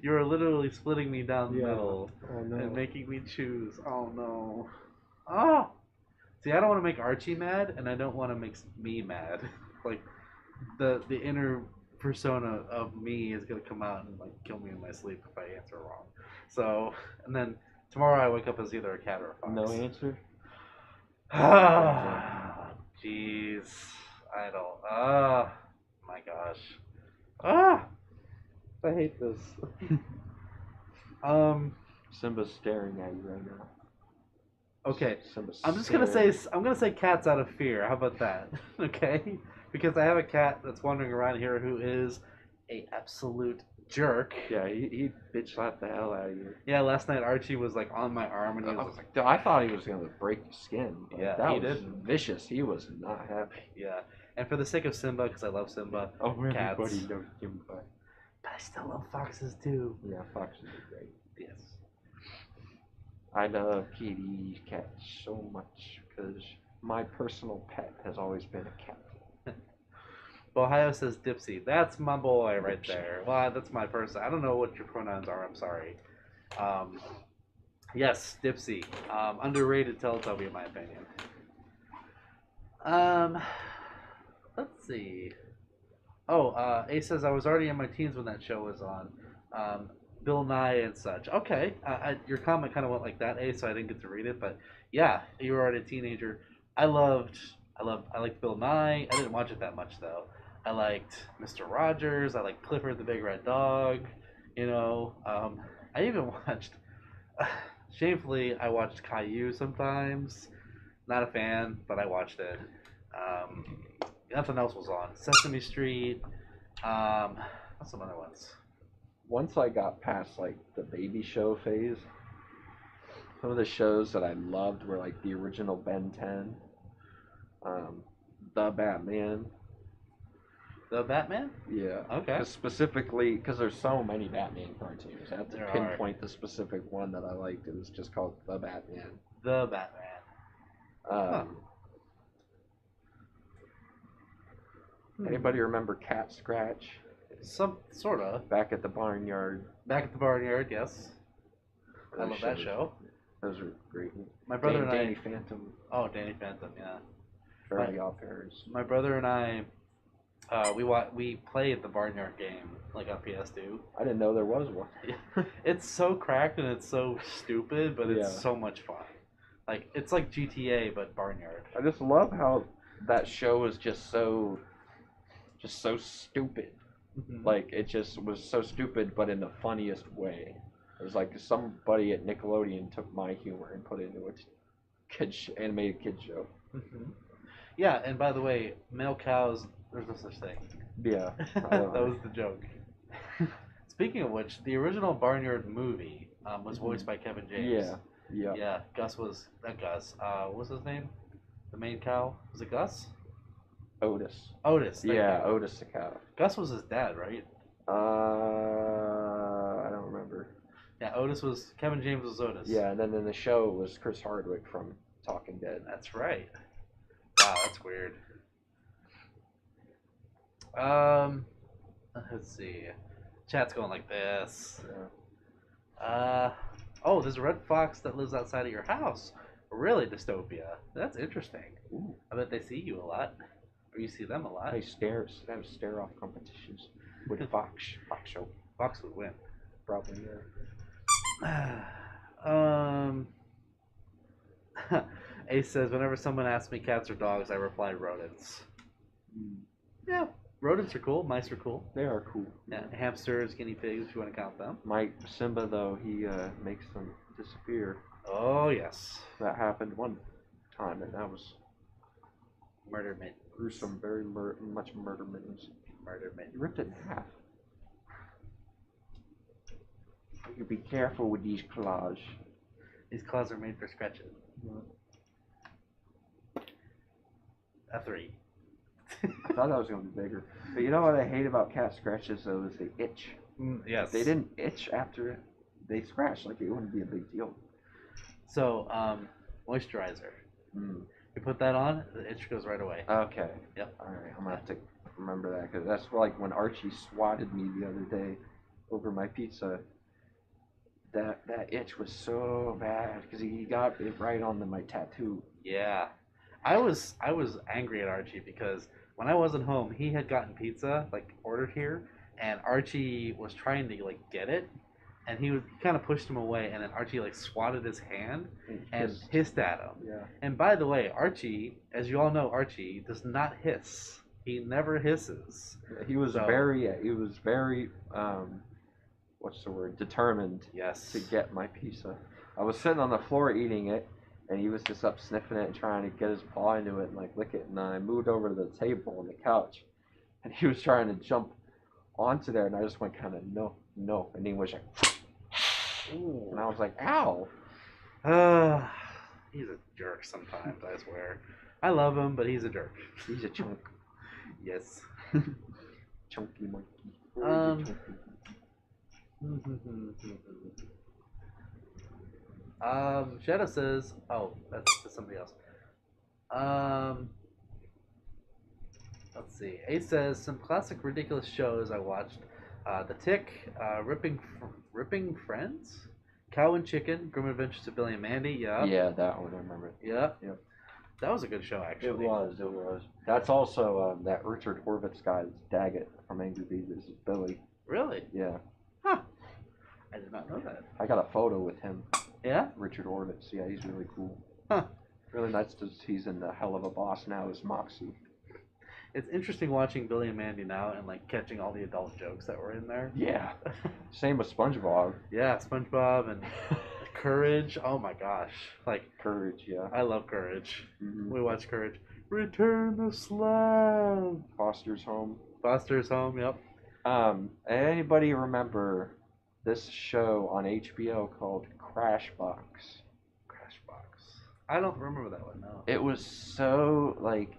You are literally splitting me down the middle Oh no. and making me choose. Oh no. Oh! See, I don't want to make Archie mad, and I don't want to make me mad. Like, the inner persona of me is gonna come out and like kill me in my sleep if I answer wrong. So, and then tomorrow I wake up as either a cat or a fox. No answer? Ah, jeez. I don't. Ah, my gosh. Ah, I hate this. Simba's staring at you right now. Okay. Simba's I'm just gonna say staring. I'm gonna say cats out of fear. How about that? Okay, because I have a cat that's wandering around here who is a absolute jerk. Yeah, he bitch slapped the hell out of you. Yeah, last night Archie was like on my arm and he I was was like, dude, I thought he was gonna break your skin. But Yeah, that he was did. vicious. He was not happy. yeah. And for the sake of Simba, because I love Simba, Oh, Cats. everybody knows him, but but I still love foxes too. yeah, foxes are great. Yes. I love kitties, cats so much because my personal pet has always been a cat. Ohio says Dipsy. That's my boy right Dipsy. there. Well, that's my person. I don't know what your pronouns are. I'm sorry. Yes, Dipsy. Underrated Teletubby in my opinion. Let's see. Oh, Ace says I was already in my teens when that show was on. Bill Nye and such. Okay, your comment kind of went like that, Ace, so I didn't get to read it. But yeah, you were already a teenager. I liked Bill Nye. I didn't watch it that much though. I liked Mr. Rogers. I liked Clifford the Big Red Dog. I even watched. Shamefully, I watched Caillou sometimes. Not a fan, but I watched it. Um, Nothing else was on. Sesame Street. What's some other ones? Once I got past like the baby show phase, some of the shows that I loved were like the original Ben 10, the Batman. The Batman? Yeah. Okay. Specifically, because there's so many Batman cartoons, I have to There pinpoint the specific one that I liked. It was just called the Batman. The Batman. Anybody remember Cat Scratch? Some sort of. Back at the barnyard. Back at the barnyard, yes. I Those love that shows- show. Those were great. My brother and Danny I. Phantom, Oh, Danny Phantom, yeah. Fairly Odd Parents. My brother and I, we played the barnyard game like on PS2. I didn't know there was one. It's so cracked and it's so stupid, but it's Yeah. so much fun. Like it's like GTA but barnyard. I just love how that show was just so stupid. Mhm. Like it just was so stupid, but in the funniest way. It was like somebody at Nickelodeon took my humor and put it into a animated kid show. Mhm. Yeah, and by the way, male cows. There's no such thing. Yeah, That was the joke. Speaking of which, the original Barnyard movie was voiced by Kevin James. Yeah. Yeah, Gus was not Gus. What was his name? The main cow. Was it Gus? Otis. Otis. Thank Yeah, you. Otis the cow. Gus was his dad, right? I don't remember. Yeah, Otis was Kevin James was Otis. Yeah, and then in the show it was Chris Hardwick from Talking Dead. That's right. Wow, that's weird. Let's see. Chat's going like this. Yeah. Oh, there's a red fox that lives outside of your house. Really, dystopia. That's interesting. Ooh. I bet they see you a lot, or you see them a lot. They have stare off competitions with Fox show. Fox would win. Probably. Ace says, whenever someone asks me cats or dogs, I reply rodents. Yeah, rodents are cool. Mice are cool. They are cool. Yeah, hamsters, guinea pigs, if you want to count them. Mike Simba, though, he makes them disappear. Oh, yes. That happened one time, and that was Murder mittens. gruesome, very much murder mittens. Murder He mittens. ripped it in half. You be careful with these claws. These claws are made for scratching. A 3. I thought that was going to be bigger. But you know what I hate about cat scratches, though, is they itch. Yes. If they didn't itch after they scratched, like it wouldn't be a big deal. So, moisturizer. You put that on, the itch goes right away. Okay. Yep. All right, I'm going to have to remember that, because that's like when Archie swatted me the other day over my pizza. That itch was so bad, because he got it right on my tattoo. Yeah. I was angry at Archie because when I wasn't home, he had gotten pizza, like ordered here, and Archie was trying to like get it, and he kind of pushed him away, and then Archie like swatted his hand and hissed at him. Yeah. And by the way, Archie, as you all know, Archie does not hiss. He never hisses. He was very what's the word? Determined. Yes. To get my pizza. I was sitting on the floor eating it, and he was just up sniffing it and trying to get his paw into it and like lick it. And I moved over to the table on the couch, and he was trying to jump onto there, and I just went kind of no, and he was like, ooh. And I was like, ow. He's a jerk sometimes, I swear. I love him, but he's a jerk. He's a chunk. Yes. Chunky monkey. Shadow says, oh, that's somebody else. Let's see. Ace says, some classic ridiculous shows I watched. The Tick, Ripping Friends, Cow and Chicken, Grim Adventures of Billy and Mandy. Yeah. Yeah, that one I remember. Yeah. Yep. That was a good show, actually. It was. That's also that Richard Horvitz guy, Daggett from Angry Beavers, is Billy. Really? Yeah. Huh. I did not know that. I got a photo with him. Yeah? Richard Horvitz. Yeah, he's really cool. Huh. Really nice to he's in the Hell of a Boss now as Moxie. It's interesting watching Billy and Mandy now and like catching all the adult jokes that were in there. Yeah. Same with SpongeBob. Yeah, SpongeBob and Courage. Oh my gosh. Like Courage, yeah. I love Courage. Mm-hmm. We watch Courage. Return the slab. Foster's Home. Foster's Home, yep. Anybody remember this show on HBO called Crashbox? Crashbox. I don't remember that one, no. It was so, like,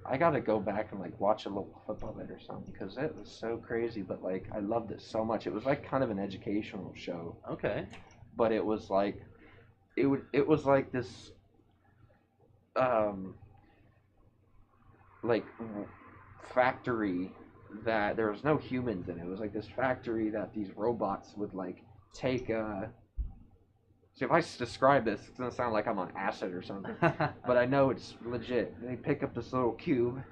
I gotta go back and, like, watch a little clip of it or something, because it was so crazy, but, like, I loved it so much. It was, like, kind of an educational show. Okay. But it was, like, it was, like, this, like, factory that there was no humans in it. It was, like, this factory that these robots would, like, take, See, if I describe this, it's going to sound like I'm on acid or something. But I know it's legit. They pick up this little cube,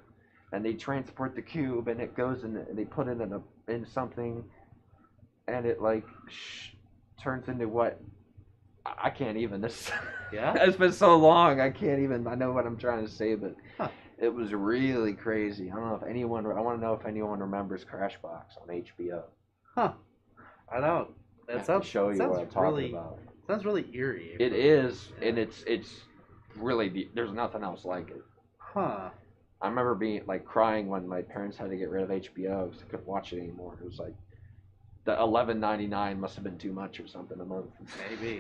and they transport the cube, and it goes in, and they put it in something, and it, like, turns into what? I can't even. Yeah? It's been so long, I can't even. I know what I'm trying to say, but huh. It was really crazy. I don't know if anyone. I want to know if anyone remembers Crashbox on HBO. Huh. I don't. That sounds show you what I'm talking about. Sounds really eerie. It is, yeah. And it's really there's nothing else like it. Huh. I remember being like crying when my parents had to get rid of HBO because I couldn't watch it anymore. It was like the $11.99 must have been too much or something a month. Maybe.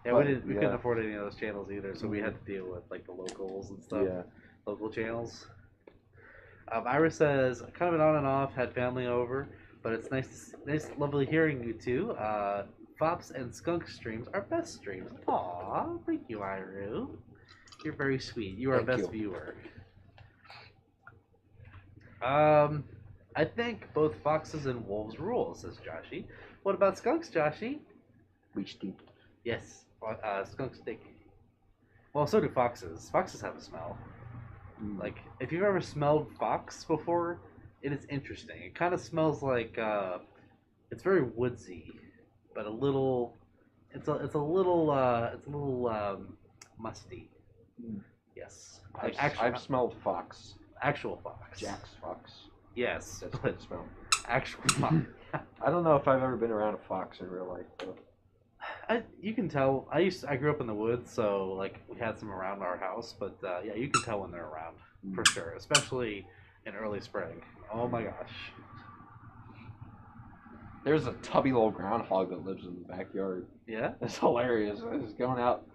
Yeah, we couldn't afford any of those channels either, so we had to deal with like the locals and stuff. Yeah. Local channels. Ira says, kind of an on and off, had family over, but it's nice, lovely hearing you two. Fops and Skunk streams are best streams. Aw, thank you, Iru. You're very sweet. You are our best viewer. I think both foxes and wolves rule, says Joshy. What about skunks, Joshy? We stink. Yes, skunks stink. Well, so do foxes. Foxes have a smell. Like, if you've ever smelled fox before, it is interesting. It kind of smells like, it's very woodsy. But a little, it's a little musty. Yes. Like I've smelled fox. Actual fox. Jack's fox. Yes. That's good smell. Actual fox. I don't know if I've ever been around a fox in real life though. You can tell. I grew up in the woods, so like we had some around our house, but yeah, you can tell when they're around for sure, especially in early spring. Oh my gosh. There's a tubby little groundhog that lives in the backyard. Yeah? It's hilarious. I was going out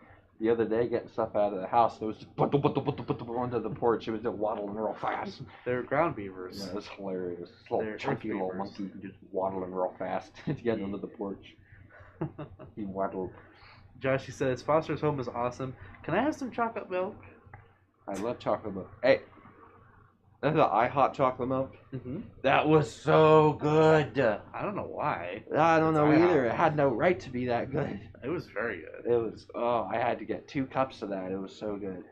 the other day getting stuff out of the house. It was just onto the porch. It was just waddling real fast. They're ground beavers. Yeah, it's hilarious. This little chunky little monkey just waddling real fast to get onto the porch. He waddled. Joshy says, Foster's Home is awesome. Can I have some chocolate milk? I love chocolate milk. Hey. That's the hot chocolate milk. Mm-hmm. That was so good. I don't know why. I don't know either. It had no right to be that good. It was very good. It was. Oh, I had to get 2 cups of that. It was so good.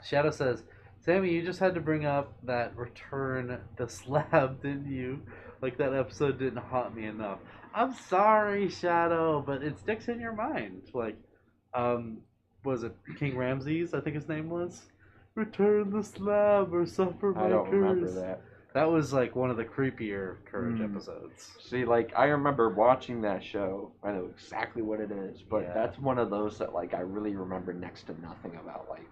Shadow says, Sammy, you just had to bring up that return the slab, didn't you? Like that episode didn't haunt me enough. I'm sorry, Shadow, but it sticks in your mind. Like, was it King Ramses? I think his name was. Return the slab or suffer my curse. I don't remember that. That was like one of the creepier Courage episodes. See, like I remember watching that show. I know exactly what it is, but that's one of those that like I really remember next to nothing about like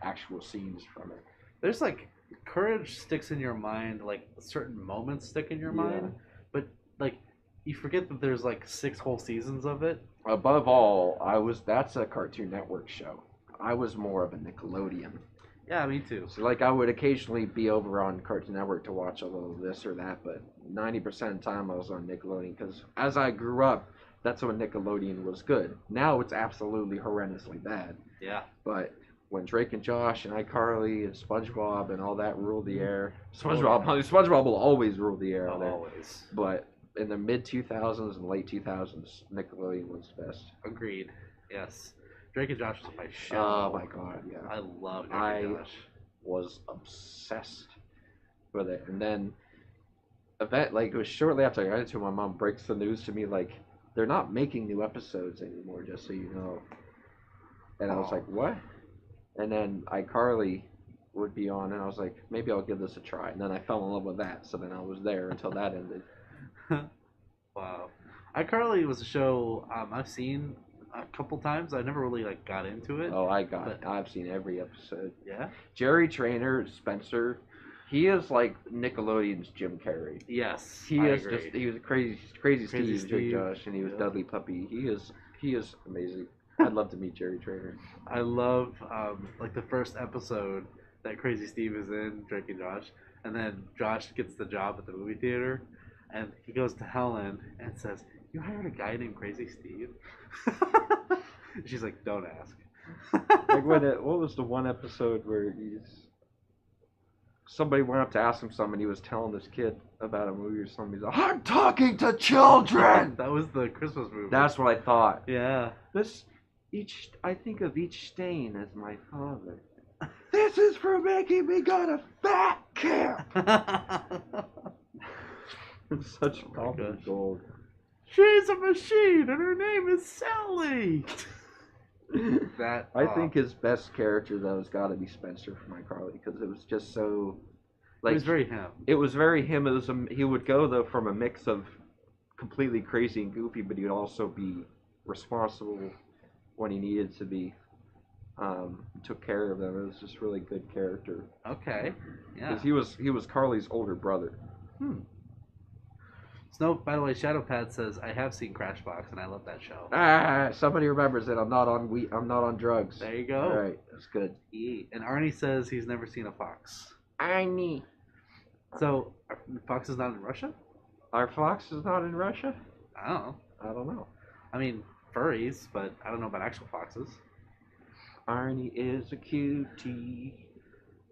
actual scenes from it. There's like Courage sticks in your mind, like certain moments stick in your mind, but like you forget that there's like 6 whole seasons of it. Above all, that's a Cartoon Network show. I was more of a Nickelodeon. Yeah, me too. So, like, I would occasionally be over on Cartoon Network to watch a little this or that, but 90% of the time I was on Nickelodeon, because as I grew up, that's when Nickelodeon was good. Now it's absolutely horrendously bad. Yeah. But when Drake and Josh and iCarly and SpongeBob and all that ruled the air, SpongeBob will always rule the air. Always. But in the mid-2000s and late 2000s, Nickelodeon was the best. Agreed. Yes. Drake and Josh was my show. Oh my god, yeah. I love Drake and Josh. Was obsessed with it, and then it was shortly after I got into it, my mom breaks the news to me like they're not making new episodes anymore, just so you know. And I was like, what? And then iCarly would be on, and I was like, maybe I'll give this a try. And then I fell in love with that, so then I was there until that ended. Wow. iCarly was a show I've seen a couple times. I never really got into it. Oh, I've seen every episode. Yeah. Jerry Trainer, Spencer, he is like Nickelodeon's Jim Carrey. Yes, he was crazy Steve, Drake Josh, and he was Dudley Puppy. He is amazing. I'd love to meet Jerry Trainer. I love the first episode that Crazy Steve is in, Drake and Josh, and then Josh gets the job at the movie theater, and he goes to Helen and says, "You hired a guy named Crazy Steve?" She's like, "Don't ask." What was the one episode where somebody went up to ask him something, and he was telling this kid about a movie or something. He's like, "I'm talking to children." That was the Christmas movie. That's what I thought. Yeah. I think of each stain as my father. This is for making me go to fat camp. Such comedy gold. She's a machine, and her name is Sally. I think his best character though has got to be Spencer from iCarly, because it was just so. It was very him. It was very him. It was he would go though from a mix of completely crazy and goofy, but he would also be responsible when he needed to be. Took care of them. It was just really good character. Okay. Yeah. Because he was Carly's older brother. Snow, by the way, Shadowpad says I have seen Crashbox and I love that show. Somebody remembers it. I'm not on drugs. There you go. All right, that's good. And Arnie says he's never seen a fox. Arnie. So, fox is not in Russia? Our fox is not in Russia? I don't know. I mean, furries, but I don't know about actual foxes. Arnie is a cutie.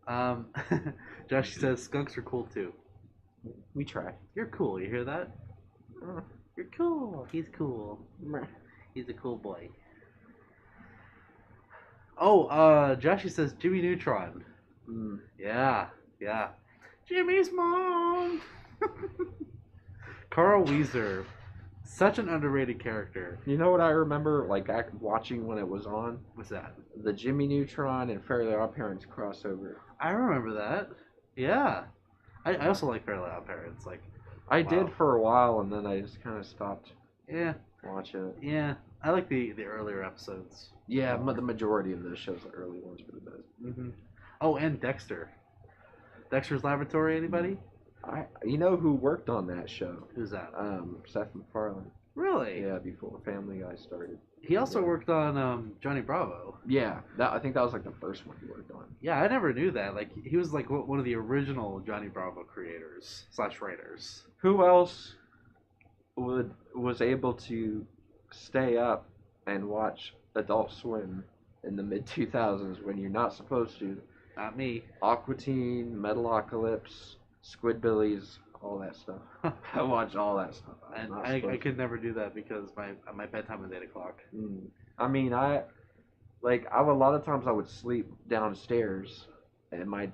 Josh says skunks are cool too. We try. You're cool. You hear that? You're cool. He's cool. He's a cool boy. Oh, Joshy says Jimmy Neutron. Yeah. Jimmy's mom. Carl Weezer. Such an underrated character. You know what I remember, watching when it was on? What's that? The Jimmy Neutron and Fairly Odd Parents crossover. I remember that. Yeah. I also like Fairly Odd Parents. I did for a while, and then I just kind of stopped. Yeah. Watching it. Yeah. I like the earlier episodes. Yeah, the majority of those shows, the early ones, were the best. Mm-hmm. Oh, and Dexter. Dexter's Laboratory. Anybody? You know who worked on that show? Who's that? Seth MacFarlane. Really? Yeah, before Family Guy started. He also worked on Johnny Bravo. Yeah, I think that was the first one he worked on. Yeah, I never knew that. He was one of the original Johnny Bravo creators / writers. Who else was able to stay up and watch Adult Swim in the mid 2000s when you're not supposed to? Not me. Aqua Teen, Metalocalypse, Squidbillies, all that stuff. I watched all that stuff. And I could never do that because my bedtime is 8 o'clock. I mean, I a lot of times I would sleep downstairs, and my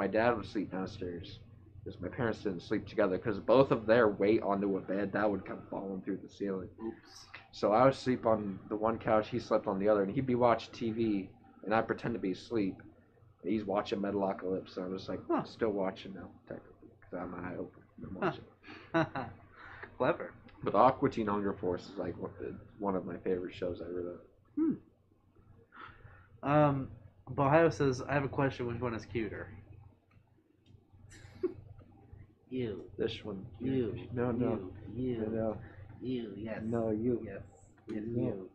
dad would sleep downstairs because my parents didn't sleep together because both of their weight onto a bed that would come falling through the ceiling. Oops. So I would sleep on the one couch, he slept on the other, and he'd be watching TV, and I'd pretend to be asleep. And he's watching Metalocalypse, and I was still watching now, technically, because I have my eye open. I'm watching. Clever. But Aqua Teen Hunger Force is one of my favorite shows ever. Ohio says, I have a question. Which one is cuter? You. This one. You. No. You. No. You. Yes. No, you. Yes. Yes, no. You.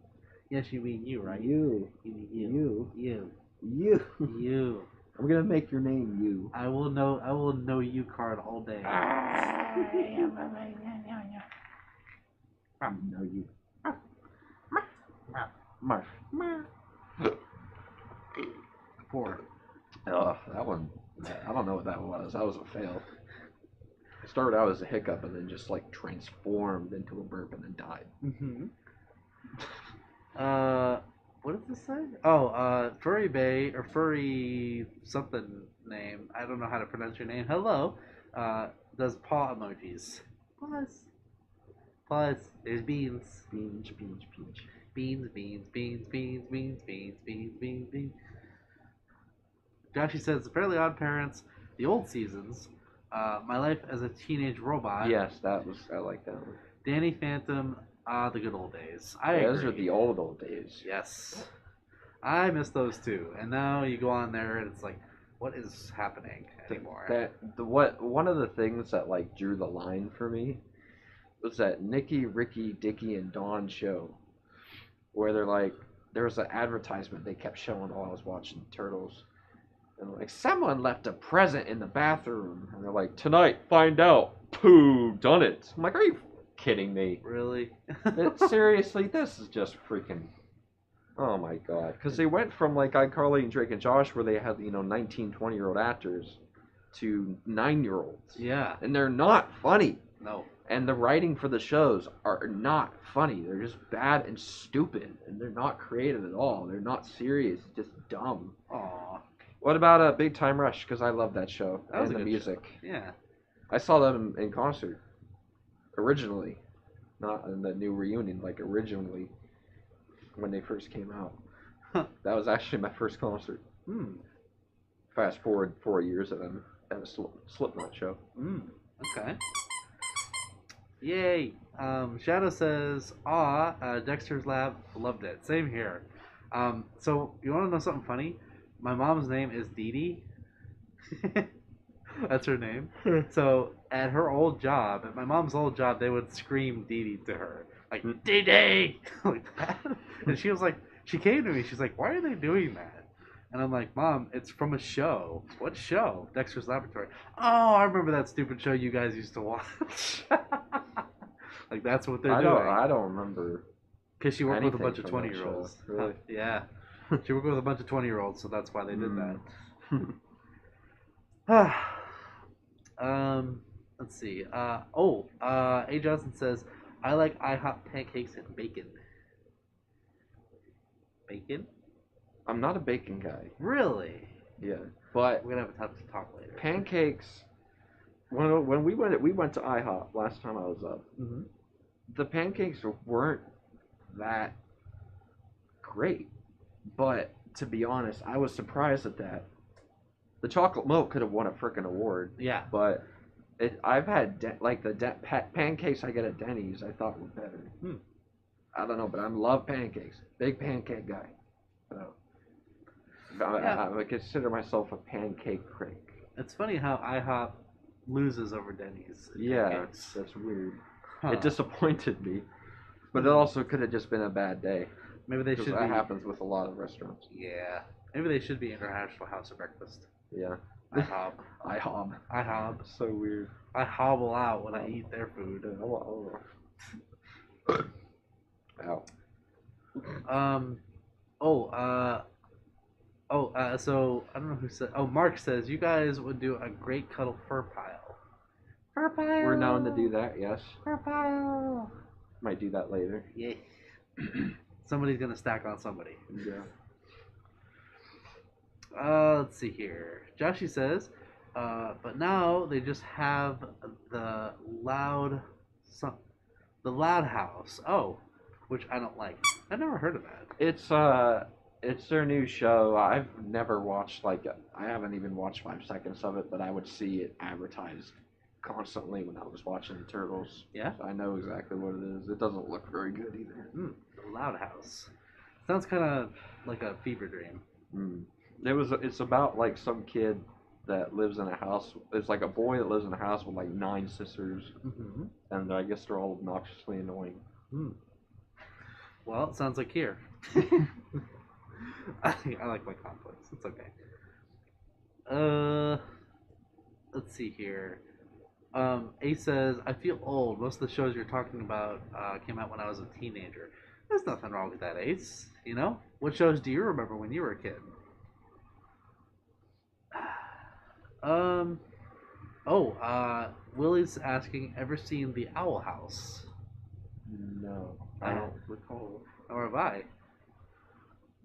Yes, you mean you, right? You. You mean you. You. You. You. I'm gonna make your name you. I will know you card all day. No you. Marf. 4. Oh, that one. I don't know what that was. That was a fail. It started out as a hiccup and then just transformed into a burp and then died. Mm-hmm. What does this say? Oh, Furry Bay or Furry something name. I don't know how to pronounce your name. Hello. Does paw emojis. Plus. Plus, there's beans. Beans, beans, beans. Beans, beans, beans, beans, beans, beans, beans, beans, beans. Joshy says, The Fairly Odd Parents, the old seasons, My Life as a Teenage Robot. Yes, I like that one. Danny Phantom, The Good Old Days. Those agree. are the old days. Yes. I miss those too. And now you go on there and it's like, what is happening anymore? One of the things that like drew the line for me was that Nikki, Ricky, Dickie, and Dawn show, where they're like, there was an advertisement they kept showing while I was watching Turtles, and like, someone left a present in the bathroom, and they're like, tonight, find out. Pooh, done it. I'm like, are you kidding me? Really? Seriously, this is just freaking. Oh my god. Because they went from like iCarly and Drake and Josh, where they had 19, 20-year-old actors, to 9-year-olds. Yeah. And they're not funny. No. And the writing for the shows are not funny. They're just bad and stupid, and they're not creative at all. They're not serious. It's just dumb. Aw. What about Big Time Rush? Because I love that show. That was and a the good music. Show. Yeah. I saw them in concert. Originally. Not in the new reunion. Like originally. When they first came out. That was actually my first concert. Fast forward 4 years of them at a Slipknot show. Okay. Yay. Shadow says, Dexter's Lab, loved it. Same here. So, you want to know something funny? My mom's name is Dee Dee. That's her name. So, at her old job, at my mom's old job, they would scream Dee Dee to her. Like, Dee Dee! Like that. And she was like, she came to me, she's like, why are they doing that? And I'm like, Mom, it's from a show. What show? Dexter's Laboratory. Oh, I remember that stupid show you guys used to watch. Like, that's what they're doing. I don't remember. Because she worked with a bunch of 20-year-olds. Really? Yeah. She worked with a bunch of 20-year-olds, so that's why they did that. Let's see. A. Johnson says, I like IHOP pancakes and bacon. Bacon? I'm not a bacon guy. Really? Yeah, but we're gonna have a time to talk later. Pancakes. When we went to IHOP last time I was up. Mm-hmm. The pancakes weren't that great, but to be honest, I was surprised at that. The chocolate milk could have won a freaking award. Yeah, but I've had pancakes I get at Denny's. I thought were better. I don't know, but I love pancakes. Big pancake guy. So. I consider myself a pancake critic. It's funny how IHOP loses over Denny's. Yeah, that's weird. Huh. It disappointed me, but it also could have just been a bad day. Maybe they should. That happens with a lot of restaurants. Yeah, maybe they should be International House of Breakfast. Yeah. IHOP. IHOP. So weird. I hobble out when I eat their food. Ow. So I don't know who said. Oh, Mark says you guys would do a great cuddle fur pile. Fur pile. We're known to do that. Yes. Fur pile. Might do that later. Yeah. Somebody's gonna stack on somebody. Yeah. Let's see here. Joshy says, but now they just have the loud house. Oh, which I don't like. I never heard of that. It's their new show. I've never watched I haven't even watched 5 seconds of it, but I would see it advertised constantly when I was watching the Turtles. Yeah. So I know exactly what it is. It doesn't look very good either. The Loud House. Sounds kind of like a fever dream. It's about like some kid that lives in a house. It's like a boy that lives in a house with like 9 sisters, and I guess they're all obnoxiously annoying. Well, it sounds like here. I like my conflicts. It's okay. Let's see here. Ace says, I feel old. Most of the shows you're talking about came out when I was a teenager. There's nothing wrong with that, Ace. You know? What shows do you remember when you were a kid? Willie's asking, ever seen The Owl House? No, I don't recall. Nor have I.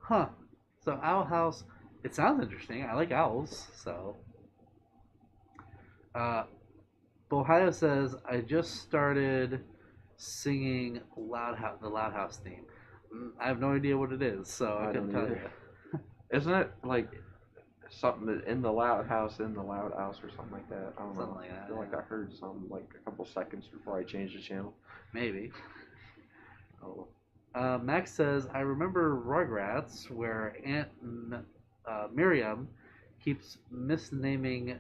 Huh. So Owl House. It sounds interesting. I like owls. So. Uh, Ohio says I just started singing the Loud House theme. I have no idea what it is, so I I couldn't don't tell either. you. Isn't it like something in the loud house, or something like that? I don't Something know. like that. I feel like I heard some like a couple seconds before I changed the channel. Maybe. Oh, Max says I remember Rugrats, where Miriam keeps misnaming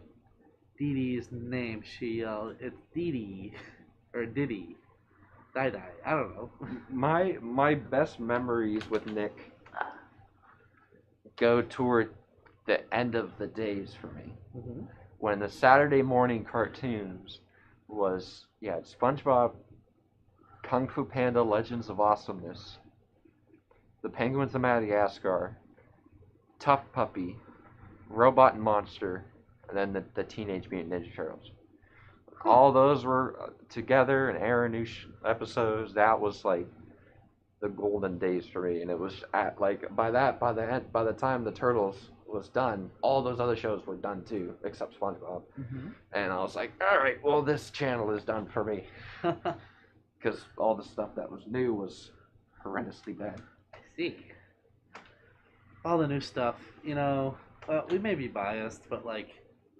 Dee Dee's name. She yelled, "It's Dee Dee," or Diddy, Die Die. I don't know. my best memories with Nick go toward the end of the days for me. Mm-hmm. When the Saturday morning cartoons was SpongeBob, Kung Fu Panda, Legends of Awesomeness, The Penguins of Madagascar, Tough Puppy, Robot and Monster, and then the Teenage Mutant Ninja Turtles. All those were together and airing new episodes. That was like the golden days for me, and it was at like by the time the Turtles was done, all those other shows were done too, except SpongeBob. Mm-hmm. And I was like, all right, well this channel is done for me because all the stuff that was new was horrendously bad. I see. All the new stuff, we may be biased, but like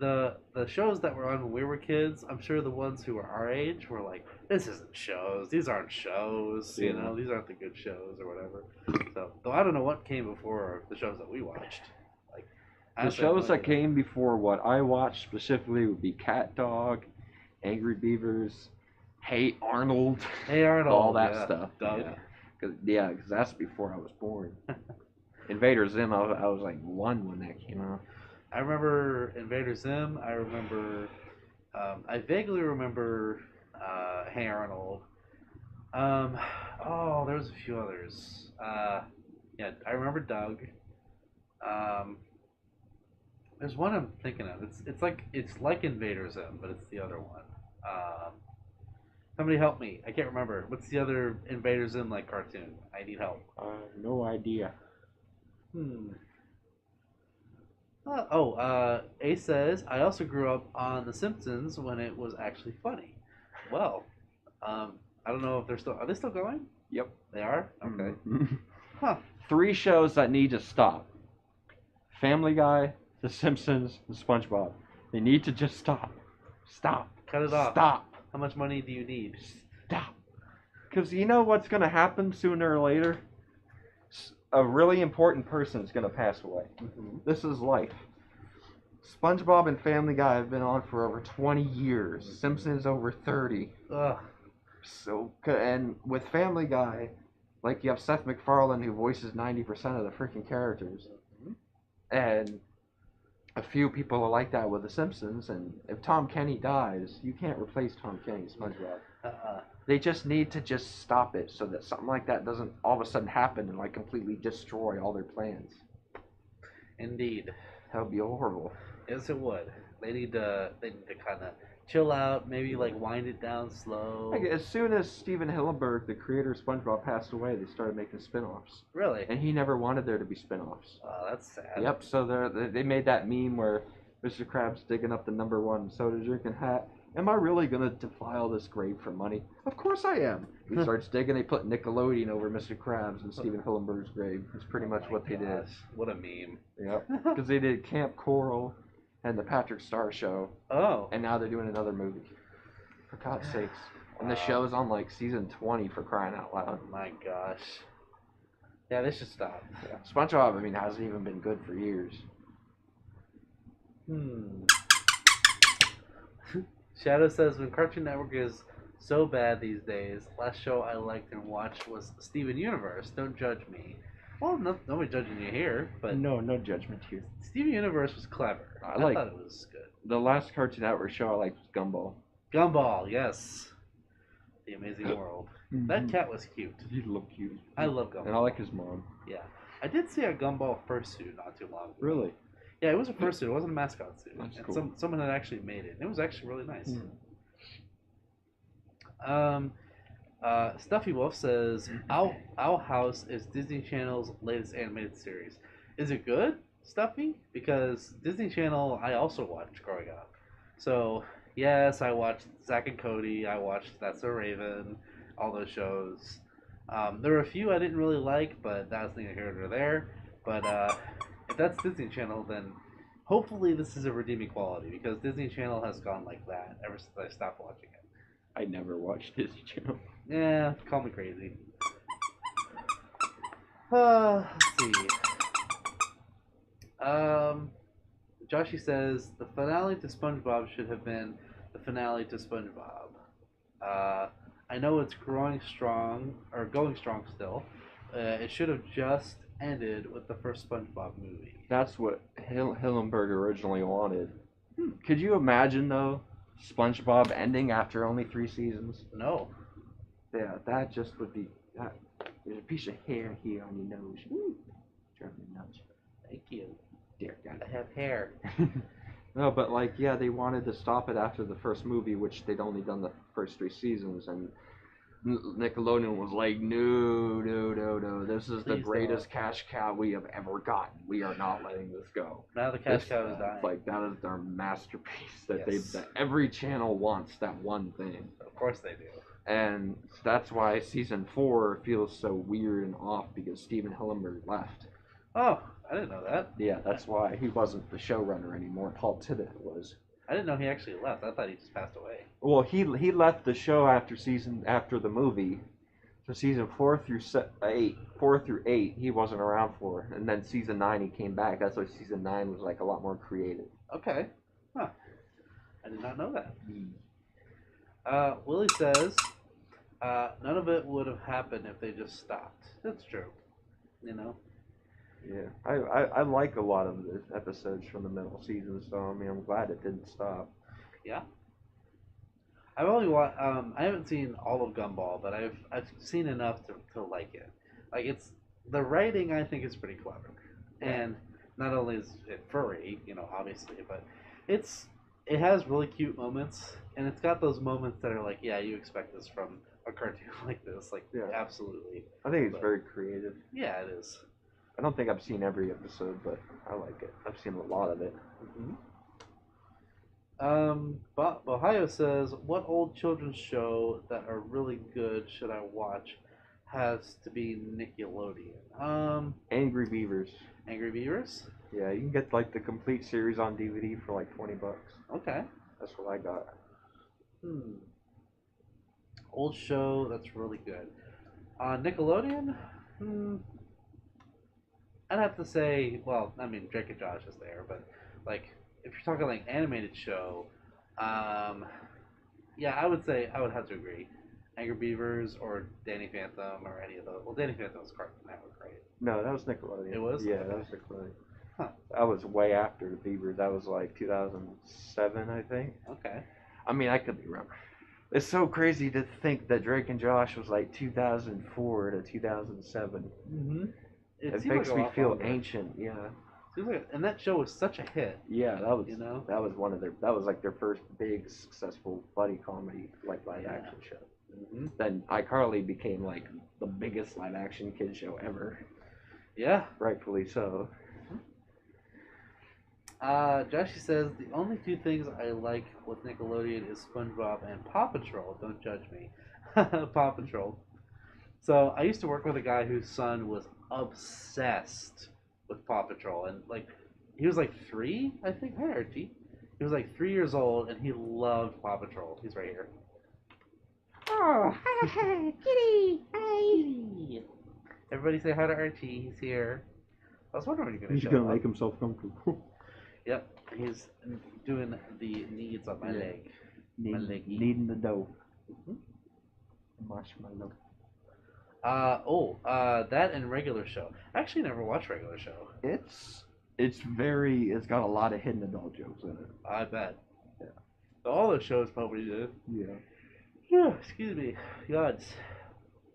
the shows that were on when we were kids, I'm sure the ones who were our age were like, this isn't shows. These aren't shows. Yeah. These aren't the good shows or whatever. So, though I don't know what came before the shows that we watched. Like, The honestly, I have no shows that idea. came before what I watched specifically would be Cat Dog, Angry Beavers, Hey Arnold, Hey Arnold, all that yeah, stuff. Doug. Yeah, because that's before I was born. Invader Zim, I was like 1 when that came out. I remember Invader Zim. I remember. I vaguely remember Hey Arnold. Um, oh, there was a few others. Yeah, I remember Doug. Um, there's one I'm thinking of. It's like Invader Zim, but it's the other one. Um, somebody help me. I can't remember. What's the other Invader Zim like cartoon? I need help. No idea. Hmm. Ace says I also grew up on The Simpsons when it was actually funny. Well, I don't know if they're still. Are they still going? Yep. They are. Okay. Mhm. Huh. 3 shows that need to stop: Family Guy, The Simpsons, and SpongeBob. They need to just stop. Stop. Cut it off. Stop. How much money do you need? Stop. Because you know what's going to happen sooner or later? A really important person is going to pass away. Mm-hmm. This is life. SpongeBob and Family Guy have been on for over 20 years. Simpsons over 30. Ugh. So, and with Family Guy, like you have Seth MacFarlane who voices 90% of the freaking characters. Mhm. And a few people are like that with The Simpsons. And if Tom Kenny dies, you can't replace Tom Kenny, SpongeBob. They just need to just stop it so that something like that doesn't all of a sudden happen and like completely destroy all their plans. Indeed. That would be horrible. Yes, it would. They need to kind of chill out, maybe like wind it down slow. Like, as soon as Steven Hillenburg, the creator of SpongeBob, passed away, they started making spin-offs. Really? And he never wanted there to be spin-offs. Oh, that's sad. Yep, so they made that meme where Mr. Krabs digging up the #1 soda drinking hat. Am I really going to defile this grave for money? Of course I am. He starts digging, they put Nickelodeon over Mr. Krabs and Steven Hillenburg's grave. That's pretty much what they did. What a meme. Yep, because they did Camp Coral and the Patrick Star Show, Oh. and now they're doing another movie. For God's sakes. And the show's on like season 20 for crying out loud. Oh my gosh. Yeah, they should stop. Yeah. SpongeBob, I mean, hasn't even been good for years. Shadow says when Cartoon Network is so bad these days, last show I liked and watched was Steven Universe. Don't judge me. Well, nobody judging you here, but No judgment here. Steven Universe was clever. I thought it was good. The last Cartoon Network show I liked was Gumball. Gumball, yes. The Amazing World. That cat was cute. He looked cute. I love Gumball. And I like his mom. Yeah. I did see a Gumball fursuit not too long ago. Really? Yeah, it was a fursuit. It wasn't a mascot suit. That's and cool. someone had actually made it. It was actually really nice. Stuffy Wolf says, Owl House is Disney Channel's latest animated series. Is it good, Stuffy? Because Disney Channel I also watched growing up. So, yes, I watched Zack and Cody, I watched That's So Raven, all those shows. There were a few I didn't really like, but that's neither here nor there. But if that's Disney Channel, then hopefully this is a redeeming quality because Disney Channel has gone like that ever since I stopped watching it. I never watched Disney Channel. Yeah, call me crazy. Let's see. Joshy says the finale to SpongeBob should have been the finale to SpongeBob. I know it's growing strong or going strong still. It should have just ended with the first SpongeBob movie. That's what Hillenberg originally wanted. Hmm. Could you imagine though, SpongeBob ending after only 3 seasons? No. Yeah, that just would be. There's a piece of hair here on your nose. Ooh, driving me nuts. Thank you. Dear God. I have hair. No, but like, yeah, they wanted to stop it after the first movie, which they'd only done the first 3 seasons, and Nickelodeon was like, no, this is the Please greatest cash cow we have ever gotten. We are not letting this go. Now the cash cow is dying. Like, that is their masterpiece that Yes. that every channel wants that one thing. Of course they do. And that's why season 4 feels so weird and off because Steven Hillenberg left. Oh, I didn't know that. Yeah, that's why he wasn't the showrunner anymore. Paul Tibbitt was. I didn't know he actually left. I thought he just passed away. Well, he left the show after the movie. So season 4 through 8, he wasn't around for, and then season 9 he came back. That's why season 9 was like a lot more creative. Okay. Huh. I did not know that. Willie says, none of it would have happened if they just stopped. That's true. You know? Yeah, I like a lot of the episodes from the middle season, so I mean I'm glad it didn't stop. Yeah. I've only watched. I haven't seen all of Gumball, but I've seen enough to like it. Like it's the writing I think is pretty clever, and not only is it furry, you know, obviously, but it has really cute moments, and it's got those moments that are like, yeah, you expect this from a cartoon like this, like absolutely. I think it's very creative. Yeah, it is. I don't think I've seen every episode, but I like it. I've seen a lot of it. Ohio says, what old children's show that are really good should I watch? Has to be Nickelodeon. Angry Beavers. Angry Beavers? Yeah, you can get like the complete series on DVD for like $20. Okay. That's what I got. Old show that's really good. Nickelodeon? I'd have to say, well, I mean, Drake and Josh is there, but like, if you're talking like animated show, yeah, I would have to agree. Angry Beavers or Danny Phantom or any of those. Well, Danny Phantom was Cartoon Network, right? No, that was Nickelodeon. It was? Yeah, that was Nickelodeon. Huh. That was way after the Beavers. That was like 2007, I think. Okay. I mean, I could be wrong. It's so crazy to think that Drake and Josh was like 2004 to 2007. It makes me feel ancient. Yeah. And that show was such a hit. Yeah, that was. You know, that was one of their. That was like their first big successful buddy comedy, like live action show. Then iCarly became like the biggest live action kid show ever. Yeah, rightfully so. Joshy says the only 2 things I like with Nickelodeon is SpongeBob and Paw Patrol. Don't judge me. Paw Patrol. So I used to work with a guy whose son was obsessed with Paw Patrol, and like he was like 3, I think. Hi, Archie. He was like 3 years old, and he loved Paw Patrol. He's right here. Oh, hi, kitty, hi. Everybody say hi to Archie. He's here. I was wondering when you're gonna show up. He's gonna make himself comfortable. Yep, he's doing the needs on my leg. My leggy. Kneading the dough. Marshmallow. That and regular show. I actually never watched regular show. It's got a lot of hidden adult jokes in it. I bet. Yeah. All those shows probably do. Yeah. Yeah, excuse me. Gods.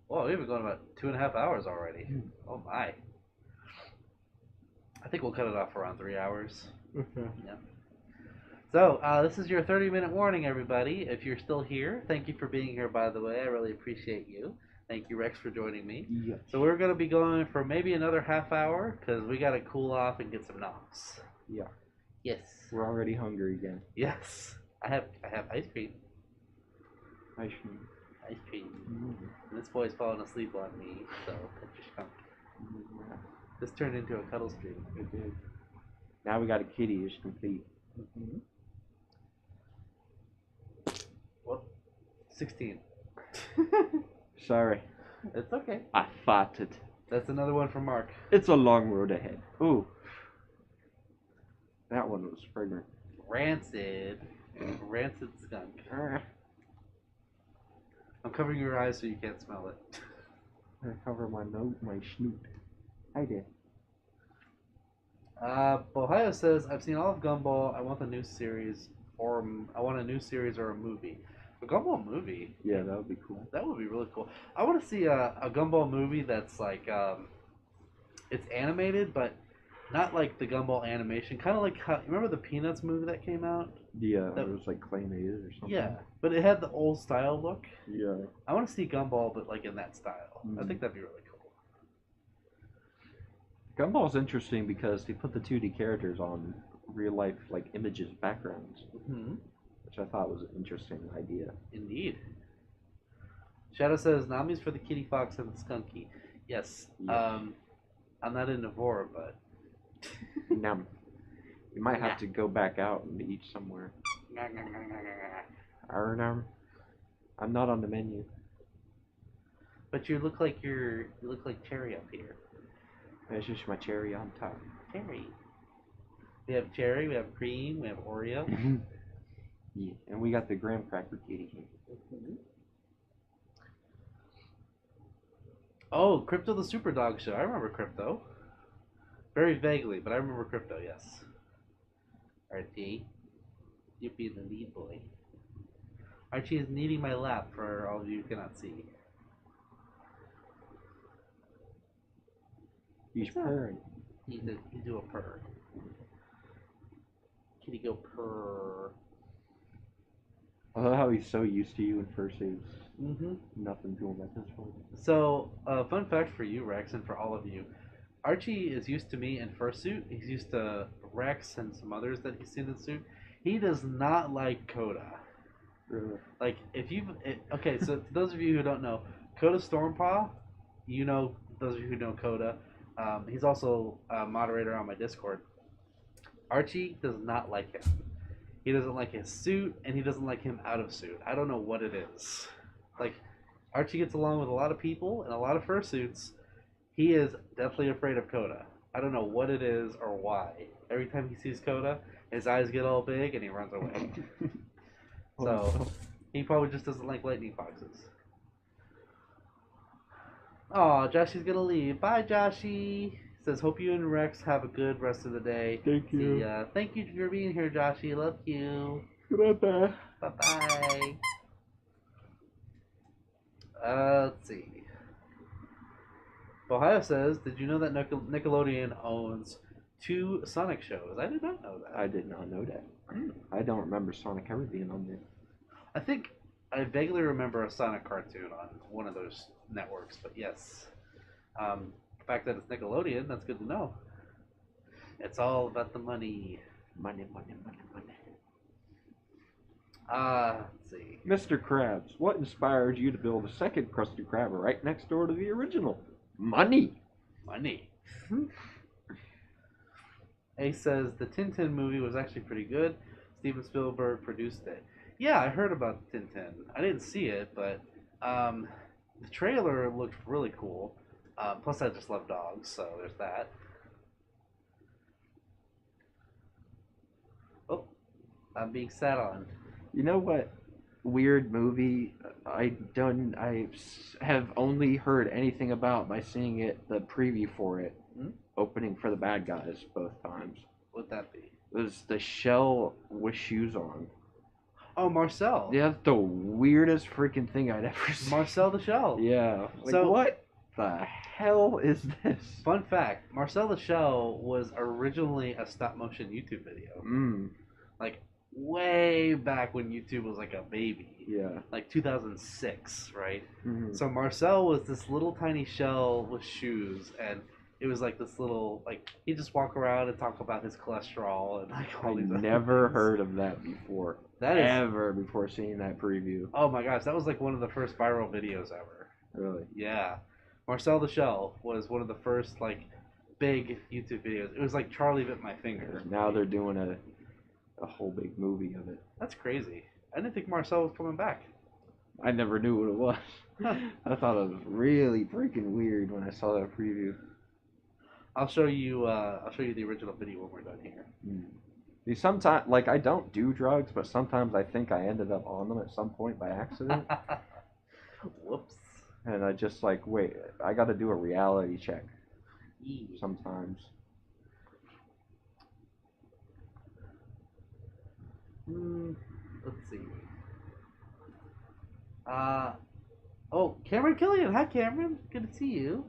Well, we've been going about 2.5 hours already. Oh my. I think we'll cut it off around 3 hours. Okay. Yeah. So, this is your 30-minute warning, everybody. If you're still here, thank you for being here, by the way. I really appreciate you. Thank you, Rex, for joining me. Yes. So we're going to be going for maybe another half hour, because we got to cool off and get some knocks. Yeah. Yes. We're already hungry again. Yes. I have ice cream. Ice cream. Ice cream. Mm-hmm. And this boy's falling asleep on me, so pet your skunk. Yeah. This turned into a cuddle stream. It did. Now we got a kitty. It's complete. Mm-hmm. Well, 16. Sorry. It's okay. I farted. That's another one from Mark. It's a long road ahead. Ooh. That one was fragrant. Rancid. Rancid skunk. I'm covering your eyes so you can't smell it. I cover my nose, my snoot. Hi there. Ohio says, I've seen all of Gumball. I want a new series or a movie. A Gumball movie? Yeah, that would be cool. That would be really cool. I want to see a Gumball movie that's like, it's animated, but not like the Gumball animation. Kind of like how, remember the Peanuts movie that came out? Yeah, it was like claymated or something. Yeah, but it had the old style look. Yeah. I want to see Gumball, but like in that style. I think that'd be really cool. Gumball's interesting because they put the 2D characters on real life like images backgrounds, which I thought was an interesting idea. Indeed. Shadow says Nami's for the kitty fox and the skunky. Yes. I'm not into horror, but Nam. You might have to go back out and eat somewhere. I'm not on the menu. But you look like cherry up here. That's just my cherry on top. Cherry. We have cherry, we have cream, we have Oreo. Yeah, and we got the graham cracker kitty here. Oh, Crypto the Super Dog Show. I remember Crypto. Very vaguely, but I remember Crypto, yes. Archie, you be the lead boy. Archie is kneading my lap for all of you who cannot see. He's purring. He do a purr. Kitty go purr. I love how he's so used to you in Fursuit. Nothing to him at this point. So, fun fact for you, Rex, and for all of you. Archie is used to me in Fursuit. He's used to Rex and some others that he's seen in Suit. He does not like Coda. Really? Like, okay, so to those of you who don't know, Coda Stormpaw, you know, those of you who know Coda, he's also a moderator on my Discord. Archie does not like him. He doesn't like his suit, and he doesn't like him out of suit. I don't know what it is. Like, Archie gets along with a lot of people and a lot of fursuits. He is definitely afraid of Coda. I don't know what it is or why. Every time he sees Coda, his eyes get all big and he runs away. So, he probably just doesn't like lightning foxes. Aw, Joshy's gonna leave. Bye, Joshy. Says, hope you and Rex have a good rest of the day. Thank you. Thank you for being here, Joshy. Love you. Bye-bye. Bye-bye. Let's see. Ohio says, did you know that Nickelodeon owns 2 Sonic shows? I did not know that. I did not know that. I don't remember Sonic ever being on there. I think I vaguely remember a Sonic cartoon on one of those networks, but yes. The fact that it's Nickelodeon, that's good to know. It's all about the money. Money. Let's see. Mr. Krabs, what inspired you to build a second Krusty Krab right next door to the original? Money. Ace says the Tintin movie was actually pretty good. Steven Spielberg produced it. Yeah, I heard about Tintin. I didn't see it, but the trailer looked really cool. Plus, I just love dogs, so there's that. Oh, I'm being sat on. You know what weird movie I have only heard anything about by seeing it, the preview for it, opening for the bad guys both times. What'd that be? It was the shell with shoes on. Oh, Marcel. Yeah, that's the weirdest freaking thing I'd ever seen. Marcel the Shell. Yeah. Like, So what the hell is this? Fun fact, Marcel the Shell was originally a stop motion YouTube video. Mm. Like way back when YouTube was like a baby. Yeah. Like 2006, right? Mm-hmm. So Marcel was this little tiny shell with shoes, and it was like this little, like, he'd just walk around and talk about his cholesterol and like all I these other never things. heard of that before. That is, ever before seeing that preview. oh my gosh, that was like one of the first viral videos ever. Really? Yeah. Marcel the Shell was one of the first like big YouTube videos. It was like Charlie bit my finger. Now they're doing a whole big movie of it. That's crazy. I didn't think Marcel was coming back. I never knew what it was. I thought it was really freaking weird when I saw that preview. I'll show you the original video when we're done here. See, sometimes, like, I don't do drugs, but sometimes I think I ended up on them at some point by accident. Whoops. And I just like, wait, I got to do a reality check Yee. sometimes. Let's see. Oh, Cameron Killian. Hi, Cameron. Good to see you.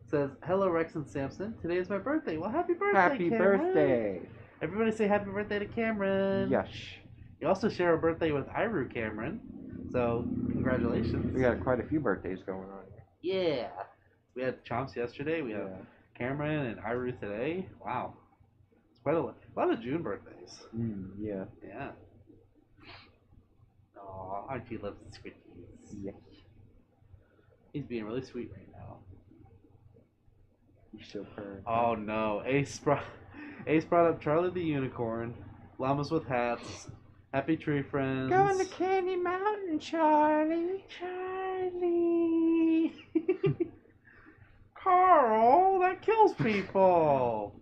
Says, hello, Rex and Samson. Today is my birthday. Well, happy birthday, Happy Cameron. birthday. Everybody say happy birthday to Cameron. Yes. You also share a birthday with Iru, Cameron. So, congratulations. We got quite a few birthdays going on. Yeah. We had Chomps yesterday. We have Cameron and Iru today. Wow. It's quite a lot of June birthdays. Yeah. Yeah. Aw, Archie loves the squishies. Yes. He's being really sweet right now. He's so purring. Oh no, Ace brought up Charlie the Unicorn, Llamas with Hats, Happy Tree Friends. Going to Candy Mountain, Charlie. Charlie. Carl, that kills people.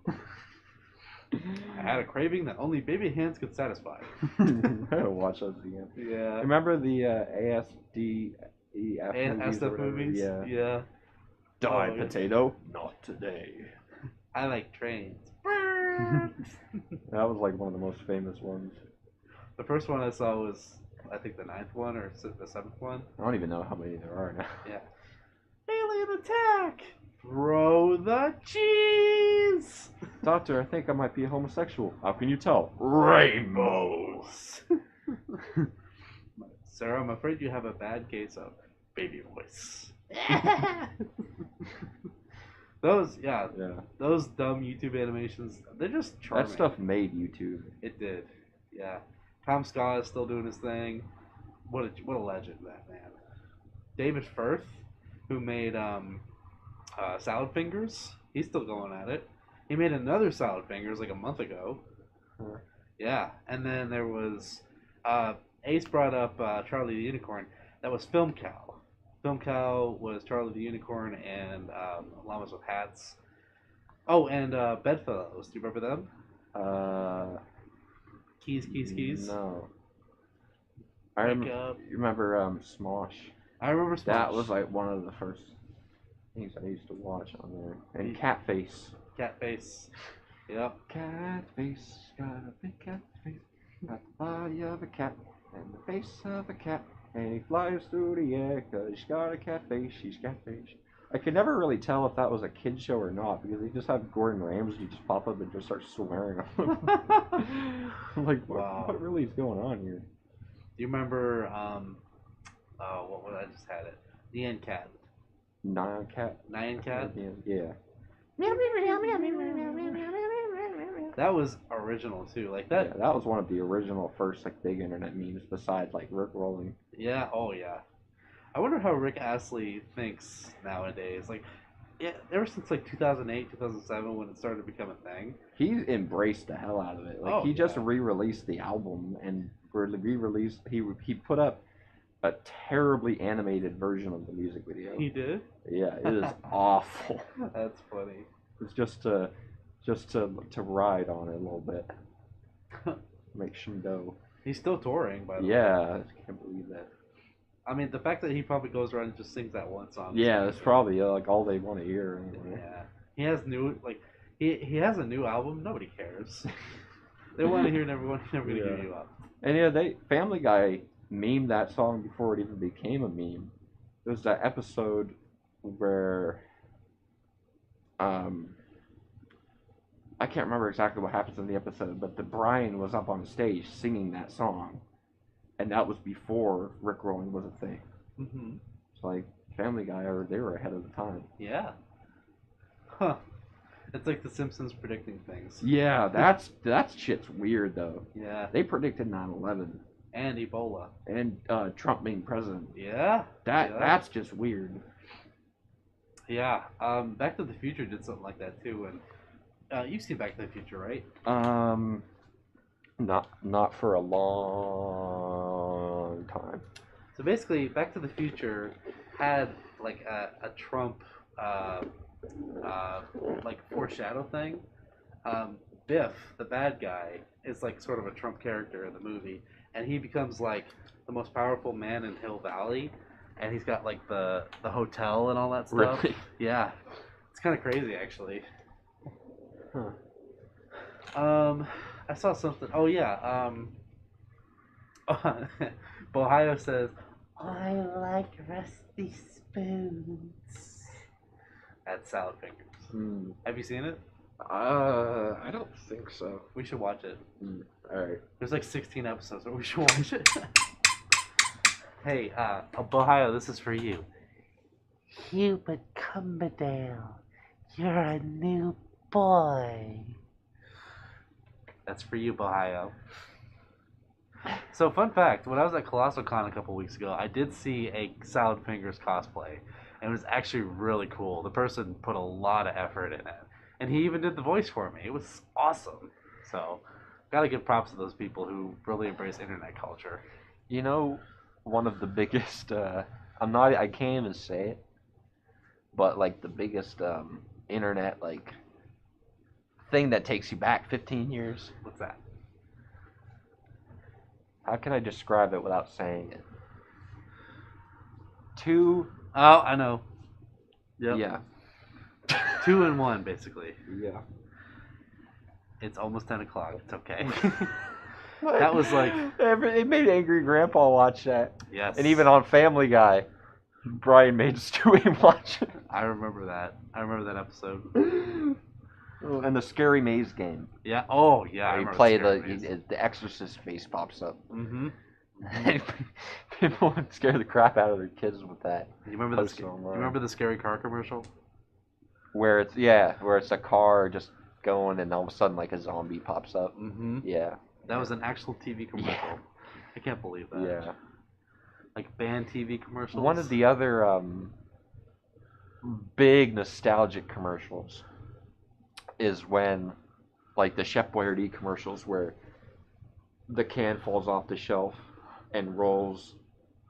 I had a craving that only baby hands could satisfy. I gotta watch those again. Yeah. Remember the ASDEF SF movies? Yeah. Yeah. Die, Oh, yeah. potato. Not today. I like trains. That was like one of the most famous ones. The first one I saw was, I think, the 9th one or the 7th one. I don't even know how many there are now. Yeah. Alien attack! Throw the cheese! Doctor, I think I might be a homosexual. How can you tell? Rainbows. Sarah, I'm afraid you have a bad case of baby voice. Those dumb YouTube animations, they're just charming. That stuff made YouTube. It did. Yeah. Tom Scott is still doing his thing. What a legend, that man. David Firth, who made Salad Fingers, he's still going at it. He made another Salad Fingers like a month ago. Huh. Yeah. And then there was Ace brought up Charlie the Unicorn. That was Film Cow. Film Cow was Charlie the Unicorn and Llamas with Hats. Oh, and Bedfellows. Do you remember them? Keys. No. Wake up. You remember Smosh? I remember Smosh. That was like one of the first things I used to watch on there. And Catface. Catface. Yep. Catface, got a big cat face, got the body of a cat and the face of a cat, and he flies through the air 'cause she's got a cat face, she's catfish. I could never really tell if that was a kid show or not because they just have Gordon Ramsay just pop up and just start swearing on them. I'm like, what really is going on here? Do you remember, what was I just had it? Nyan Cat. Nyan Cat? Nyan Cat? Yeah. That was original too. Like that. Yeah, that was one of the original first like big internet memes besides like Rick rolling. Yeah. Oh yeah. I wonder how Rick Astley thinks nowadays. Like, yeah, ever since like 2008, 2007 when it started to become a thing. He embraced the hell out of it. Like he just re-released the album and re-released. He put up a terribly animated version of the music video. He did? Yeah, it is awful. That's funny. It's just to ride on it a little bit. Make some dough. He's still touring, by the way. Yeah, I can't believe that. I mean, the fact that he probably goes around and just sings that one song. Yeah, that's probably like all they want to hear anyway. Yeah, he has he has a new album. Nobody cares. They want to hear Never Gonna Give You Up. And yeah, Family Guy memed that song before it even became a meme. There was that episode where I can't remember exactly what happens in the episode, but the Brian was up on stage singing that song, and that was before Rickrolling was a thing. Mm-hmm. It's like Family Guy, or they were ahead of the time. Yeah. Huh. It's like The Simpsons predicting things. Yeah, that shit's weird though. Yeah. They predicted 9/11 And Ebola. and Trump being president. Yeah. That's just weird. Yeah. Back to the Future did something like that too, and you've seen Back to the Future, right? Not for a long time. So basically, Back to the Future had like a Trump like foreshadow thing. Biff, the bad guy, is like sort of a Trump character in the movie, and he becomes like the most powerful man in Hill Valley, and he's got like the hotel and all that stuff. Really? Yeah, it's kind of crazy actually. Huh. I saw something. Oh yeah. Ohio says, I like rusty spoons. At Salad Fingers. Mm. Have you seen it? I don't think so. We should watch it. Alright. There's like 16 episodes, but we should watch it. Hey, Ohio, this is for you. Hubert Cumberdale, you're a new boy. That's for you, Ohio. So, fun fact, when I was at Colossal Con a couple weeks ago, I did see a Salad Fingers cosplay, and it was actually really cool. The person put a lot of effort in it, and he even did the voice for me. It was awesome. So, gotta give props to those people who really embrace internet culture. You know, one of the biggest, I can't even say it, but like the biggest internet like thing that takes you back 15 years. What's that? How can I describe it without saying it? Oh, I know. Yep. Yeah. 2 in 1, basically. Yeah. It's almost 10 o'clock. It's okay. That was like... It made Angry Grandpa watch that. Yes. And even on Family Guy, Brian made Stewie watch it. I remember that. I remember that episode. And the Scary Maze game. Yeah. Oh, yeah. You play the Exorcist face pops up. Mm-hmm. People would scare the crap out of their kids with that. You remember the scary car commercial? Where it's a car just going and all of a sudden like a zombie pops up. Mm-hmm. Yeah. That was an actual TV commercial. Yeah. I can't believe that. Yeah. Like band TV commercials. One of the other big nostalgic commercials is when, like the Chef Boyardee commercials, where the can falls off the shelf and rolls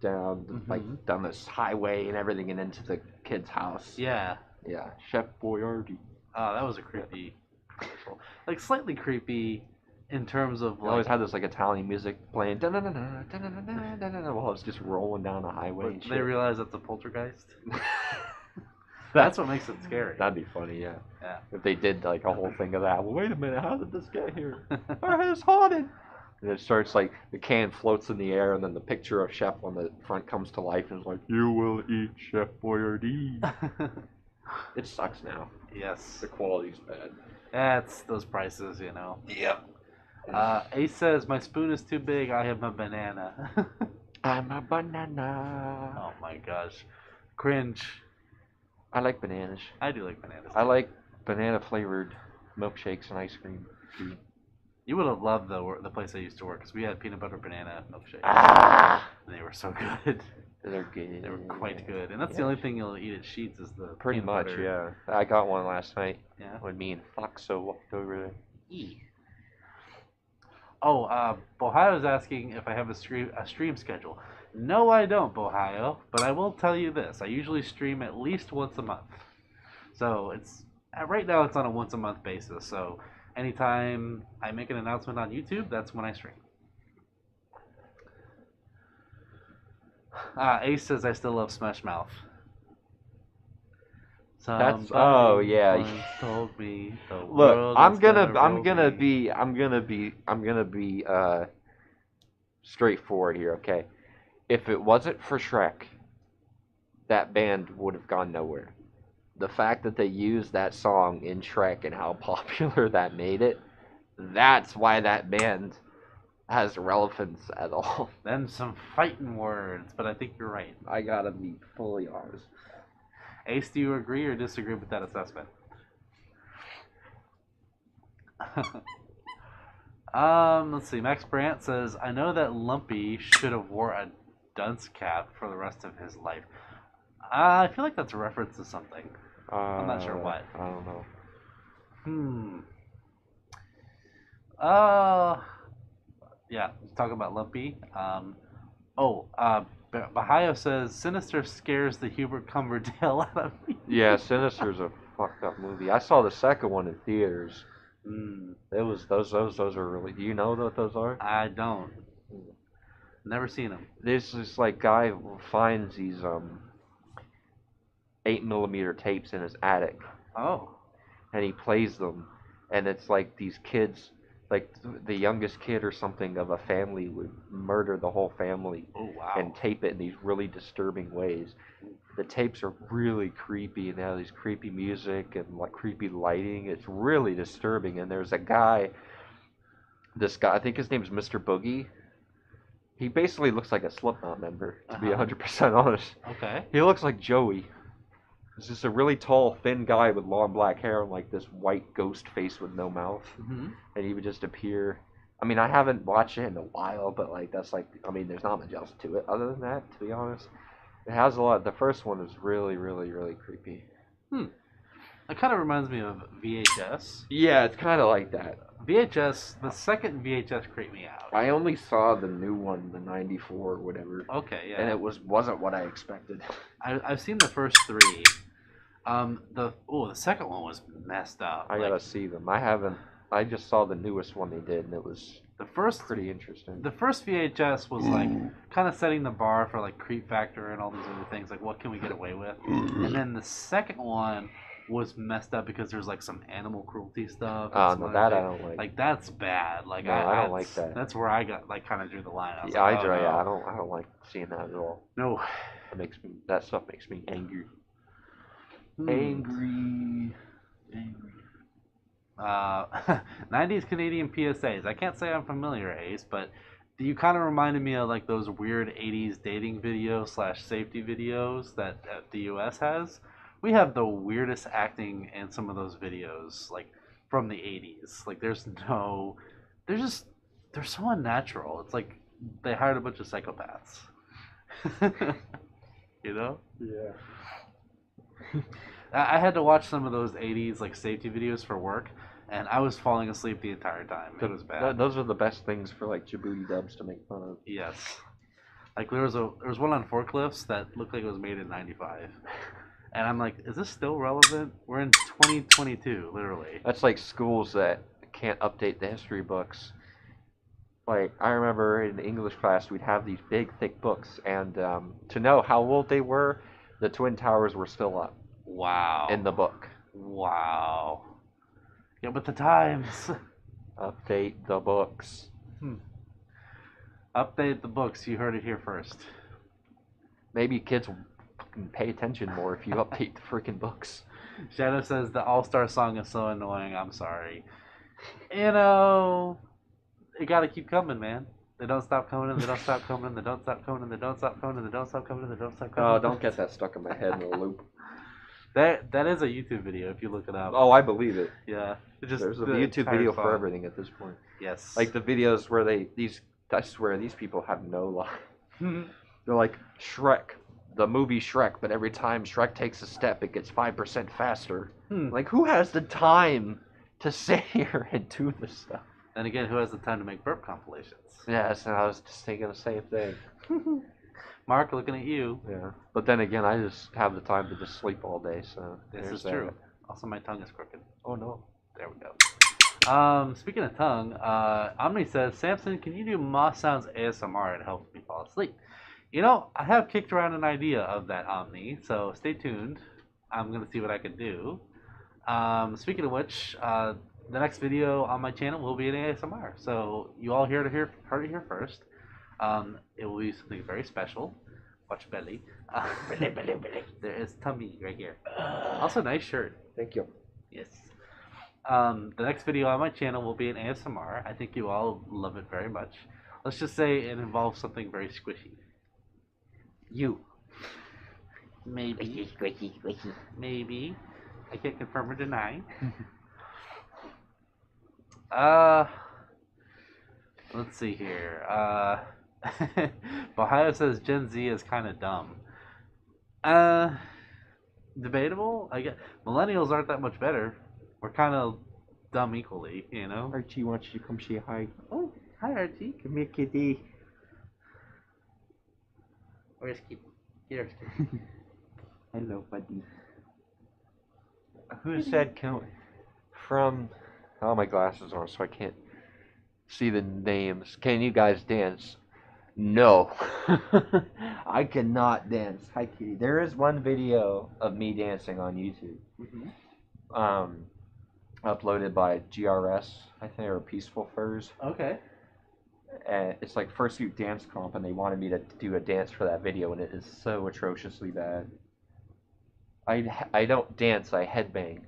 down down this highway and everything and into the kid's house. Yeah. Yeah. Chef Boyardee. Oh, that was a creepy commercial. Like slightly creepy in terms of They always had this like Italian music playing while it's just rolling down the highway. And they realize that's a poltergeist. That's what makes it scary. That'd be funny, yeah. Yeah. If they did like a whole thing of that. Well, wait a minute, how did this get here? It's haunted. And it starts like the can floats in the air, and then the picture of Chef on the front comes to life, and it's like, "You will eat Chef Boyardee." It sucks now. Yes. The quality's bad. That's those prices, you know. Yep. Ace says, my spoon is too big, I am a banana. I'm a banana. Oh my gosh. Cringe. I like bananas. I do like bananas. I like banana flavored milkshakes and ice cream. You would have loved the place I used to work because we had peanut butter banana milkshakes. Ah! And they were so good. They're good. They were quite good. And that's the only thing you'll eat at Sheetz is the Pretty peanut much, butter. yeah. I got one last night. Yeah. When me and Foxo walked over there. Oh, Bohio's asking if I have a stream schedule. No, I don't, Bohio. But I will tell you this: I usually stream at least once a month. So it's right now it's on a once a month basis. So anytime I make an announcement on YouTube, that's when I stream. Ace says I still love Smash Mouth. That's told me the Look, world I'm is gonna be straightforward here, okay? If it wasn't for Shrek, that band would have gone nowhere. the fact that they used that song in Shrek and how popular that made it, that's why that band has relevance at all. Then some fighting words, but I think you're right. I gotta be fully honest. Ace, do you agree or disagree with that assessment? Let's see. Max Brandt says, I know that Lumpy should have wore a dunce cap for the rest of his life. I feel like that's a reference to something. I'm not sure what. I don't know. Yeah, talking about Lumpy. Bahio says, Sinister scares the Hubert Cumberdale out of me. Yeah, Sinister's a fucked up movie. I saw the second one in theaters. It was those are really. Do you know what those are? I don't. Never seen them. There's this like guy who finds these 8mm tapes in his attic. Oh. And he plays them, and it's like these kids, like the youngest kid or something of a family would murder the whole family. Oh wow. And tape it in these really disturbing ways. The tapes are really creepy, and they have these creepy music and like creepy lighting. It's really disturbing. And there's a guy, this guy, I think his name's Mr. Boogie. He basically looks like a Slipknot member, to be 100% honest. Okay. He looks like Joey. He's just a really tall, thin guy with long black hair and like this white ghost face with no mouth. And he would just appear. I mean, I haven't watched it in a while, but like that's like, I mean, there's not much else to it other than that, to be honest. It has a lot. The first one is really, really, really creepy. It kind of reminds me of VHS. Yeah, it's kind of like that. VHS, the second VHS creeped me out. I only saw the new one, the 94 or whatever. Okay, yeah. And it wasn't what I expected. I've seen the first three. The second one was messed up. I gotta see them. I just saw the newest one they did, and it was pretty interesting. The first VHS was like kind of setting the bar for like creep factor and all these other things. Like, what can we get away with? And then the second one was messed up because there's like some animal cruelty stuff. Oh no, that I don't like. Like that's bad. Like no, I don't like that. That's where I got like kind of drew the line. I was yeah, like, I don't like seeing that at all. No, that stuff makes me angry. Angry. 90s Canadian PSAs. I can't say I'm familiar, Ace, but you kind of reminded me of like those weird 80s dating videos / safety videos that the US has. We have the weirdest acting in some of those videos, like from the 80s. Like they're so unnatural. It's like they hired a bunch of psychopaths. You know? Yeah. I had to watch some of those 80s like safety videos for work, and I was falling asleep the entire time. It was bad. Those are the best things for like Djibouti dubs to make fun of. Yes. Like there was one on forklifts that looked like it was made in 95. And I'm like, is this still relevant? We're in 2022, literally. That's like schools that can't update the history books. Like, I remember in English class, we'd have these big, thick books, and to know how old they were, the Twin Towers were still up. Wow. In the book. Wow. Yeah, but the times. Update the books. Update the books. You heard it here first. Maybe kids will pay attention more if you update the freaking books. Shadow says the All-Star song is so annoying. I'm sorry. You know, you gotta keep coming, man. They don't stop coming, they don't stop coming, they don't stop coming, they don't stop coming, they don't stop coming, they don't stop coming. Oh, don't get that stuck in my head in a loop. That is a YouTube video if you look it up. Oh, I believe it. Yeah. There's a YouTube video for everything at this point. Yes. Like the videos where I swear these people have no line. They're like Shrek, the movie Shrek, but every time Shrek takes a step, it gets 5% faster. Like, who has the time to sit here and do this stuff? And again, who has the time to make burp compilations? Yes, and I was just thinking the same thing. Mark, looking at you. Yeah. But then again, I just have the time to just sleep all day, so this is true. Also, my tongue is crooked. Oh, no. There we go. Speaking of tongue, Omni says, Samson, can you do Moss Sounds ASMR? It helps me fall asleep. You know, I have kicked around an idea of that, Omni, so stay tuned. I'm going to see what I can do. Speaking of which, the next video on my channel will be an ASMR, so you all heard it here first. It will be something very special. Watch belly. There is tummy right here. Also, nice shirt. Thank you. Yes. The next video on my channel will be an ASMR. I think you all love it very much. Let's just say it involves something very squishy. You. Maybe. Squishy. Maybe. I can't confirm or deny. Uh, let's see here. Ohio says Gen Z is kind of dumb. Debatable. I guess millennials aren't that much better. We're kind of dumb equally, you know. Archie wants you to come say hi. Oh, hi Archie. Come here, kitty. Where's Kitty? Here's Kitty. Hello, buddy. Who said from? Oh, my glasses on, so I can't see the names. Can you guys dance? No, I cannot dance. Hi, kitty. There is one video of me dancing on YouTube. Uploaded by GRS, I think, or Peaceful Furs. Okay. And it's like Fursuit dance comp, and they wanted me to do a dance for that video, and it is so atrociously bad. I don't dance, I headbang.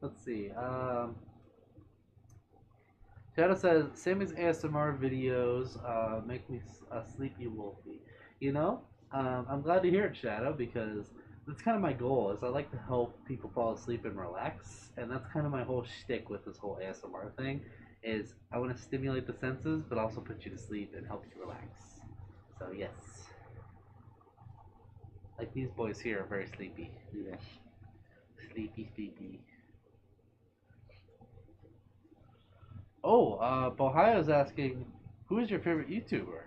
Let's see. Shadow says Sammy's ASMR videos make me a sleepy wolfie. You know, I'm glad to hear it, Shadow, because that's kind of my goal. Is I like to help people fall asleep and relax, and that's kind of my whole shtick with this whole ASMR thing. Is I want to stimulate the senses, but also put you to sleep and help you relax. So yes, like these boys here are very sleepy. Yes. Sleepy, sleepy. Oh, Bohio's asking, who is your favorite YouTuber?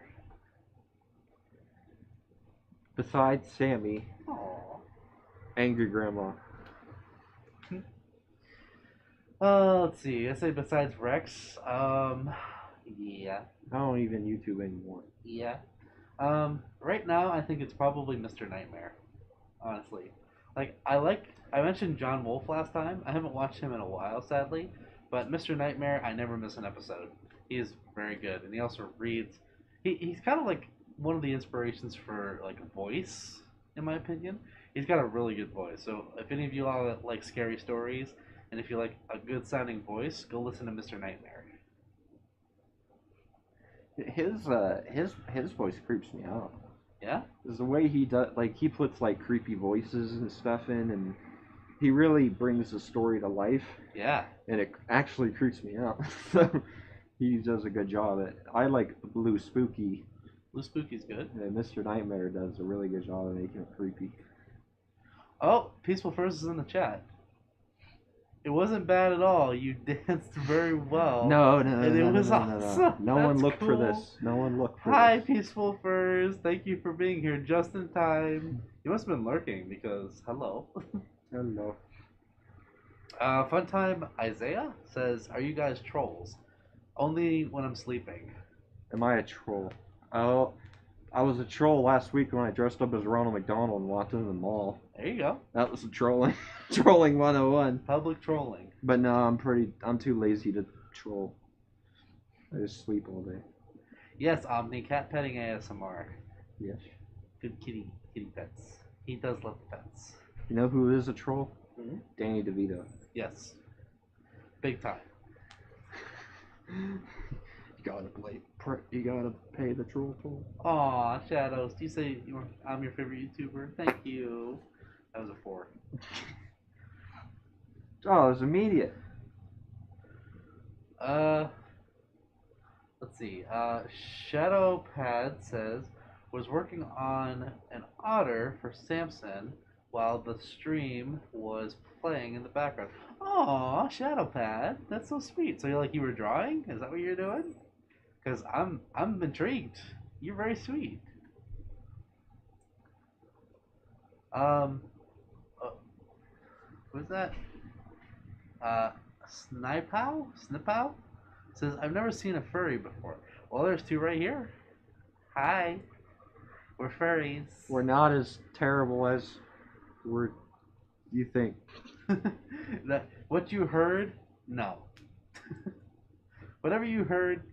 Besides Sammy, Aww. Angry Grandma. Let's see. I say besides Rex. Yeah. I don't even YouTube anymore. Yeah. Right now I think it's probably Mr. Nightmare. Honestly, I mentioned John Wolf last time. I haven't watched him in a while, sadly. But Mr. Nightmare, I never miss an episode. He is very good, and he also reads. He's kind of like one of the inspirations for like voice, in my opinion. He's got a really good voice. So if any of you all like scary stories, and if you like a good sounding voice, go listen to Mr. Nightmare. His voice creeps me out. Yeah. Is the way he does, like he puts like creepy voices and stuff in, and he really brings the story to life. Yeah. And it actually creeps me out. So he does a good job at it. I like Blue Spooky. Blue Spooky's good. And Mr. Nightmare does a really good job of making it creepy. Oh, Peaceful First is in the chat. It wasn't bad at all. You danced very well. No, and it was awesome. No one looked cool. for this. No one looked for Hi, this. Peaceful Furs. Thank you for being here just in time. You must have been lurking because hello. Hello. Funtime Isaiah says, "Are you guys trolls? Only when I'm sleeping." Am I a troll? Oh, I was a troll last week when I dressed up as Ronald McDonald and walked into the mall. There you go. That was a trolling. Trolling 101. Public trolling. But no, I'm too lazy to troll. I just sleep all day. Yes, Omni cat petting ASMR. Yes. Good kitty pets. He does love the pets. You know who is a troll? Mm-hmm. Danny DeVito. Yes. Big time. You gotta pay the troll toll. Aw, Shadows. Do you say I'm your favorite YouTuber? Thank you. That was a 4. Oh, it was immediate. Let's see. Shadow Pad says was working on an otter for Samson while the stream was playing in the background. Aw, Shadow Pad. That's so sweet. So you were drawing? Is that what you're doing? Because I'm intrigued. You're very sweet. Who's that? Snipow says I've never seen a furry before. Well, there's 2 right here. Hi, we're furries. We're not as terrible as you think. What you heard? No. Whatever you heard,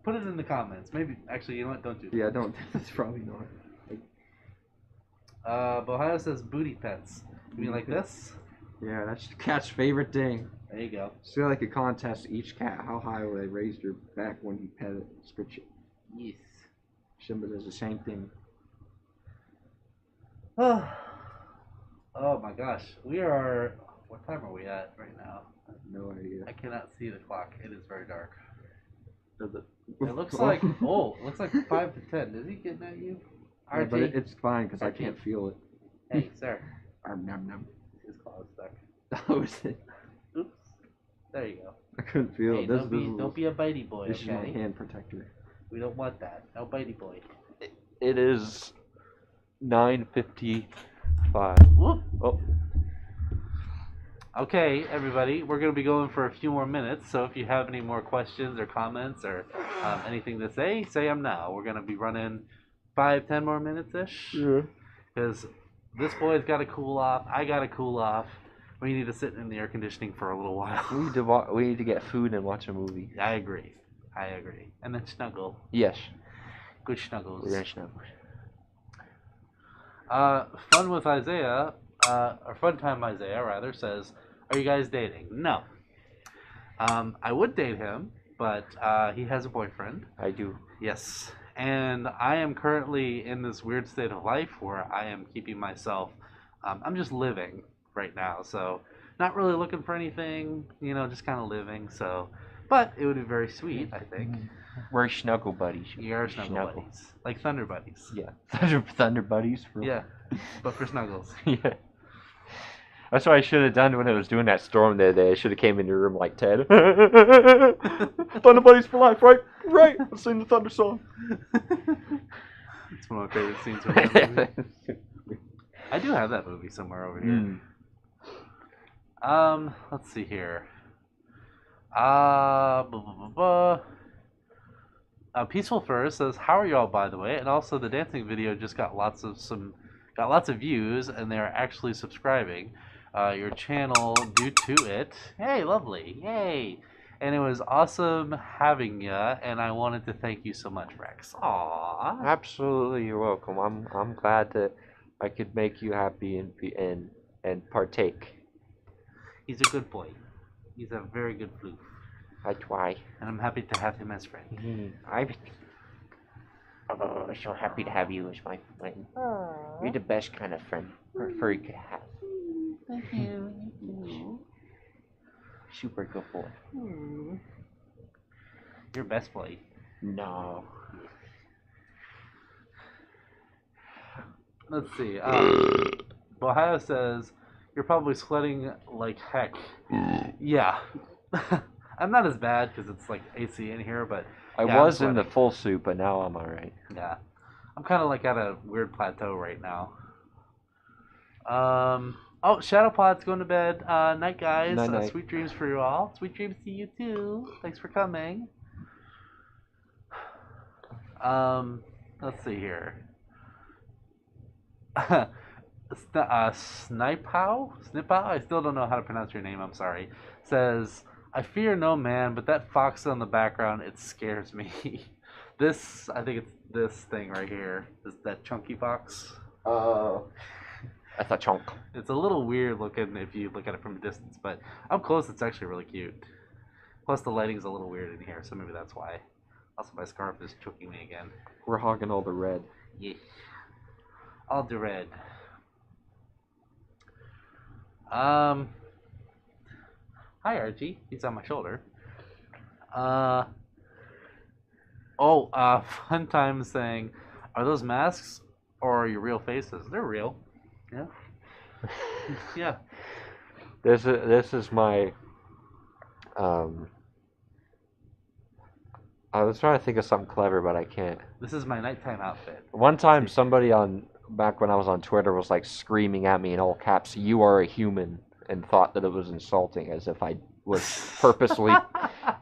put it in the comments. Maybe, actually, you know what? Don't do that. Yeah, don't. That's probably not. Bohio says booty pets. You mean like this? Yeah, that's the cat's favorite thing. There you go. It's like a contest. Each cat, how high will they raise their back when you pet it? Scritch it. Yes. Simba does the same thing. Oh, oh my gosh. We are. What time are we at right now? I have no idea. I cannot see the clock. It is very dark. Does it? It looks like it looks like 5 to 10. Is he getting at you? Yeah, RT? but it's fine because I RT. can't feel it. Hey, sir. Nom nom. His claw is stuck. That was it. Oops. There you go. I couldn't feel Hey, it. don't be a bitey boy, This is my okay? hand protector. We don't want that. No bitey boy. It is 9:55. Whoop. Oh, Okay, everybody, we're going to be going for a few more minutes, so if you have any more questions or comments or anything to say them now. We're going to be running 5-10 more minutes-ish. Yeah. Because this boy's got to cool off. I got to cool off. We need to sit in the air conditioning for a little while. we need to get food and watch a movie. I agree. And then snuggle. Yes. Good snuggles. We're gonna snuggle. Fun with Isaiah, or Fun Time Isaiah, rather, says, are you guys dating? No. I would date him, but he has a boyfriend. I do. Yes. And I am currently in this weird state of life where I am keeping myself, I'm just living right now. So not really looking for anything, just kind of living. So, but it would be very sweet, I think. We're snuggle buddies. We are snuggle buddies. Like Thunder Buddies. Yeah. Thunder buddies. Yeah. But for snuggles. Yeah. That's what I should have done when I was doing that storm the other day. I should have came in your room like Ted. Thunder buddies for life, right? Right. Let's sing the Thunder song. It's one of my favorite scenes from that movie. I do have that movie somewhere over here. Let's see here. Peaceful Fur says, "How are y'all, by the way?" And also, the dancing video just got lots of views, and they're actually subscribing. Your channel due to it. Hey, lovely, yay! And it was awesome having ya, and I wanted to thank you so much, Rex. Aww. Absolutely, you're welcome. I'm glad that I could make you happy and partake. He's a good boy. He's a very good floof. I try. And I'm happy to have him as friend. I'm so happy to have you as my friend. You're the best kind of friend furry could have. Thank you. Super good boy. Your best boy. No. Let's see. Ohio says, you're probably sweating like heck. Yeah. I'm not as bad because it's like AC in here, but I yeah, was in the full suit, but now I'm alright. Yeah. I'm kind of like at a weird plateau right now. Oh, Shadowpod's going to bed. Night, guys. Night. Sweet dreams for you all. Sweet dreams to you too. Thanks for coming. Let's see here. Snipow? I still don't know how to pronounce your name, I'm sorry. Says, I fear no man, but that fox on the background, it scares me. I think it's this thing right here. That chunky fox. That's a chunk. It's a little weird looking if you look at it from a distance, but up close it's actually really cute. Plus the lighting's a little weird in here, so maybe that's why. Also my scarf is choking me again. We're hogging all the red. Yeah. All the red. Hi Archie. He's on my shoulder. Fun time saying, are those masks or are your real faces? They're real. Yeah. Yeah. This is my I was trying to think of something clever, but I can't. This is my nighttime outfit. One time somebody back when I was on Twitter was like screaming at me in all caps, "You are a human," and thought that it was insulting, as if I was purposely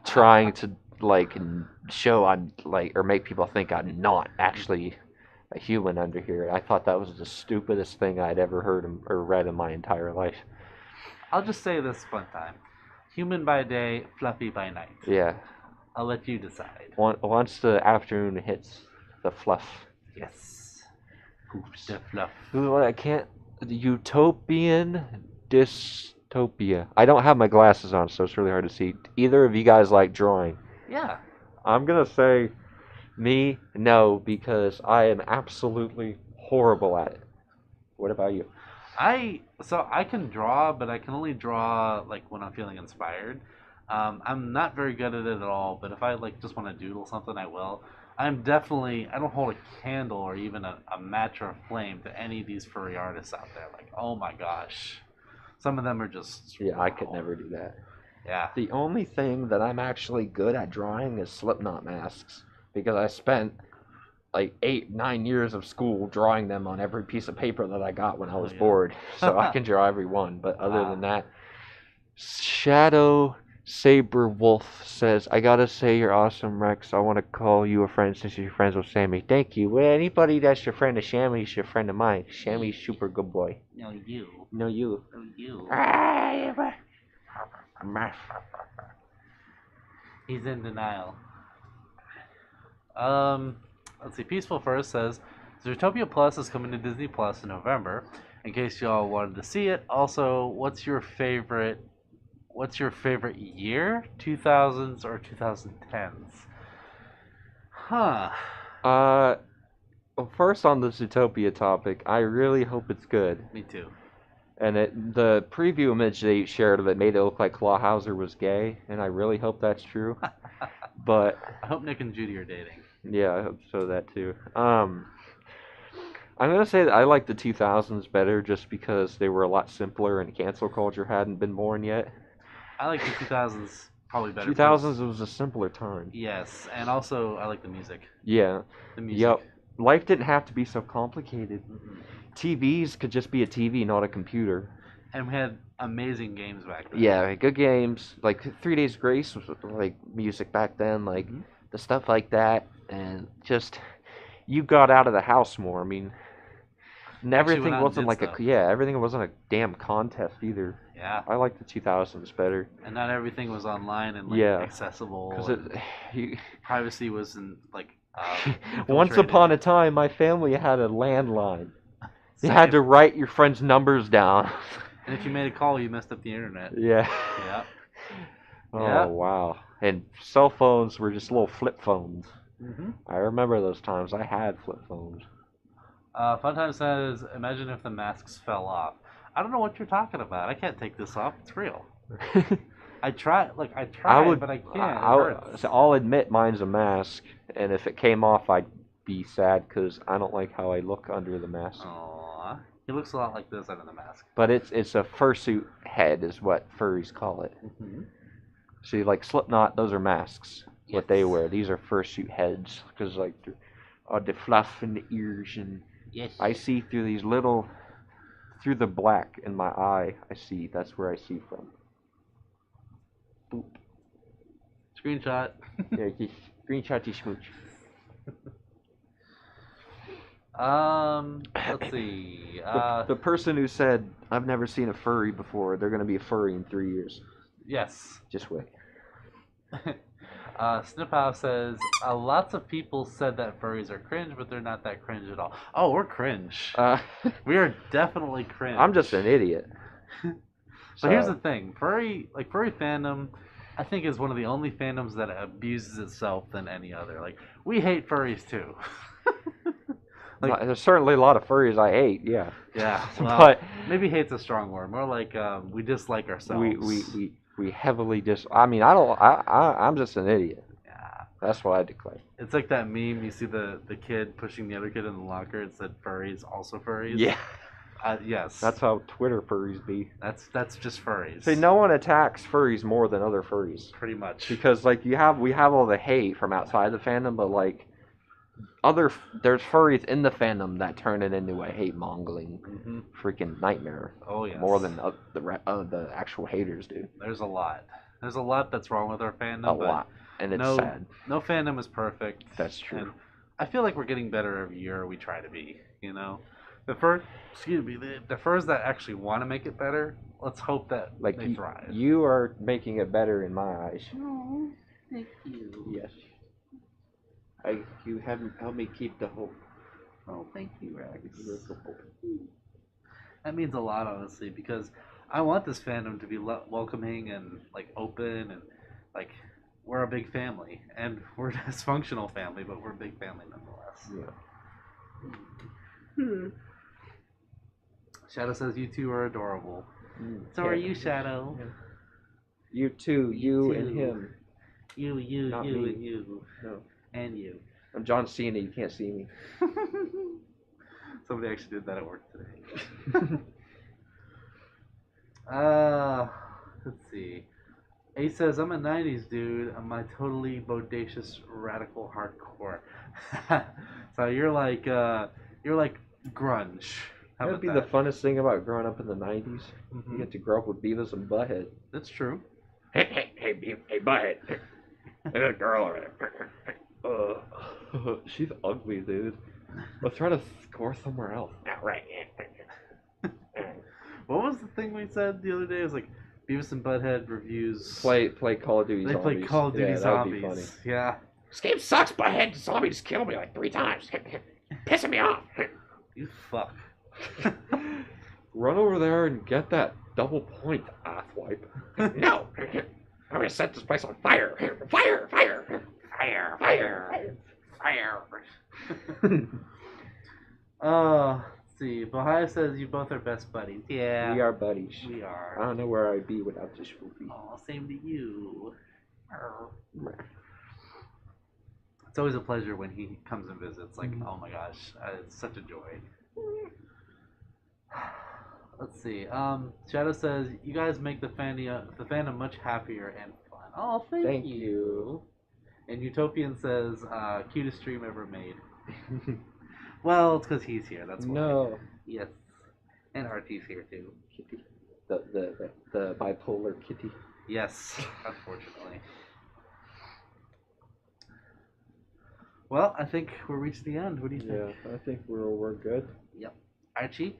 trying to like show I'm like or make people think I'm not actually a human under here. I thought that was the stupidest thing I'd ever heard or read in my entire life. I'll just say this fun time. Human by day, fluffy by night. Yeah. I'll let you decide. Once the afternoon hits, the fluff. Yes. Oops. The fluff. Ooh, I can't. Utopian dystopia. I don't have my glasses on, so it's really hard to see. Either of you guys like drawing? Yeah. I'm gonna say me, no, because I am absolutely horrible at it. What about you? I can draw, but I can only draw like when I'm feeling inspired. I'm not very good at it at all, but if I like just want to doodle something, I will. I don't hold a candle or even a match or a flame to any of these furry artists out there. Like, oh my gosh. Some of them are just, Yeah, I could wow. never do that. Yeah. The only thing that I'm actually good at drawing is Slipknot masks because I spent like 8, 9 years of school drawing them on every piece of paper that I got when I was Oh, yeah. bored. So I can draw every one. But other Wow. than that, Shadow Saber Wolf says, I gotta say you're awesome, Rex. I want to call you a friend since you're friends with Sammy. Thank you. Well, anybody that's your friend of Sammy is your friend of mine. Sammy's super good boy. No, you. No, you. No, you. He's in denial. Let's see. Peaceful First says Zootopia Plus is coming to Disney Plus in November. In case y'all wanted to see it. Also, what's your favorite year? 2000s or 2010s? Huh. Well, first on the Zootopia topic, I really hope it's good. Me too. And the preview image they shared of it made it look like Clawhauser was gay, and I really hope that's true. But I hope Nick and Judy are dating. yeah, I hope so that too. I'm gonna say that I like the 2000s better just because they were a lot simpler and cancel culture hadn't been born yet. I like the 2000s probably better. 2000s was a simpler time. Yes, and also I like the music. Yeah. The music. Yep. Life didn't have to be so complicated. Mhm. TVs could just be a TV, not a computer. And we had amazing games back then. Yeah, good games. Like 3 Days Grace was like music back then, like Mhm. the stuff like that, and just you got out of the house more. I mean, and Actually everything went out and wasn't did like stuff. everything wasn't a damn contest either. Yeah. I like the 2000s better. And not everything was online and like Yeah. accessible. Because and you, privacy wasn't like once infiltrated. upon a time, my family had a landline. You Same. had to write your friends' numbers down. And if you made a call, you messed up the internet. Yeah. Yeah. Oh, Yeah. wow. And cell phones were just little flip phones. Mm-hmm. I remember those times. I had flip phones. Funtime says, imagine if the masks fell off. I don't know what you're talking about. I can't take this off. It's real. I tried, but I can't. It hurts. I'll admit mine's a mask, and if it came off, I'd be sad because I don't like how I look under the mask. Aww. He looks a lot like this under the mask. But it's a fursuit head, is what furries call it. Mm-hmm. See, like Slipknot, those are masks. What Yes. they wear. These are fursuit heads because like the fluff in the ears, and Yes. I see through the black in my eye. I see. That's where I see from. Boop. Screenshot. Yeah, just screenshotty smooch. Let's see. The person who said, I've never seen a furry before, they're going to be a furry in 3 years. Yes. Just wait. Sniphow says, lots of people said that furries are cringe, but they're not that cringe at all. Oh, we're cringe. We are definitely cringe. I'm just an idiot. So here's the thing. Furry fandom, I think, is one of the only fandoms that abuses itself than any other. Like, we hate furries too. Like, there's certainly a lot of furries I hate, yeah. yeah, well, but maybe hate's a strong word. More like we dislike ourselves. we heavily I mean, I'm just an idiot. Yeah. That's what I declare. It's like that meme. You see the kid pushing the other kid in the locker. It said furries, also furries. Yeah. Yes. That's how Twitter furries be. That's just furries. See, no one attacks furries more than other furries. Pretty much. Because like we have all the hate from outside the fandom, but like there's furries in the fandom that turn it into a hate mongling freaking nightmare. Oh yes. More than the actual haters do. There's a lot. There's a lot that's wrong with our fandom. A lot, and it's sad. No fandom is perfect. That's true. And I feel like we're getting better every year. We try to be. You know, the furs that actually want to make it better. Let's hope that Like they thrive. you are making it better in my eyes. Thank you. Yes. You have helped me keep the hope. Oh, thank you, Rex. The hope. That means a lot, honestly, because I want this fandom to be welcoming and like open and like we're a big family and we're a dysfunctional family, but we're a big family nonetheless. Yeah. Shadow says you two are adorable. So Yeah. are you, Shadow? Yeah. You too. You and too. him. You, Not you, me. and you, No. and you. I'm John Cena. You can't see me. Somebody actually did that at work today. Let's see. Ace says, I'm a 90s dude. I'm my totally bodacious radical hardcore. So you're like grunge. How That'd about be that? the funnest thing about growing up in the '90s. Mhm. You get to grow up with Beavis and Butthead. That's true. Hey, Butthead. There's a girl over there. She's ugly, dude. Let's try to score somewhere else. Right. What was the thing we said the other day? It was like Beavis and Butthead reviews. Play Call of Duty They Zombies. play Call of Duty Yeah, that would be Zombies. funny. Yeah. This game sucks, Butthead. The zombies killed me like 3 times. Pissing me off. You fuck. Run over there and get that double point, asswipe. No. I'm gonna set this place on fire. Fire, fire, fire, fire, fire. Let's see. Bahia says you both are best buddies. Yeah. We are buddies. We I are. don't know where I'd be without this movie. Oh, same to you. It's always a pleasure when he comes and visits. Like, oh my gosh, it's such a joy. Let's see. Shadow says you guys make the fandom much happier and fun. Oh, thank you. And Utopian says cutest stream ever made. Well, it's because he's here. That's why. No. Yes. And RT's here too. Kitty. The bipolar kitty. Yes, unfortunately. Well, I think we're reached the end. What do you think? Yeah, I think we're good. Yep. Archie,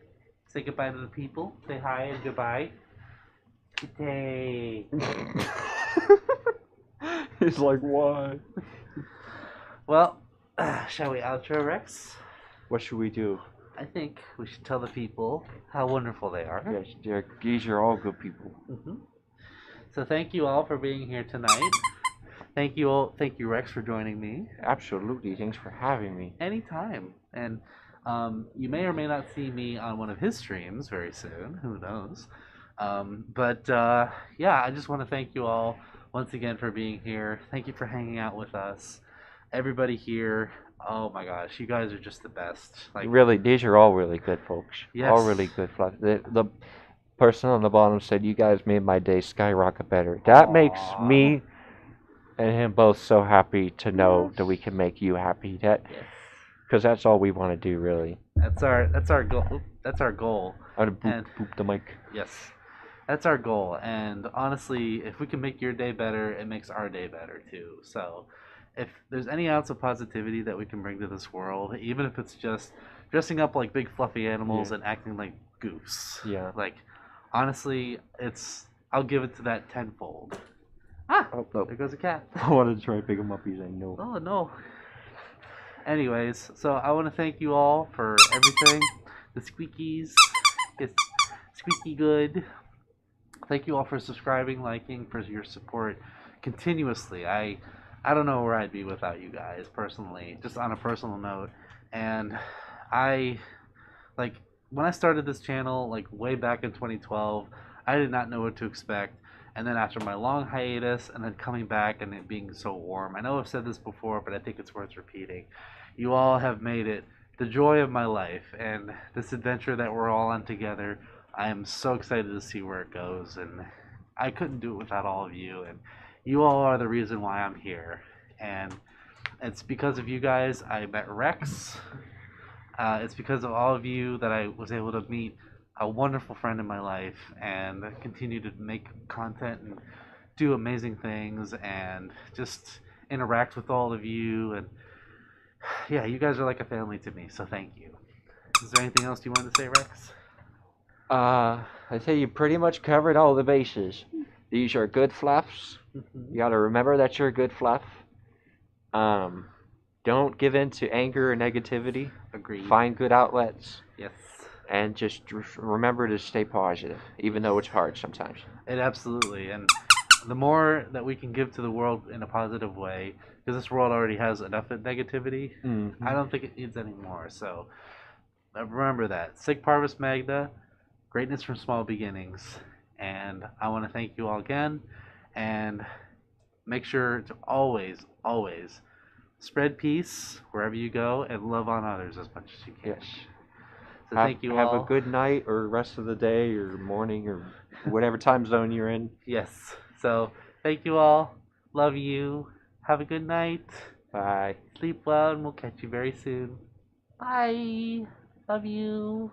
say goodbye to the people. Say hi and goodbye. Good day. He's like, why? Well, shall we outro, Rex? What should we do? I think we should tell the people how wonderful they are. Yes, these are all good people. So thank you all for being here tonight. Thank you all. Thank you, Rex, for joining me. Absolutely. Thanks for having me. Anytime. And you may or may not see me on one of his streams very soon. Who knows? Yeah, I just want to thank you all once again for being here. Thank you for hanging out with us. Everybody here. Oh my gosh, you guys are just the best. Like, Really, these are all really good folks. Yes. All really good. The person on the bottom said, you guys made my day skyrocket better. That makes Aw. me and him both so happy to know that we can make you happy. Because that's all we want to do, really. That's our goal. That's our goal. I'm going to And- boop the mic. Yes. That's our goal. And honestly, if we can make your day better, it makes our day better too. So if there's any ounce of positivity that we can bring to this world, even if it's just dressing up like big fluffy animals and acting like goofs. Yeah. Like, honestly, I'll give it to that tenfold. Oh, no. There goes a cat. I wanted to try to pick him up. He's like, no. Oh, no. Anyways, so I want to thank you all for everything. The squeakies. It's squeaky good. Thank you all for subscribing, liking, for your support continuously. I don't know where I'd be without you guys, personally, just on a personal note. And when I started this channel, like way back in 2012, I did not know what to expect. And then after my long hiatus and then coming back and it being so warm, I know I've said this before, but I think it's worth repeating. You all have made it the joy of my life, and this adventure that we're all on together, I am so excited to see where it goes, and I couldn't do it without all of you, and you all are the reason why I'm here. And it's because of you guys I met Rex. It's because of all of you that I was able to meet a wonderful friend in my life and continue to make content and do amazing things and just interact with all of you. And yeah, you guys are like a family to me, so thank you. Is there anything else you wanted to say, Rex? I say you pretty much covered all the bases. These are good fluffs. Mhm. You got to remember that you're a good fluff. Don't give in to anger or negativity. Agreed. Find good outlets, Yes. and just remember to stay positive, even though it's hard sometimes. It absolutely. And the more that we can give to the world in a positive way, because this world already has enough of negativity, I don't think it needs any more. So remember that. Sig Parvis Magna, greatness from small beginnings. And I want to thank you all again. And make sure to always, always spread peace wherever you go and love on others as much as you can. Yes. So thank you have all. a good night or rest of the day or morning or whatever time zone you're in. Yes. So thank you all. Love you. Have a good night. Bye. Sleep well, and we'll catch you very soon. Bye. Love you.